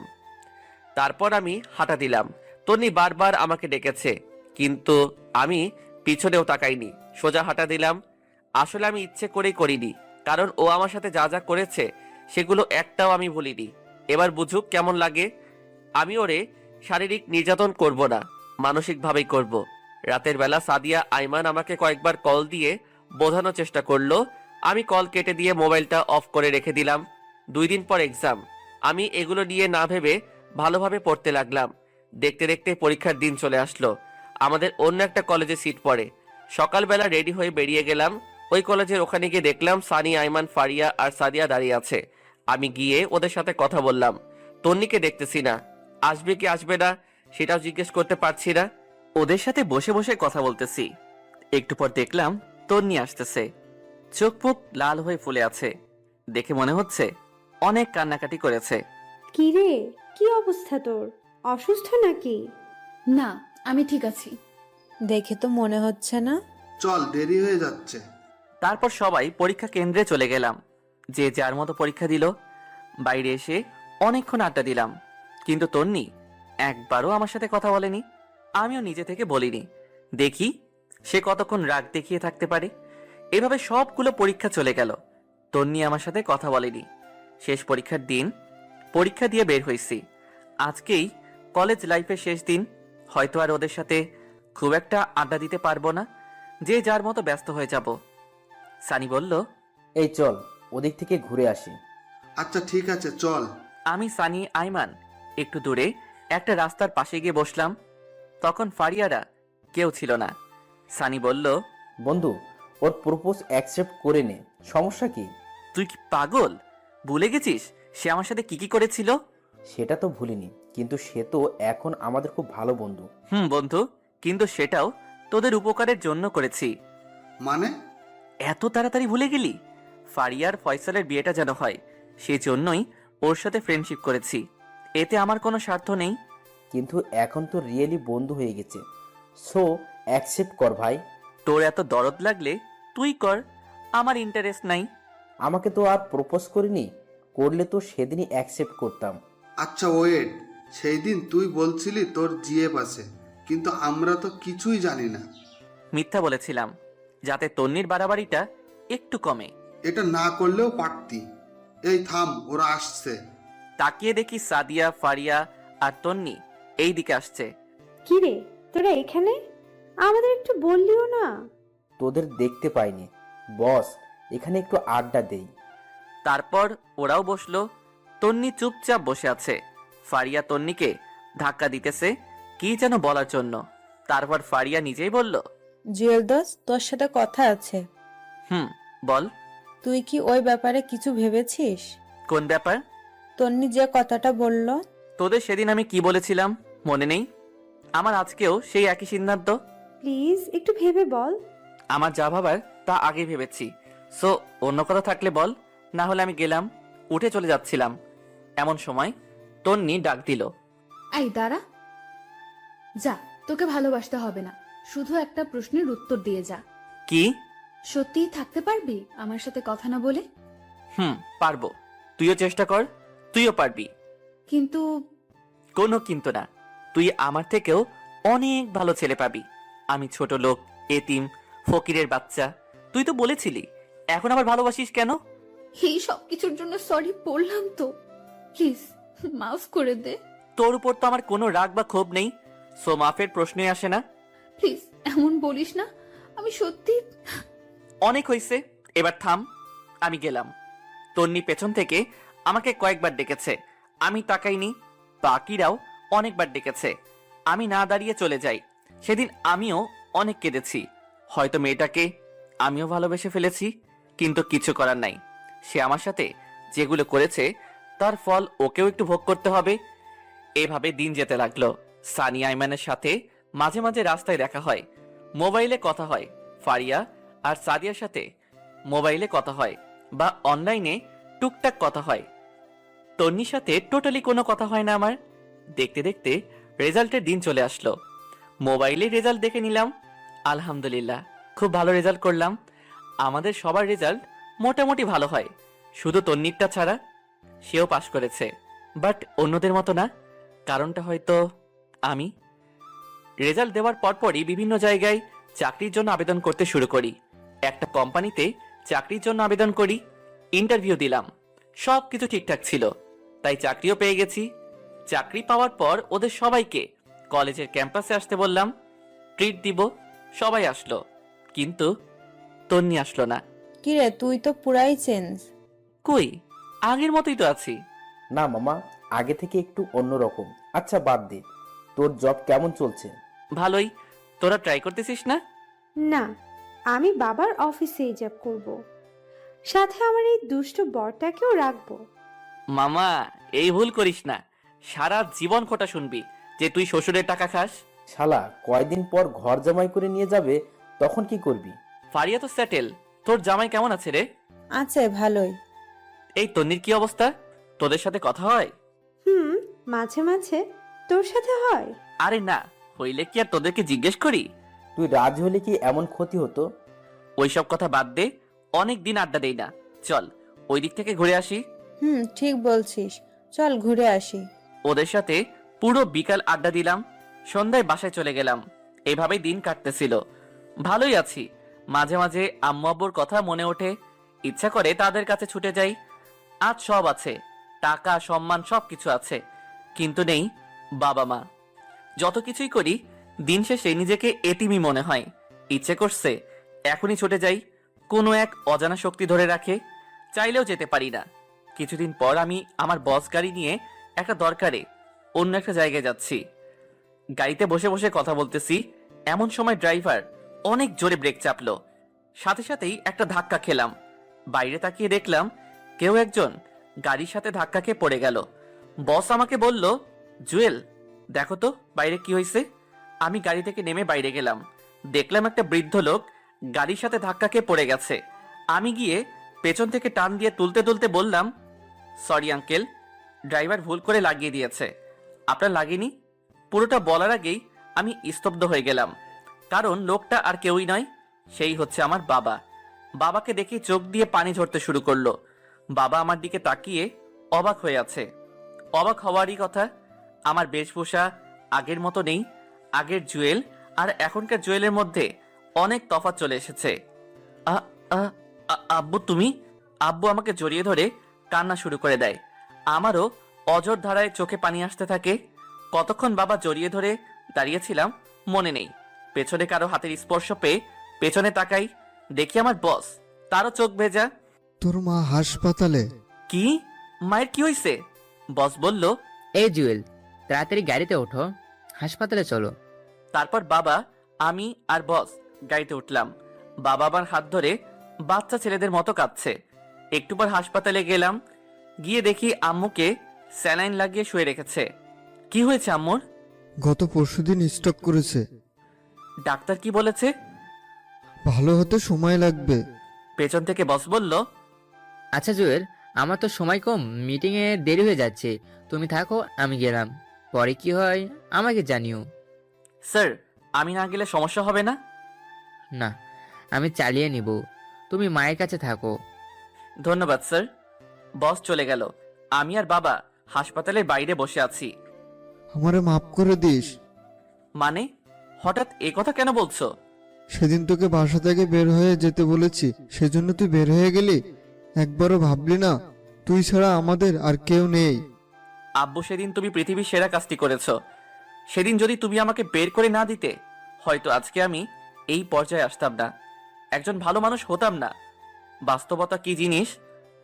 তারপর আমি হাঁটা দিলাম। তন্নি বারবার আমাকে ডেকেছে, কিন্তু আমি পিছনেও তাকাইনি, সোজা হাঁটা দিলাম। আসলে আমি ইচ্ছে করেই করিনি, কারণ ও আমার সাথে যা যা করেছে সেগুলো একটাও আমি ভুলিনি। এবার বুঝুক কেমন লাগে। আমি ওরে শারীরিক নির্যাতন করব না, মানসিকভাবেই করব। রাতের বেলা সাদিয়া আইমান আমাকে কয়েকবার কল দিয়ে বোঝানোর চেষ্টা করলো। আমি কল কেটে দিয়ে মোবাইলটা অফ করে রেখে দিলাম। 2 দিন পর এক্সাম। আমি এগুলো নিয়ে না ভেবে ভালোভাবে পড়তে লাগলাম। দেখতে দেখতে পরীক্ষার দিন চলে আসলো। আমাদের অন্য একটা কলেজে সিট পড়ে। সকালবেলা রেডি হয়ে বেরিয়ে গেলাম। ওই কলেজের ওখানে গিয়ে দেখলাম সানি, আইমান, ফারিয়া আর সাদিয়া দাঁড়িয়ে আছে। আমি গিয়ে ওদের সাথে কথা বললাম। তন্নিকে দেখতেছি না, আসবে কি আসবে না সেটাও জিজ্ঞেস করতে পারছি না। ওদের সাথে বসে বসে কথা বলতেছি। একটু পর দেখলাম তন্নি আসতেছে। চোখ মুখ লাল হয়ে ফুলে আছে। দেখে মনে হচ্ছে অনেক কান্নাকাটি করেছে।
কি রে, কি অবস্থা তোর? অসুস্থ নাকি?
না, আমি ঠিক আছি।
দেখে তো মনে হচ্ছে না।
চল, দেরি হয়ে যাচ্ছে।
তারপর সবাই পরীক্ষা কেন্দ্রে চলে গেলাম। যে যার মতো পরীক্ষা দিল। বাইরে এসে অনেকক্ষণ আড্ডা দিলাম, কিন্তু তন্নি একবারও আমার সাথে কথা বলেনি। আমিও নিজে থেকে বলিনি। দেখি সে কতক্ষণ রাগ দেখিয়ে থাকতে পারে। এভাবে সবগুলো পরীক্ষা চলে গেল, তন্নি আমার সাথে কথা বলেনি। শেষ পরীক্ষার দিন পরীক্ষা দিয়ে বের হয়েছি। আজকেই কলেজ লাইফের শেষ দিন। হয়তো আর ওদের সাথে খুব একটা আড্ডা দিতে পারবো না, যে যার মতো ব্যস্ত হয়ে যাব। সানি বলল,
এই চল ওদিক থেকে ঘুরে আসি।
আচ্ছা ঠিক আছে, চল।
আমি, সানি, আইমান একটু দূরে একটা রাস্তার পাশে গিয়ে বসলাম। তখন ফারিয়ারা কেউ ছিল না। সানি বলল,
বন্ধু, ওর প্রপোজ অ্যাকসেপ্ট করে নে, সমস্যা কি?
তুই কি পাগল? ভুলে গেছিস সে আমার সাথে কি কি করেছিল?
সেটা তো ভুলিনি, কিন্তু সে তো এখন আমাদের খুব ভালো বন্ধু।
বন্ধু, কিন্তু সেটাও তোদের উপকারের জন্য করেছি।
মানে?
এত তাড়াতাড়ি ভুলে গেলি? ফারিয়ার ফয়সালের বিয়েটা যেন হয়, সেজন্যই ওর সাথে ফ্রেন্ডশিপ করেছি। এতে আমার কোনো স্বার্থ নেই।
কিন্তু এখন তো রিয়েলি বন্ধু হয়ে গেছে, সো অ্যাকসেপ্ট কর ভাই।
তোর এত দরদ লাগলে তুই কর, আমার ইন্টারেস্ট নাই।
আমাকে তো আর প্রপোজ করিনি, করলে তো সেদিনই অ্যাকসেপ্ট করতাম।
আচ্ছা ওয়েট, সেই দিন তুই বলছিলি তোর জিএফ আছে, কিন্তু আমরা তো কিছুই জানি না।
মিথ্যা বলেছিলাম, যাতে তন্নির বাড়াবাড়িটা একটু কমে।
এটা না করলেও পারতি। এই থাম, ওরা আসছে।
তাকিয়ে দেখি সাদিয়া, ফারিয়া আর তন্নি এই দিকে আসছে।
কি রে, তোরা এখানে? আমাদের একটু বললিও না।
তোদের দেখতে পাইনি বস, এখানে একটু আড্ডা দেই।
তারপর ওরাও বসলো। তন্নি চুপচাপ বসে আছে। ফারিয়া তন্নিকে ধাক্কা দিতেছে কি যেন বলার জন্য। তারপর ফারিয়া নিজেই বলল,
জুয়েল দোস্ত, তোর সাথে কথা আছে।
বল।
তুই কি ওই ব্যাপারে কিছু ভেবেছিস?
কোন ব্যাপার?
তন্নি যে কথাটা বলল।
তোদের সেদিন আমি কি বলেছিলাম মনে নেই? আমার আজকেও সেই একই সিদ্ধান্ত।
প্লিজ একটু ভেবে বল।
আমার যা ভাবার তা আগে ভেবেছি। সো অন্য কথা থাকলে বল, না হলে আমি গেলাম। উঠে চলে যাচ্ছিলাম, এমন সময় তন্নি ডাক দিল,
এই দাঁড়া, যা, তোকে ভালোবাসতে হবে না, শুধু একটা প্রশ্নের উত্তর দিয়ে যা।
কি?
সত্যিই থাকতে পারবি আমার সাথে কথা না বলে?
পারবো। তুইও চেষ্টা কর, তুইও পারবি।
কিন্তু
কোনো কিন্তু না। তুই আমার থেকেও অনেক ভালো ছেলে পাবি। আমি ছোট লোক, এতিম, ফকিরের বাচ্চা। তুই তো বলেছিলি, এখন আবার ভালোবাসিস কেন?
এই সব কিছুর জন্য সরি বললাম তো, প্লিজ মাফ করে দে।
তোর উপর তো আমার কোনো রাগ বা ক্ষোভ নেই, সো মাফের প্রশ্নই আসে না।
প্লিজ এমন বলিস না, আমি সত্যি।
অনেক হয়েছে, এবার থাম। আমি গেলাম। তন্নি পেছন থেকে আমাকে কয়েকবার ডেকেছে, আমি তাকাইনি। বাকিরাও অনেকবার ডেকেছে, আমি না দাঁড়িয়ে চলে যাই। সেদিন আমিও অনেক কেঁদেছি। হয়তো মেয়েটাকে আমিও ভালোবেসে ফেলেছি, কিন্তু কিছু করার নাই। সে আমার সাথে যেগুলো করেছে তার ফল ওকেও একটু ভোগ করতে হবে। এভাবে দিন যেতে লাগলো। সানি, আইমানের সাথে মাঝে মাঝে রাস্তায় দেখা হয়, মোবাইলে কথা হয়। ফারিয়া আর সাদিয়ার সাথে মোবাইলে কথা হয় বা অনলাইনে টুকটাক কথা হয়। তন্নির সাথে টোটালি কোনো কথা হয় না আমার। দেখতে দেখতে রেজাল্টের দিন চলে আসলো। মোবাইলে রেজাল্ট দেখে নিলাম। আলহামদুলিল্লাহ, খুব ভালো রেজাল্ট করলাম। আমাদের সবার রেজাল্ট মোটামুটি ভালো হয়, শুধু তন্নিরটা ছাড়া। সেও পাশ করেছে, বাট অন্যদের মতো না। কারণটা হয়তো আমি। রেজাল্ট দেওয়ার পরপরই বিভিন্ন জায়গায় চাকরির জন্য আবেদন করতে শুরু করি। একটা কোম্পানিতে চাকরির জন্য আবেদন করি, ইন্টারভিউ দিলাম। সব কিছু ঠিকঠাক ছিল, তাই চাকরিও পেয়ে গেছি। চাকরি পাওয়ার পর ওদের সবাইকে কলেজের ক্যাম্পাসে আসতে বললাম, ট্রিট দিব, সবাই আসলো, কিন্তু তন্নি আসলো না।
কিরে, তুই তো পুরাই চেঞ্জ।
কই, আগের মতোই তো আছি।
না মামা, আগে থেকে একটু অন্যরকম। আচ্ছা বাদ দে, তোর জব কেমন চলছে?
ভালোই। তোরা ট্রাই করতেছিস না?
না, আমি বাবার অফিসেই জব করব, সাথে আমার এই দুষ্ট বরটাকেও রাখবো।
মামা, এই ভুল করিস না। সারা জীবন খোটা শুনবি যে তুই শ্বশুরের টাকা খাস।
শালা কয়দিন পর ঘর জামাই করে নিয়ে যাবে, তখন কি করবি?
ফারিয়া তো সেটেল। তোর জামাই কেমন আছে রে?
আছে, ভালোই।
এই তন্নির কি অবস্থা? তোদের সাথে কথা হয়?
মাঝে মাঝে। তোর সাথে হয়?
আরে না, হইলে কি আর তোদেরকে জিজ্ঞেস করি?
তুই রাজি হলে কি এমন ক্ষতি হতো?
ওইসব কথা বাদ দে, অনেক দিন আড্ডা দেই না। চল ওই দিক থেকে ঘুরে আসি।
ঠিক বলছিস, চল ঘুরে আসি।
ওদের সাথে পুরো বিকাল আড্ডা দিলাম, সন্ধ্যায় বাসায় চলে গেলাম। এইভাবেই দিন কাটতেছিল। ভালোই আছি। মাঝে মাঝে আম্মু আব্বুর কথা মনে ওঠে, ইচ্ছা করে তাদের কাছে ছুটে যাই। আজ সব আছে, টাকা সম্মান সবকিছু আছে, কিন্তু নেই বাবা মা। যত কিছুই করি দিন শেষে নিজেকে এতিমই মনে হয়। ইচ্ছে করছে এখনই ছুটে যাই, কোনো এক অজানা শক্তি ধরে রাখে, চাইলেও যেতে পারি না। কিছুদিন পর আমি আমার বস গাড়ি নিয়ে একটা দরকারে অন্য একটা জায়গায় যাচ্ছি। গাড়িতে বসে বসে কথা বলতেছি, এমন সময় ড্রাইভার অনেক জোরে ব্রেক চাপলো। সাথে সাথেই একটা ধাক্কা খেলাম। বাইরে তাকিয়ে দেখলাম কেউ একজন গাড়ির সাথে ধাক্কা খেয়ে পড়ে গেল। বস আমাকে বলল, জুয়েল দেখো তো বাইরে কি হয়েছে। আমি গাড়ি থেকে নেমে বাইরে গেলাম, দেখলাম একটা বৃদ্ধ লোক গাড়ির সাথে ধাক্কা খেয়ে পড়ে গেছে। আমি গিয়ে পেছন থেকে টান দিয়ে তুলতে তুলতে বললাম, সরি আঙ্কেল, ড্রাইভার ভুল করে লাগিয়ে দিয়েছে। আপনার লাগেনি? পুরোটা বলার আগেই আমি স্তব্ধ হয়ে গেলাম, কারণ লোকটা আর কেউই নয়, সেই হচ্ছে আমার বাবা। বাবাকে দেখে চোখ দিয়ে পানি ঝরতে শুরু করলো। বাবা আমার দিকে তাকিয়ে অবাক হয়ে আছে। অবাক হওয়ারই কথা, আমার বেশভূষা আগের মতো নেই। আগের জুয়েল আর এখনকার জুয়েলের মধ্যে অনেক তফাৎ চলে এসেছে। আব্বু তুমি? আব্বু আমাকে জড়িয়ে ধরে কান্না শুরু করে দেয়। আমারও অজর ধারায় চোখে পানি আসতে থাকে। কতক্ষণ বাবা জড়িয়ে ধরে দাঁড়িয়েছিলাম মনে নেই। পেছনে কারো হাতের স্পর্শ পেয়ে পেছনে তাকাই, দেখি আমার বস, তারও চোখ ভেজা।
তোর মা হাসপাতালে?
কি? মায়ের কি হয়েছে? বস বলল,
এই জুয়েল, তাড়াতাড়ি গাড়িতে ওঠো, হাসপাতালে চলো।
তারপর বাবা, আমি আর বস গাড়িতে উঠলাম। বাবা আমার হাত ধরে বাচ্চা ছেলেদের মতো কাঁদছে। একটু পর হাসপাতালে গেলাম, গিয়ে দেখি আম্মুকে স্যালাইন লাগিয়ে শুয়ে রেখেছে। কি হয়েছে আম্মুর?
গত পরশুদিন স্ট্রোক করেছে।
ডাক্তার কি বলেছে?
ভালো হতে সময় লাগবে।
পেছন থেকে বস বলল,
আচ্ছা জুয়েল, আমার তো সময় কম, মিটিংয়ে দেরি হয়ে যাচ্ছে, তুমি থাকো, আমি গেলাম, পরে কি হয় আমাকে জানিও।
স্যার আমি না গেলে সমস্যা হবে না?
না, আমি চালিয়ে নিব, তুমি মায়ের কাছে থাকো।
ধন্যবাদ স্যার। বস চলে গেল। আমি আর বাবা হাসপাতালের বাইরে বসে আছি।
আমারে মাফ করে দিস।
মানে হঠাৎ এ কথা কেন বলছো?
সেদিন তোকে বাসা থেকে বের হয়ে যেতে বলেছি, সেজন্য তুই বের হয়ে গেলি। একবারও ভাবলি না তুই ছাড়া আমাদের আর কেউ নেই?
আব্বু, সেদিন তুমি পৃথিবীর সেরা কাজটি করেছো। সেদিন যদি তুমি আমাকে বের করে না দিতে, হয়তো আজকে আমি এই পর্যায়ে আসতাম না, একজন ভালো মানুষ হতাম না। বাস্তবতা কি জিনিস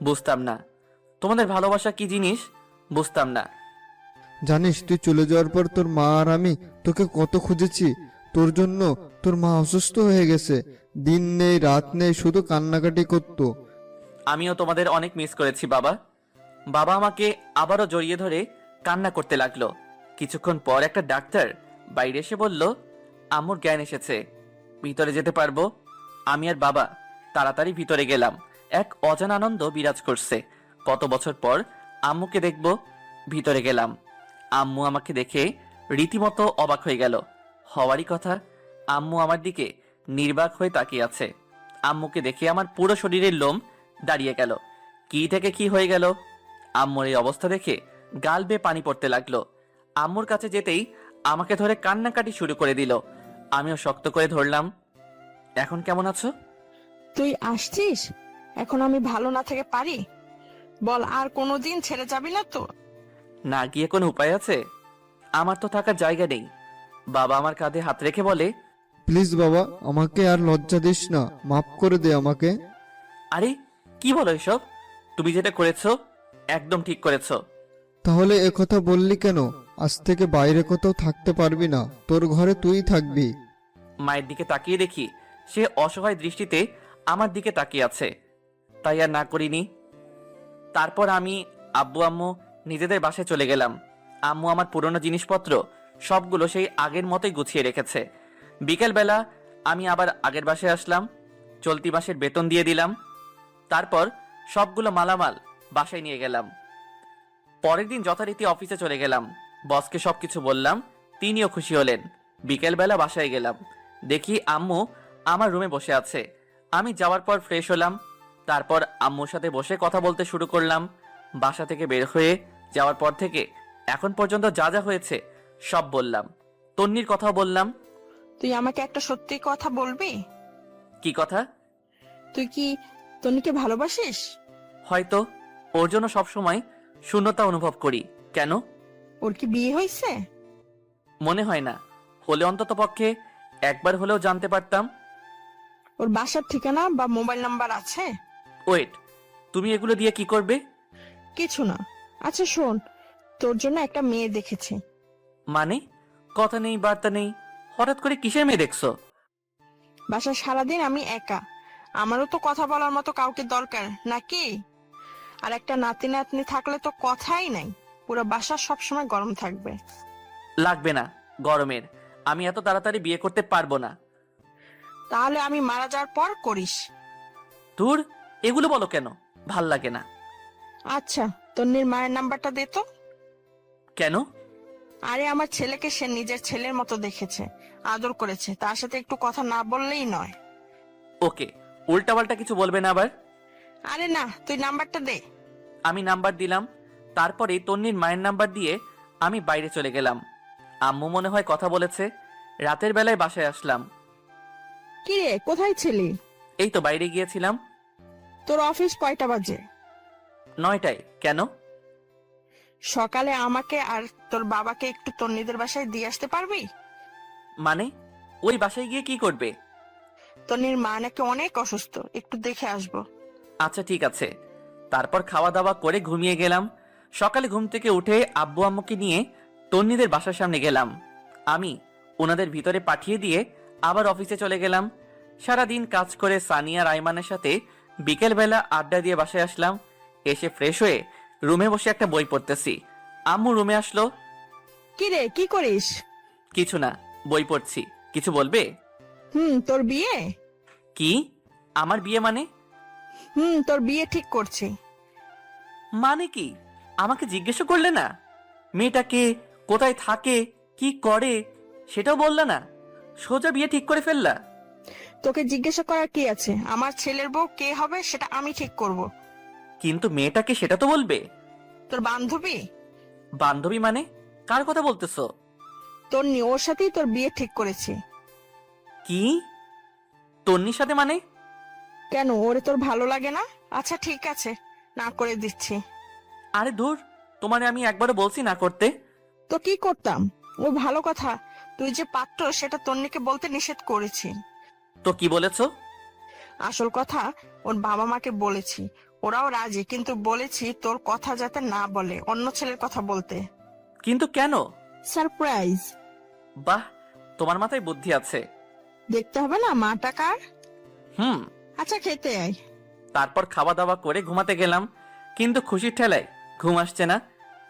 বুঝতাম না, তোমাদের ভালোবাসা কি জিনিস বুঝতাম না।
জানিস তুই চলে যাওয়ার পর তোর মা আর আমি তোকে কত খুঁজেছি। তোর জন্য তোর মা অসুস্থ হয়ে গেছে, দিন নেই রাত নেই শুধু কান্নাকাটি করতো।
আমিও তোমাদের অনেক মিস করেছি বাবা। বাবা আমাকে আবারও জড়িয়ে ধরে কান্না করতে লাগলো। কিছুক্ষণ পর একটা ডাক্তার বাইরে এসে বলল, আম্মুর জ্ঞান এসেছে, ভিতরে যেতে পারবো। আমি আর বাবা তাড়াতাড়ি ভিতরে গেলাম। এক অজানা আনন্দ বিরাজ করছে। কত বছর পর আম্মুকে দেখব। ভিতরে গেলাম, আম্মু আমাকে দেখে রীতিমতো অবাক হয়ে গেল। হওয়ারই কথা, আম্মু আমার দিকে নির্বাক হয়ে তাকিয়ে আছে। আম্মুকে দেখে আমার পুরো শরীরের লোম দাঁড়িয়ে গেল। কি থেকে কি হয়ে গেল। আম্মুর এই অবস্থা দেখে গাল বেয়ে পানি পড়তে লাগলো। আম্মুর কাছে যেতেই আমাকে ধরে কান্নাকাটি শুরু করে দিল। আমিও শক্ত করে ধরলাম। এখন কেমন আছো?
তুই আসছিস? এখন আমি ভালো না থেকে পারি? বল, আর কোনোদিন ছেড়ে যাবি না তো?
না গিয়ে কোনো উপায় আছে? আমার তো থাকার জায়গা নেই। বাবা আমার কাঁধে হাত রেখে বলে,
প্লিজ বাবা, আমাকে আর লজ্জা দিস না, মাফ করে দে আমাকে।
আরে কি বলো এসব? তুমি যেটা করেছো একদম ঠিক করেছো।
তাহলে একথা বললি কেন? আজ থেকে বাইরে কোথাও থাকতে পারবি না, তোর ঘরে তুই থাকবি।
মায়ের দিকে তাকিয়ে দেখি সে অসহায় দৃষ্টিতে আমার দিকে তাকিয়ে আছে, তাই আর না করিনি। তারপর আমি, আব্বু আম্মু নিজেদের বাসায় চলে গেলাম। আম্মু আমার পুরনো জিনিসপত্র সবগুলো সেই আগের মতোই গুছিয়ে রেখেছে। বিকেলবেলা আমি আবার আগের বাসায় আসলাম, চলতি মাসের বেতন দিয়ে দিলাম। তারপর সবগুলো মালামাল বাসায় নিয়ে গেলাম। পরের দিন যথারীতি অফিসে চলে গেলাম। বসকে সবকিছু বললাম, তিনিও খুশি হলেন। বিকেলবেলা বাসায় গেলাম, দেখি আম্মু আমার রুমে বসে আছে। আমি যাওয়ার পর ফ্রেশ হলাম, তারপর আম্মুর সাথে বসে কথা বলতে শুরু করলাম। বাসা থেকে বের হয়ে যাওয়ার পর থেকে এখন পর্যন্ত যা যা হয়েছে সব বললাম। তন্নির কথাও বললাম।
তুই আমাকে একটা সত্যি কথা বলবি?
কি কথা?
তুই কি তন্নিকে ভালোবাসিস?
হয়তো, ওর জন্য সবসময় শূন্যতা অনুভব করি। কেন?
ওর কি বিয়ে হয়েছে?
মনে হয় না, হলে অন্তত পক্ষে একবার হলেও জানতে পারতাম।
ওর বাসার ঠিকানা বা মোবাইল নাম্বার আছে?
ওয়েট, তুমি এগুলো দিয়ে কি করবে?
কিছু না। আচ্ছা শোন, তোর জন্য একটা মেয়ে দেখেছি।
মানে? কথা নেই বার্তা নেই, হঠাৎ করে কিসের মেয়ে দেখছো?
বাসায় সারাদিন আমি একা, আমারও তো কথা বলার মতো কাউকে দরকার নাকি? আর একটা নাতি নাতনি থাকলে তো কথাই নাই, পুরো বাসা সবসময় গরম থাকবে।
লাগবে না গরমের, আমি এত তাড়াতাড়ি বিয়ে করতে পারবো না।
তাহলে আমি মারা যাওয়ার পর করিস।
দূর, এগুলো বলো কেন? ভাল লাগে না।
আচ্ছা, তন্নির মায়ের নাম্বারটা দে তো।
কেন?
আরে আমার ছেলেকে সে নিজের ছেলের মতো দেখেছে, আদর করেছে, তার সাথে একটু কথা না বললেই নয়।
ওকে, উল্টাপাল্টা কিছু বলবে না আবার।
আরে না, তুই নাম্বারটা দে।
আমি নাম্বার দিলাম, তারপরে তন্নির মায়ের নাম্বার দিয়ে আমি বাইরে চলে গেলাম। আম্মু মনে হয় কথা বলেছে। রাতের বেলায় বাসায় আসলাম।
কি রে, কোথায় ছিলি?
এই তো বাইরে গিয়েছিলাম।
তোর অফিস কয়টা বাজে?
9টায়। কেন?
সকালে আমাকে আর তোর বাবাকে একটু তন্নিদের বাসায় দিয়ে আসতে পারবি?
মানে ওই বাসায় গিয়ে কি করবে?
তন্নির মা নাকি অনেক অসুস্থ, একটু দেখে আসবো।
আচ্ছা ঠিক আছে। তারপর খাওয়া দাওয়া করে ঘুমিয়ে গেলাম। সকালে ঘুম থেকে উঠে আব্বু আম্মুকে নিয়ে তন্নিদের বাসার সামনে গেলাম। আমি ওনাদের ভিতরে পাঠিয়ে দিয়ে আবার অফিসে চলে গেলাম। সারাদিন কাজ করে সানিয়া রাইমানের সাথে বিকেলবেলা আড্ডা দিয়ে বাসায় আসলাম। এসে ফ্রেশ হয়ে রুমে বসে একটা বই পড়তেছি। আম্মু রুমে আসলো।
কি রে, কি করিস?
কিছু না, বই পড়ছি। কিছু বলবে?
তোর বিয়ে?
কি? আমার বিয়ে মানে?
তোর বিয়ে ঠিক করছি।
মানে কি? আমাকে জিজ্ঞেস করলে না? মেয়েটাকে, কোথায় থাকে, কি করে সেটাও বললা না, সোজা বিয়ে ঠিক করে ফেললা।
তোকে জিজ্ঞাসা করার কি আছে? আমার ছেলের বউ কে হবে সেটা আমি ঠিক করব।
কিন্তু মেয়েটাকে সেটা তো বলবে।
তোর বান্ধবী?
বান্ধবী মানে? কার কথা বলতেছো?
তন্নি, ওর সাথেই তোর বিয়ে ঠিক করেছি।
কি? তন্নির সাথে মানে?
কেন, ওরে তোর ভালো লাগে না? আচ্ছা ঠিক আছে, না করে দিচ্ছি।
আরে ধুর, তোমারে আমি একবারও বলছি না করতে।
তো কি করতাম? ও ভালো কথা, তুই যে পাত্র সেটা তন্নিকে বলতে নিষেধ করেছি।
তো কি বলেছো?
আসল কথা ওর বাবা মাকে বলেছি, ওরাও রাজি, কিন্তু বলেছি তোর কথা যাতে না বলে, অন্য ছেলের কথা বলতে।
কিন্তু কেন?
সারপ্রাইজ।
বাহ, তোমার মাথায় বুদ্ধি আছে।
দেখতে হবে না মাটা কার। আচ্ছা খেতে আয়।
তারপর খাওয়া দাওয়া করে ঘুমাতে গেলাম, কিন্তু খুশির ঠেলায় ঘুম আসছে না।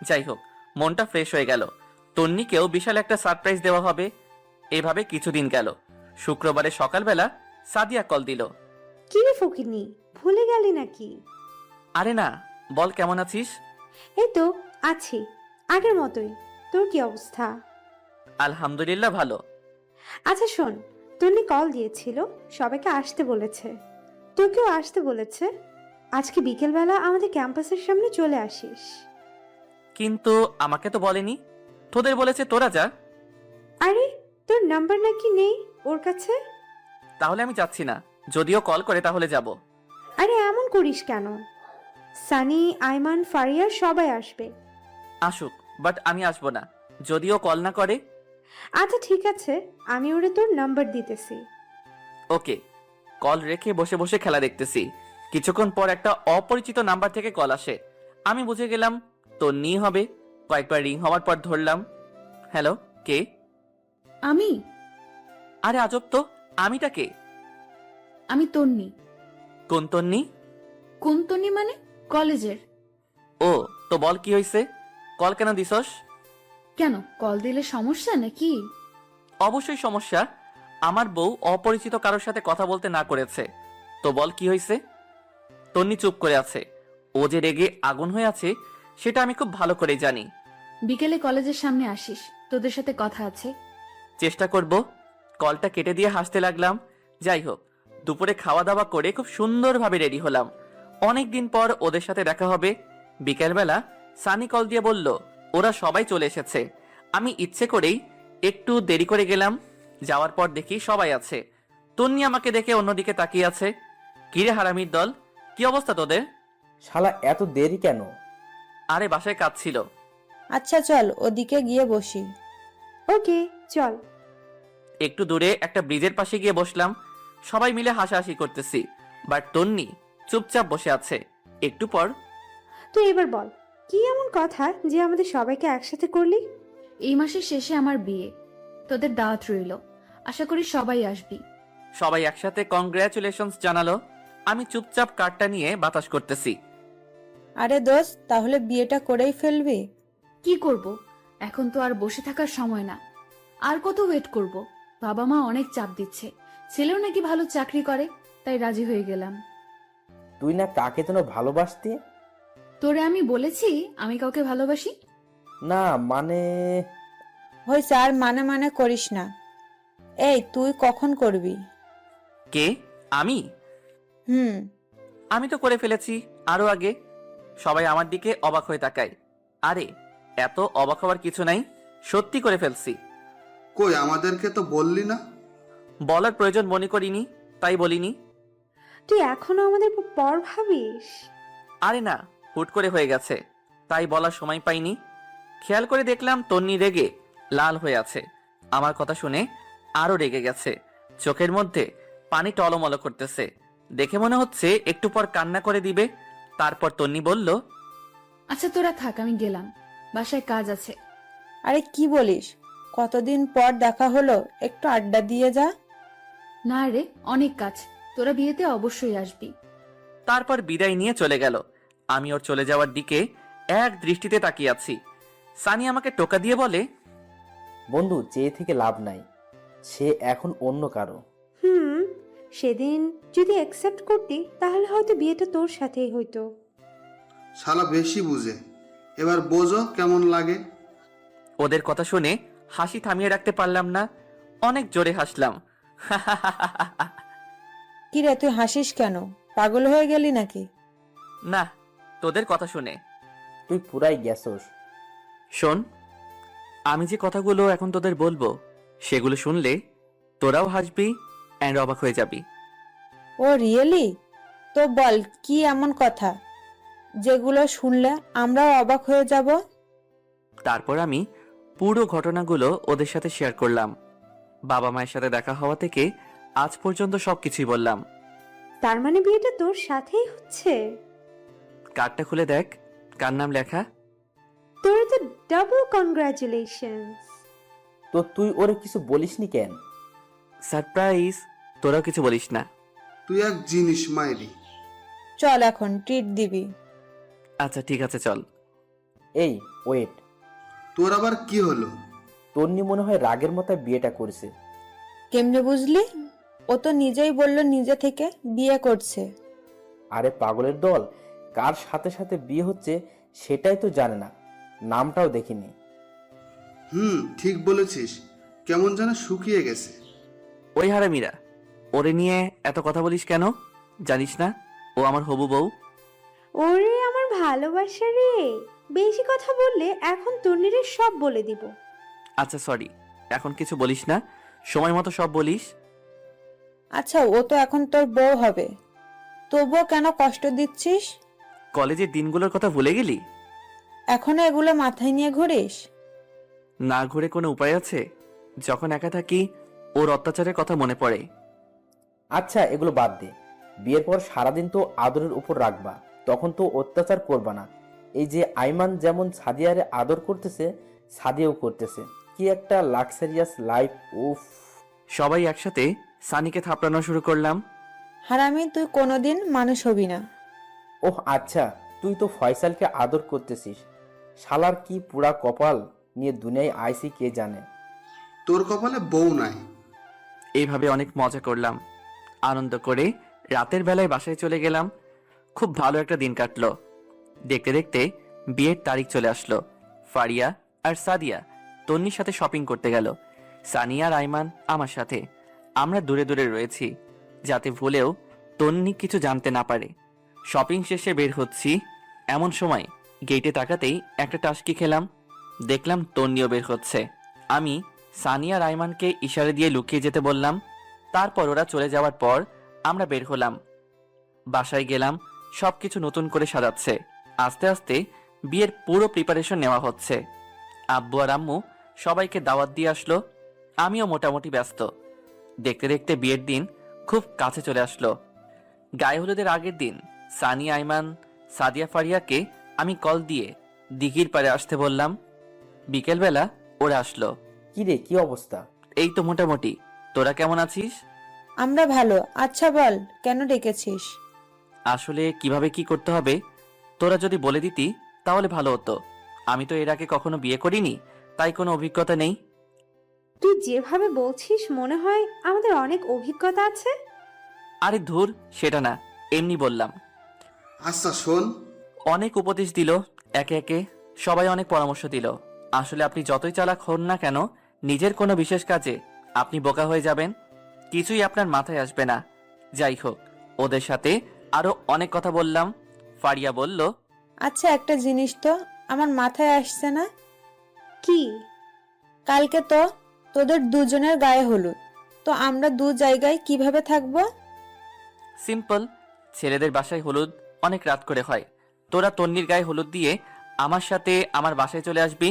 যাই হোক, মনটা ফ্রেশ হয়ে গেল। তন্নিকেও বিশাল একটা সারপ্রাইজ দেওয়া হবে। এভাবে কিছুদিন গেল। শুক্রবারে সকালবেলা সাদিয়া কল দিল।
কি রে ফকিনি, ভুলে গেলি নাকি?
আরে না, বল কেমন আছিস?
এই তো আছি, আগের মতোই। তোর কি অবস্থা?
আলহামদুলিল্লাহ ভালো।
আচ্ছা শোন, তন্নি কল দিয়েছিল, সবাইকে আসতে বলেছে, তোকেও আসতে বলেছে। আজকে বিকেলবেলা আমাদের ক্যাম্পাসের সামনে চলে আসিস।
কিন্তু আমাকে তো বলেনি। তোদের বলেছে তোরা যা।
আরে তোর নাম্বার নাকি নেই ওর কাছে?
তাহলে আমি যাচ্ছি না, যদিও কল করে তাহলে যাব।
আরে এমন করিস কেন? সানি, আইমান, ফারিয়া সবাই আসবে।
আসুক, বাট আমি আসবো না যদিও কল না করে।
আচ্ছা ঠিক আছে, আমি ওরে তোর নাম্বার দিতেছি।
ওকে। কল রেখে বসে বসে খেলা দেখতেছি। কিছুক্ষণ পর একটা অপরিচিত নাম্বার থেকে কল আসে। আমি বুঝে গেলাম তন্নি হবে। কয়েকবার রিং হওয়ার পর ধরলাম। হ্যালো, কে?
আমি
আরে আজব তো, আমিটা কে?
আমি তন্নি।
কোন তন্নি?
কোন তন্নি মানে? কলেজের।
ও, তো বল কি হয়েছে? কল কেন দিছস?
কেন, কল দিলে সমস্যা নাকি?
অবশ্যই সমস্যা। আমার বউ অপরিচিত কারোর সাথে কথা বলতে না করেছে। তো বল কি হয়েছে? তন্নি চুপ করে আছে। ও যে রেগে আগুন হয়ে আছে সেটা আমি খুব ভালো করেই জানি।
বিকেলে কলেজের সামনে আসিস, তোদের সাথে কথা আছে।
চেষ্টা করব। কলটা কেটে দিয়ে হাসতে লাগলাম। যাই হোক, দুপুরে খাওয়া দাওয়া করে খুব সুন্দরভাবে রেডি হলাম। অনেক দিন পর ওদের সাথে দেখা হবে। বিকেলবেলা সানি কল দিয়ে বলল ওরা সবাই চলে এসেছে। আমি ইচ্ছে করেই একটু দেরি করে গেলাম। যাওয়ার পর দেখি সবাই আছে। তন্নি আমাকে দেখে অন্যদিকে তাকিয়ে আছে। কিরে হারামির দল, কি অবস্থা তোদের?
শালা এত দেরি কেন?
আরে বাসায় কাজ ছিল।
আচ্ছা চল ওদিকে গিয়ে বসি।
ওকে চল।
একটু দূরে একটা ব্রিজের পাশে গিয়ে বসলাম। সবাই মিলে হাসাহাসি করতেছি, বাট তন্নি চুপচাপ বসে আছে। একটু পর
তুই এবার বল, কি এমন কথা যে আমাদের সবাইকে একসাথে করলি?
এই মাসের শেষে আমার বিয়ে, তোদের দাওয়াত রইল। আশা করি সবাই আসবি।
সবাই একসাথে কংগ্রাচুলেশনস জানালো। আমি চুপচাপ কার্ডটা নিয়ে বাতাস করতেছি।
আরে দোস্ত, তাহলে বিয়েটা করেই ফেলবি?
কি করব, এখন তো আর বসে থাকার সময় না। আর কত ওয়েট করব? বাবা মা অনেক চাপ দিচ্ছে, ছেলেও নাকি ভালো চাকরি করে, তাই রাজি হয়ে গেলাম।
তুই না কাকে যেন ভালোবাসতি?
তোরে আমি বলেছি আমি কাউকে ভালোবাসি?
না মানে
হয়েছে, আর মানে মানে করিস না। এই তুই কখন করবি?
কে? আমি?
হুম।
আমি তো করে ফেলেছি আরো আগে। সবাই আমার দিকে অবাক হয়ে তাকায়। আরে এত অবাক হওয়ার কিছু নাই, সত্যি করে ফেলছি।
কই আমাদেরকে তো বললি না?
বলার প্রয়োজন মনে করিনি, তাই বলিনি।
তুই এখনো আমাদের পর ভাবিস?
আরে না, হুট করে হয়ে গেছে, তাই বলার সময় পাইনি। খেয়াল করে দেখলাম তন্নি রেগে লাল হয়ে আছে। আমার কথা শুনে আরো রেগে গেছে। চোখের মধ্যে পানি টলমল করতেছে। দেখে মনে হচ্ছে একটু পর কান্না করে দিবে। তারপর তন্নি বলল,
আচ্ছা তোরা থাক, আমি গেলাম, বাসায় কাজ আছে।
আরে কি বলিস, কতদিন পর দেখা হলো, একটু আড্ডা দিয়ে যা।
না রে, অনেক কাজ, তোরা বিয়েতে অবশ্যই আসবি।
তারপর বিদায় নিয়ে চলে গেল। আমি ওর চলে যাওয়ার দিকে এক দৃষ্টিতে তাকিয়ে আছি। সানি আমাকে টোকা দিয়ে বলে,
বন্ধু, চেয়ে থেকে লাভ নাই, সে এখন অন্য কারো।
সেদিন যদি অ্যাকসেপ্ট করতি তাহলে হয়তো বিয়েটা তোর সাথেই হইতো।
শালা বেশি বুঝে, এবার বোঝো কেমন লাগে।
ওদের কথা শুনে হাসি থামিয়ে রাখতে পারলাম না। অনেক জোরে হাসলাম।
কিরে তুই হাসিস কেন? পাগল হয়ে গেলি নাকি?
না, তোদের কথা শুনে।
তুই পুরাই গেছস।
শোন, আমি যে কথাগুলো এখন তোদের বলবো সেগুলো শুনলে তোরাও হাসবি অ্যান্ড অবাক হয়ে যাবি।
ও রিয়েলি? তো বল কি এমন কথা যেগুলো শুনলে আমরাও অবাক হয়ে যাব?
তারপর আমি পুরো ঘটনাগুলো ওদের সাথে শেয়ার করলাম। বাবা মায়ের সাথে দেখা হওয়া থেকে আজ পর্যন্ত সবকিছুই বললাম।
তার মানে বিয়েটা তোর সাথেই হচ্ছে?
কার্ডটা খুলে দেখ, কার নাম লেখা।
তোর তো ডাবল কংগ্রাচুলেশনস।
তো তুই ওরে কিছু বলিসনি কেন?
সারপ্রাইজ, তোরাও কিছু বলিস না।
তুই এক জিনিস মাইরি।
চল এখন ট্রিট দিবি।
আচ্ছা ঠিক আছে, চল।
এই ওয়েট,
তোর আবার কি হলো?
তন্নি মনে হয় রাগের মাথায় বিয়েটা করেছে।
কেমনে বুঝলি? ও তো নিজেই বলল নিজে থেকে বিয়ে করছে।
আরে পাগলের দল, কার সাথে সাথে বিয়ে হচ্ছে সেটাই তো জানে না, নামটাও দেখিনি।
ঠিক বলেছিস, কেমন যেন শুকিয়ে গেছে।
ওই হারামিরা, ওরে নিয়ে এত কথা বলিস কেন? জানিস না ও আমার হবু বউ?
ওরে আমার ভালোবাসা রে, বেশি কথা বললে এখন তন্নিরে সব বলে দিব।
আচ্ছা সরি, এখন কিছু বলিস না, সময় মতো সব বলিস।
আচ্ছা ও তো এখন তোর বউ হবে, তবুও কেন কষ্ট দিচ্ছিস?
কলেজের দিনগুলোর কথা ভুলে গেলি?
এখনো এগুলো মাথায় নিয়ে ঘুরিস?
না ঘুরে কোনো উপায় আছে? যখন একা থাকি ওর অত্যাচারের কথা মনে পড়ে।
আচ্ছা এগুলো বাদ দে, বিয়ের পর সারাদিন তো আদরের উপর রাখবা, তখন তো অত্যাচার করবা না। এই যে আইমান যেমন সাদিয়ারে আদর করতেছে, সাদিয়াও করতেছে, কি একটা লাক্সারিয়াস লাইফ। উফ।
সবাই একসাথে সানিকে থাপড়ানো শুরু করলাম।
হারামি, তুই কোনোদিন মানুষ হবি না।
ওহ আচ্ছা, তুই তো ফয়সালকে আদর করতেছিস। শালার কি পুরা কপাল নিয়ে দুনিয়ায় আইসি কে জানে।
তোর কপালে বউ নাই।
এইভাবে অনেক মজা করলাম, আনন্দ করে রাতের বেলায় বাসায় চলে গেলাম। খুব ভালো একটা দিন কাটলো। দেখতে দেখতে বিয়ের তারিখ চলে আসলো। ফারিয়া আর সাদিয়া তন্নির সাথে শপিং করতে গেল। সানিয়া আর আইমান আমার সাথে। আমরা দূরে দূরে রয়েছি, যাতে ভুলেও তন্নি কিছু জানতে না পারে। শপিং শেষে বের হচ্ছি, এমন সময় গেটে তাকাতেই একটা টাস্কি খেলাম। দেখলাম তন্নিও বের হচ্ছে। আমি সানিয়া আর আইমানকে ইশারা দিয়ে লুকিয়ে যেতে বললাম। তারপর ওরা চলে যাওয়ার পর আমরা বের হলাম। বাসায় গেলাম, সবকিছু নতুন করে সাজাচ্ছে। আস্তে আস্তে বিয়ের পুরো প্রিপারেশন নেওয়া হচ্ছে। আব্বু আর আম্মু সবাইকে দাওয়াত দিয়ে আসলো। আমিও মোটামুটি ব্যস্ত। দেখতে দেখতে বিয়ের দিন খুব কাছে চলে আসলো। গায়ে হলুদের আগের দিন সানিয়া, আইমান, সাদিয়া, ফারিয়াকে আমি কল দিয়ে দিঘির পাড়ে আসতে বললাম। বিকেলবেলা ওরা আসলো।
কি রে, কি অবস্থা?
এই তো মোটামুটি। তোরা কেমন আছিস?
আমরা ভালো। আচ্ছা বল, কেন ডেকেছিস?
আসলে কিভাবে কি করতে হবে তোরা যদি বলে দিতি তাহলে ভালো হতো। আমি তো এর আগে কখনো বিয়ে করিনি, তাই কোনো অভিজ্ঞতা নেই।
তুই যেভাবে বলছিস মনে হয় আমাদের অনেক অভিজ্ঞতা আছে।
আরে ধুর, সেটা না, এমনি বললাম।
আচ্ছা শোন,
অনেক উপদেশ দিল, একে একে সবাই অনেক পরামর্শ দিল। আসলে আপনি যতই চালাক হন না কেন, নিজের কোনো বিশেষ কাজে আপনি বোকা হয়ে যাবেন, কিছুই আপনার মাথায় আসবে না। যাই হোক, ওদের সাথে আরো অনেক কথা বললাম। ফারিয়া বলল,
আচ্ছা একটা জিনিস তো আমার মাথায় আসছে না।
কি?
কালকে তো তোদের দুজনের গায়ে হলুদ, তো আমরা দু জায়গায় কিভাবে থাকবো?
সিম্পল, ছেলেদের বাসায় হলুদ অনেক রাত করে হয়। তোরা তন্নির গায়ে হলুদ দিয়ে আমার সাথে আমার বাসায় চলে আসবি।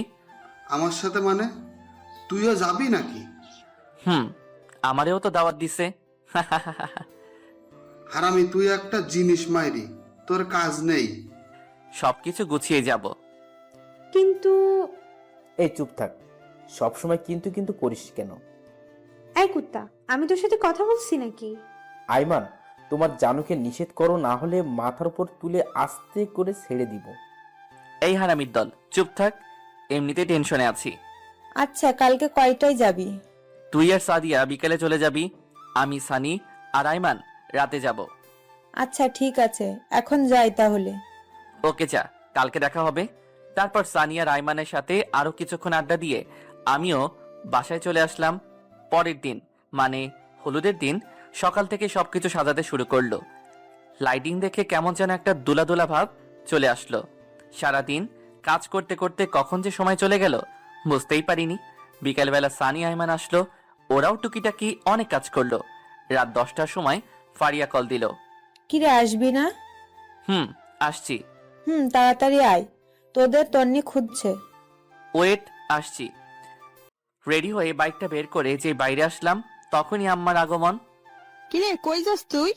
আমার সাথে মানে তুইও যাবি নাকি?
আমারেও তো দাওয়াত দিছে।
হারামি, তুই একটা জিনিস মাইরি, তোর কাজ নেই।
সবকিছু গুছিয়ে যাব।
কিন্তু
এই চুপ থাক, সবসময় কিন্তু কিন্তু করিস কেন?
এই কুত্তা, আমি তোর সাথে কথা বলছি নাকি?
আইমান, তোমার জানুকে নিষেধ করো, না হলে মাথার উপর তুলে আস্তে করে ছেড়ে দিব।
এই হারামির দল, চুপ থাক, এমনিতে টেনশনে আছি।
আচ্ছা কালকে কয়টায় যাবি?
তুই আর সাদিয়া বিকেলে চলে যাবি, আমি, সানি আর আইমান রাতে যাব।
আচ্ছা ঠিক আছে, এখন যাই তাহলে।
ওকে যা, কালকে দেখা হবে। তারপর সানি আর আইমানের সাথে আরো কিছুক্ষণ আড্ডা দিয়ে আমিও বাসায় চলে আসলাম। পরের দিন মানে হলুদের দিন সকাল থেকে সবকিছু সাজাতে শুরু করলো। লাইটিং দেখে কেমন যেন একটা দোলা দোলা ভাব চলে আসলো। সারাদিন কাজ করতে করতে কখন যে সময় চলে গেল বুঝতেই পারিনি। বিকালবেলা সানি, আইমান আসলো, ওরাও টুকিটাকি অনেক কাজ করলো। রাত 10টার সময় ফারিয়া কল দিল।
কিরে আসবি না?
আসছি।
তাড়াতাড়ি আয়, তোদের তন্নি খুঁজছে।
ওয়েট, আসছি। রেডি হয়ে বাইকটা বের করে যে বাইরে আসলাম, তখনই আম্মার আগমন।
কিরে কই যাস তুই?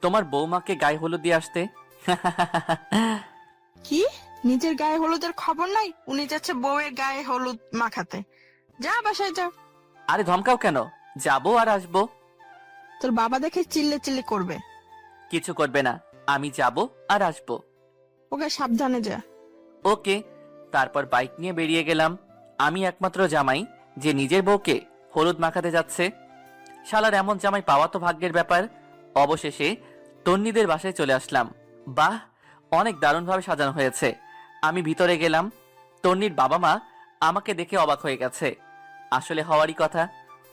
তোমার বৌমাকে গায়ে হলুদ দিয়ে আসতে।
কি, নিজের গায়ে হলুদের খবর নাই? উনি যাচ্ছে বউয়ের গায়ে হলুদ মাখাতে। যা বাসায় যা।
আরে ধমকাও কেন, যাবো আর আসবো।
তোর বাবা দেখে চিল্লে চিল্লে করবে।
কিছু করবে না, আমি যাব আর আসবো।
ওকে সাবধানে যা।
ওকে। তারপর বাইক নিয়ে বেরিয়ে গেলাম। আমি একমাত্র জামাই যে নিজের বউকে হলুদ মাখাতে যাচ্ছে। শালার এমন জামাই পাওয়া তো ভাগ্যের ব্যাপার। অবশেষে তন্নিদের বাসায় চলে আসলাম। বাহ, অনেক দারুণভাবে সাজানো হয়েছে। আমি ভিতরে গেলাম। তন্নির বাবা মা আমাকে দেখে অবাক হয়ে গেছে। আসলে হওয়ারই কথা,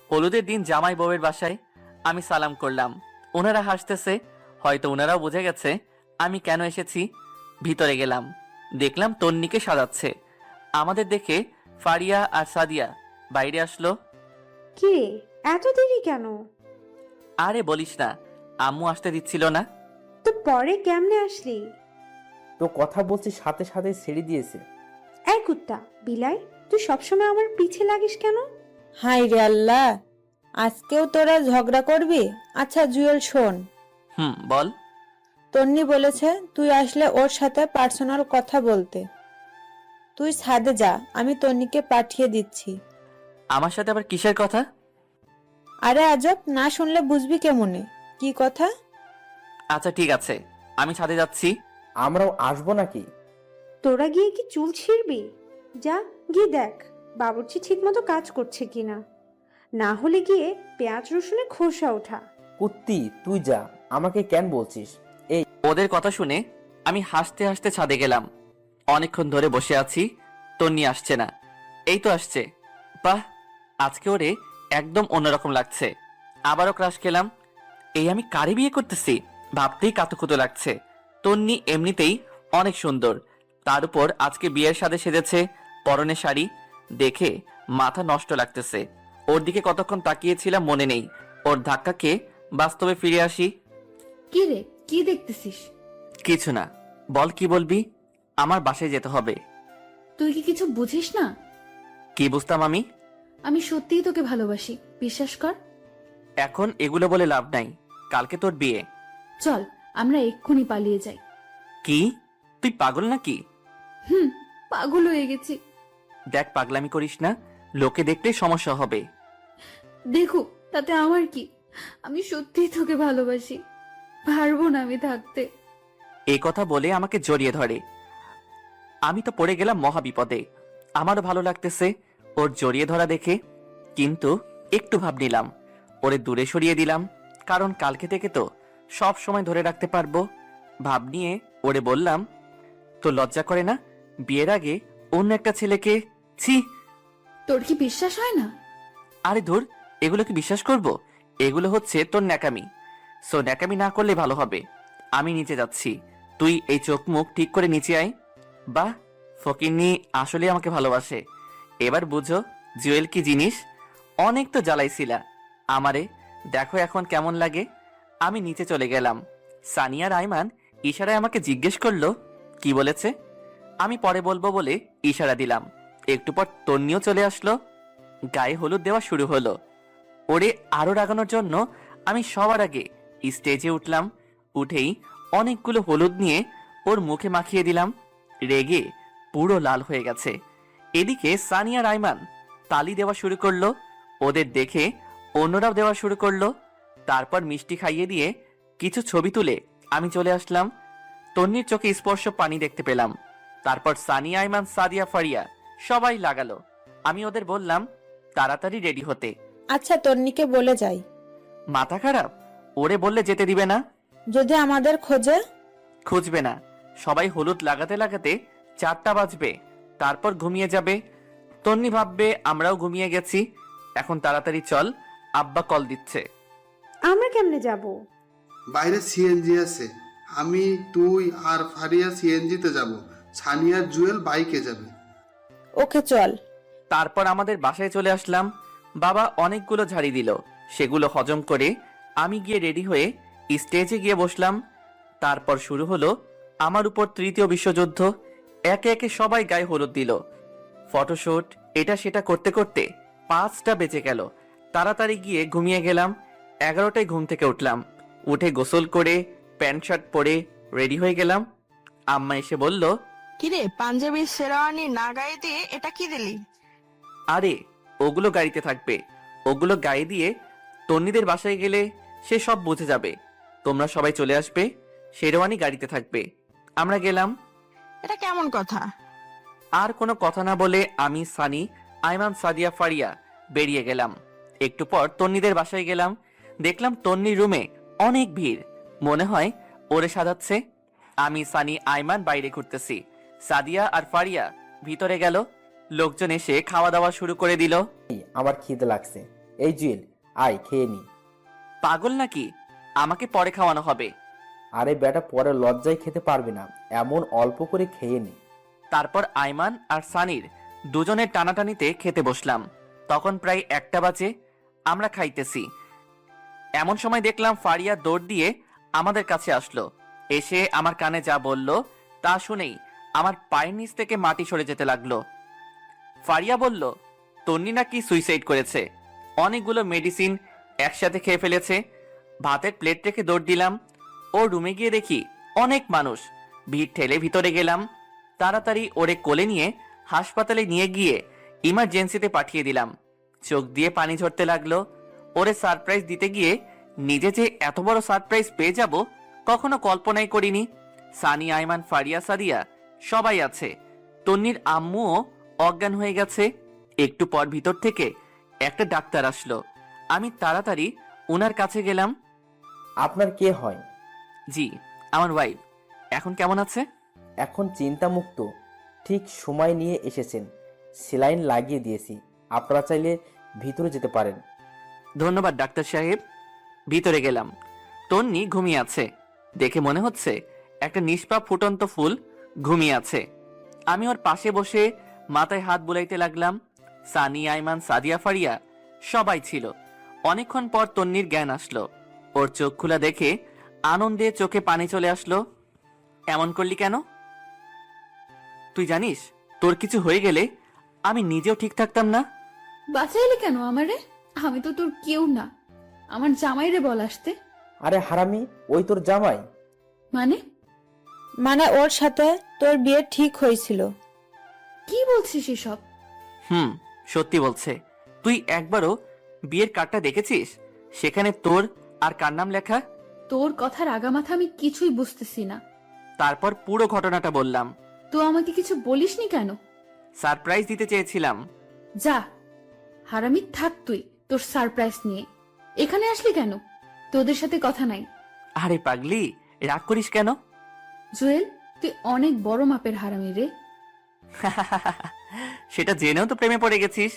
হলুদের দিন জামাই বউয়ের বাসায়। আমি সালাম করলাম, ওনারা হাসতেছে। হয়তো ওনারাও বুঝে গেছে আমি কেন এসেছি। ভিতরে গেলাম, দেখলাম তন্নিকে সাজাচ্ছে। আমাদের দেখে ফারিয়া আর সাদিয়া বাইরে আসলো।
কি রে, এত দেরি কেন?
আরে বলিস না, আম্মু আসতে দিচ্ছিল না।
তো পরে কেমনে আসলি?
তো কথা বলছি সাথে সাথে ছেড়ে দিয়েছে।
এই কুত্তা বিলাই, তুই সবসময় আমার পিছে লাগিস কেন?
হাই রে আল্লাহ, আজকেও তোরা ঝগড়া করবি? আচ্ছা জুয়েল শোন,
বল।
তন্নি বলেছে তুই আসলে ওর সাথে পার্সোনাল কথা বলতে। তুই ছাদে যা, আমি তন্নিকে পাঠিয়ে দিচ্ছি।
আমার সাথে আবার কিসের কথা?
আরে আজব, না শুনলে বুঝবি কেমনে কি কথা।
আচ্ছা ঠিক আছে, আমি ছাদে যাচ্ছি।
আমরাও আসবো নাকি?
তোরা গিয়ে কি চুল ছিঁড়বি? যা গিয়ে দেখ বাবুর্চি ঠিক মতো কাজ করছে কিনা, না হলে গিয়ে পেঁয়াজ রসুনে খোসা ওঠা।
কুত্তি তুই যা, আমাকে কেন বলছিস?
ওদের কথা শুনে আমি হাসতে হাসতে ছাদে গেলাম। অনেকক্ষণ ধরে বসে আছি, তন্নি আসছে না। এই তো আসছে। বাহ, আজকে ওরে একদম অন্যরকম লাগছে। আবারও ক্রাশ খেলাম। এই আমি কারে বিয়ে করতেছি ভাবতেই কাতুকুতু লাগছে। তন্নি এমনিতেই অনেক সুন্দর, তার উপর আজকে বিয়ের সাথে সেজেছে, পরনে শাড়ি, দেখে মাথা নষ্ট লাগতেছে। ওর দিকে কতক্ষণ তাকিয়েছিলাম মনে নেই। ওর ধাক্কা খেয়ে বাস্তবে ফিরে আসি।
কি রে, কি দেখতেছিস?
কিছু না, বল কি বলবি? আমার বাসায় যেতে হবে।
তুই কি কিছু বুঝিস না?
কি বুঝতাম আমি?
আমি সত্যিই তোকে ভালোবাসি, বিশ্বাস কর।
এখন এগুলো বলে লাভ নাই, কালকে তোর বিয়ে।
চল আমরা এক্ষুনি পালিয়ে যাই।
কি তুই পাগল নাকি?
পাগল হয়ে গেছি।
দেখ পাগলামি করিস না, লোকে দেখলে সমস্যা হবে।
দেখো তাতে আমার কি, আমি সত্যিই তোকে ভালোবাসি, পারবো না আমি থাকতে।
এই কথা বলে আমাকে জড়িয়ে ধরে। আমি তো পড়ে গেলাম মহা বিপদে। আমারও ভালো লাগতেছে ওর জড়িয়ে ধরা দেখে, কিন্তু একটু ভাব নিলাম, ওরে দূরে সরিয়ে দিলাম, কারণ কালকে থেকে তো সব সময় ধরে রাখতে পারবো। ভাব নিয়ে ওরে বললাম, তো লজ্জা করে না বিয়ের আগে অন্য একটা ছেলেকে? ছি।
তোর কি বিশ্বাস হয় না?
আরে ধুর, এগুলো কি বিশ্বাস করব? এগুলো হচ্ছে তোর ন্যাকামি। সো ন্যাকামি না করলে ভালো হবে। আমি নিচে যাচ্ছি, তুই এই চোখ মুখ ঠিক করে নিচে আয়। বাহ, ফকিন্নি আসলে আমাকে ভালোবাসে। এবার বুঝো জুয়েল কি জিনিস। অনেক তো জ্বালাইছিলা আমারে, দেখো এখন কেমন লাগে। আমি নিচে চলে গেলাম। সানিয়ার আইমান ইশারায় আমাকে জিজ্ঞেস করলো কি বলেছে। আমি পরে বলবো বলে ইশারা দিলাম। একটু পর তন্নিও চলে আসলো। গায়ে হলুদ দেওয়া শুরু হলো। ওরে আরো রাগানোর জন্য আমি সবার আগে স্টেজে উঠলাম। উঠেই অনেকগুলো হলুদ নিয়ে ওর মুখে মাখিয়ে দিলাম। রেগে পুরো লাল হয়ে গেছে। এদিকে সানিয়া রাইমান তালি দেওয়া শুরু করলো। ওদের দেখে অন্যরাও দেওয়া শুরু করলো। তারপর মিষ্টি খাইয়ে দিয়ে কিছু ছবি তুলে আমি চলে আসলাম। তন্নির চোখে স্পর্শ পানি দেখতে পেলাম। তারপর সানিয়া, আইমান, সাদিয়া, ফারিয়া সবাই লাগালো। আমি ওদের বললাম তাড়াতাড়ি রেডি হতে।
আচ্ছা তন্নিকে বলে যাই।
মাথা খারাপ? ওরে বললে যেতে দিবে না।
যদি আমাদের খোঁজে?
খুঁজবে না, সবাই হলুদ লাগাতে লাগাতে 4টা বাজবে, তারপর ঘুমিয়ে যাবে। তন্নি ভাববে আমরাও ঘুমিয়ে গেছি। এখন তাড়াতাড়ি চল, আব্বা কল দিচ্ছে।
আমরা কেমনে যাব?
বাইরে সিএনজি আছে, আমি তুই আর ফারিয়া সিএনজিতে যাব, সানিয়ার জুয়েল বাইকে যাবে।
ওকে চল।
তারপর আমাদের বাসায় চলে আসলাম। বাবা অনেকগুলো ঝাড়ি দিল, সেগুলো হজম করে আমি গিয়ে রেডি হয়ে স্টেজে গিয়ে বসলাম। তারপর শুরু হলো আমার উপর তৃতীয় বিশ্বযুদ্ধ। একে একে সবাই গায়ে হলুদ দিল, ফটোশুট, এটা সেটা করতে করতে 5টা বেজে গেল। তাড়াতাড়ি গিয়ে ঘুমিয়ে গেলাম। 11টায় ঘুম থেকে উঠলাম। উঠে গোসল করে প্যান্ট শার্ট পরে রেডি হয়ে গেলাম। আম্মা এসে বলল,
কিরে পাঞ্জাবি শেরওয়ানি না গায়ে দিয়ে এটা কি দিলি?
আরে ওগুলো গাড়িতে থাকবে, ওগুলো গায়ে দিয়ে তন্নিদের বাসায় গেলে সে সব বুঝে যাবে। তোমরা সবাই চলে আসবে, শেরওয়ানি গাড়িতে থাকবে। আমরা গেলাম।
এটা কেমন কথা?
আর কোনো কথা না বলে আমি, সানি, আইমান, সাদিয়া, ফারিয়া বেরিয়ে গেলাম। একটু পর তন্নিদের বাসায় গেলাম। দেখলাম তন্নির রুমে অনেক ভিড়, মনে হয় ওরে সাজাচ্ছে। আমি, সানি, আইমান বাইরে ঘুরতেছি। সাদিয়া আর ফারিয়া ভিতরে গেল। লোকজন এসে খাওয়া দাওয়া শুরু করে দিল।
আমার খিদে লাগছে। এই জুয়েল আয় খেয়ে নি।
পাগল নাকি? আমাকে পরে খাওয়ানো হবে।
আরে বেটা পরে লজ্জায় খেতে পারবে না, এমন অল্প করে খেয়ে নি।
তারপর আইমান আর সানির দুজনের টানাটানিতে খেতে বসলাম। তখন প্রায় 1টা বাজে। আমরা খাইতেছি, এমন সময় দেখলাম ফারিয়া দৌড় দিয়ে আমাদের কাছে আসলো। এসে আমার কানে যা বলল
তা শুনেই আমার পায়ের নিচ থেকে মাটি সরে যেতে লাগলো। ফারিয়া বলল, তন্নি নাকি সুইসাইড করেছে, অনেকগুলো মেডিসিন একসাথে খেয়ে ফেলেছে। ভাতের প্লেট রেখে দৌড় দিলাম। ওর রুমে গিয়ে দেখি অনেক মানুষ, ভিড় ঠেলে ভিতরে গেলাম। তাড়াতাড়ি ওরে কোলে নিয়ে হাসপাতালে নিয়ে গিয়ে ইমার্জেন্সিতে পাঠিয়ে দিলাম। চোখ দিয়ে পানি ঝরতে লাগলো। ওরে সারপ্রাইজ দিতে গিয়ে নিজে যে এত বড় সারপ্রাইজ পেয়ে যাব কখনো কল্পনাই করিনি। সানি, আইমান, ফারিয়া, সাদিয়া সবাই আছে। তন্নির আম্মুও অজ্ঞান হয়ে গেছে। একটু পর ভিতর থেকে একটা ডাক্তার আসলো। আমি তাড়াতাড়ি ওনার কাছে গেলাম।
আপনার কে হয়?
জি, আমার ওয়াইফ। এখন কেমন আছে?
এখন চিন্তামুক্ত। ঠিক সময় নিয়ে এসেছেন, সেলাইন লাগিয়ে দিয়েছি। আপনারা চাইলে ভিতরে যেতে পারেন।
ধন্যবাদ ডাক্তার সাহেব। ভিতরে গেলাম। তন্নি ঘুমিয়ে আছে। দেখে মনে হচ্ছে একটা নিষ্পাপ ফুটন্ত ফুল ঘুমিয়ে আছে। আমি ওর পাশে বসে মাথায় হাত বুলাইতে লাগলাম। সানি, আইমান, সাদিয়া, ফারিয়া সবাই ছিল। অনেকক্ষণ পর তন্নির জ্ঞান আসলো। ওর চোখ খোলা দেখে আনন্দে চোখে পানি চলে আসলো। এমন করলি কেন? তুই জানিস তোর কিছু হয়ে গেলে আমি নিজেও ঠিক থাকতাম না।
বাঁচাইলে কেন আমারে? আমি তো তোর কেউ না। আমার জামাইরে বল আসতে।
আরে হারামি, ওই তোর জামাই।
মানে?
মানে ওর সাথে তোর বিয়ে ঠিক হয়েছিল।
কি বলছিস এসব?
সত্যি বলছে। তুই একবারও বিয়ের কার্ডটা দেখেছিস? সেখানে তোর আর কার নাম লেখা?
তোর কথার আগামাথা আমি কিছুই বুঝতেছি না।
তারপর পুরো ঘটনাটা বললাম।
তো আমাকে কিছু বলিসনি কেন?
সারপ্রাইজ দিতে চেয়েছিলাম।
যা হারামি, থাক তুই তোর সারপ্রাইজ নিয়ে। এখানে আসলি কেন? তোদের সাথে কথা নাই।
আরে পাগলি, রাগ করিস কেন?
জুয়েল, তুই অনেক বড় মাপের হারামি রে।
সেটা জেনেও তো প্রেমে পড়ে গেছিস।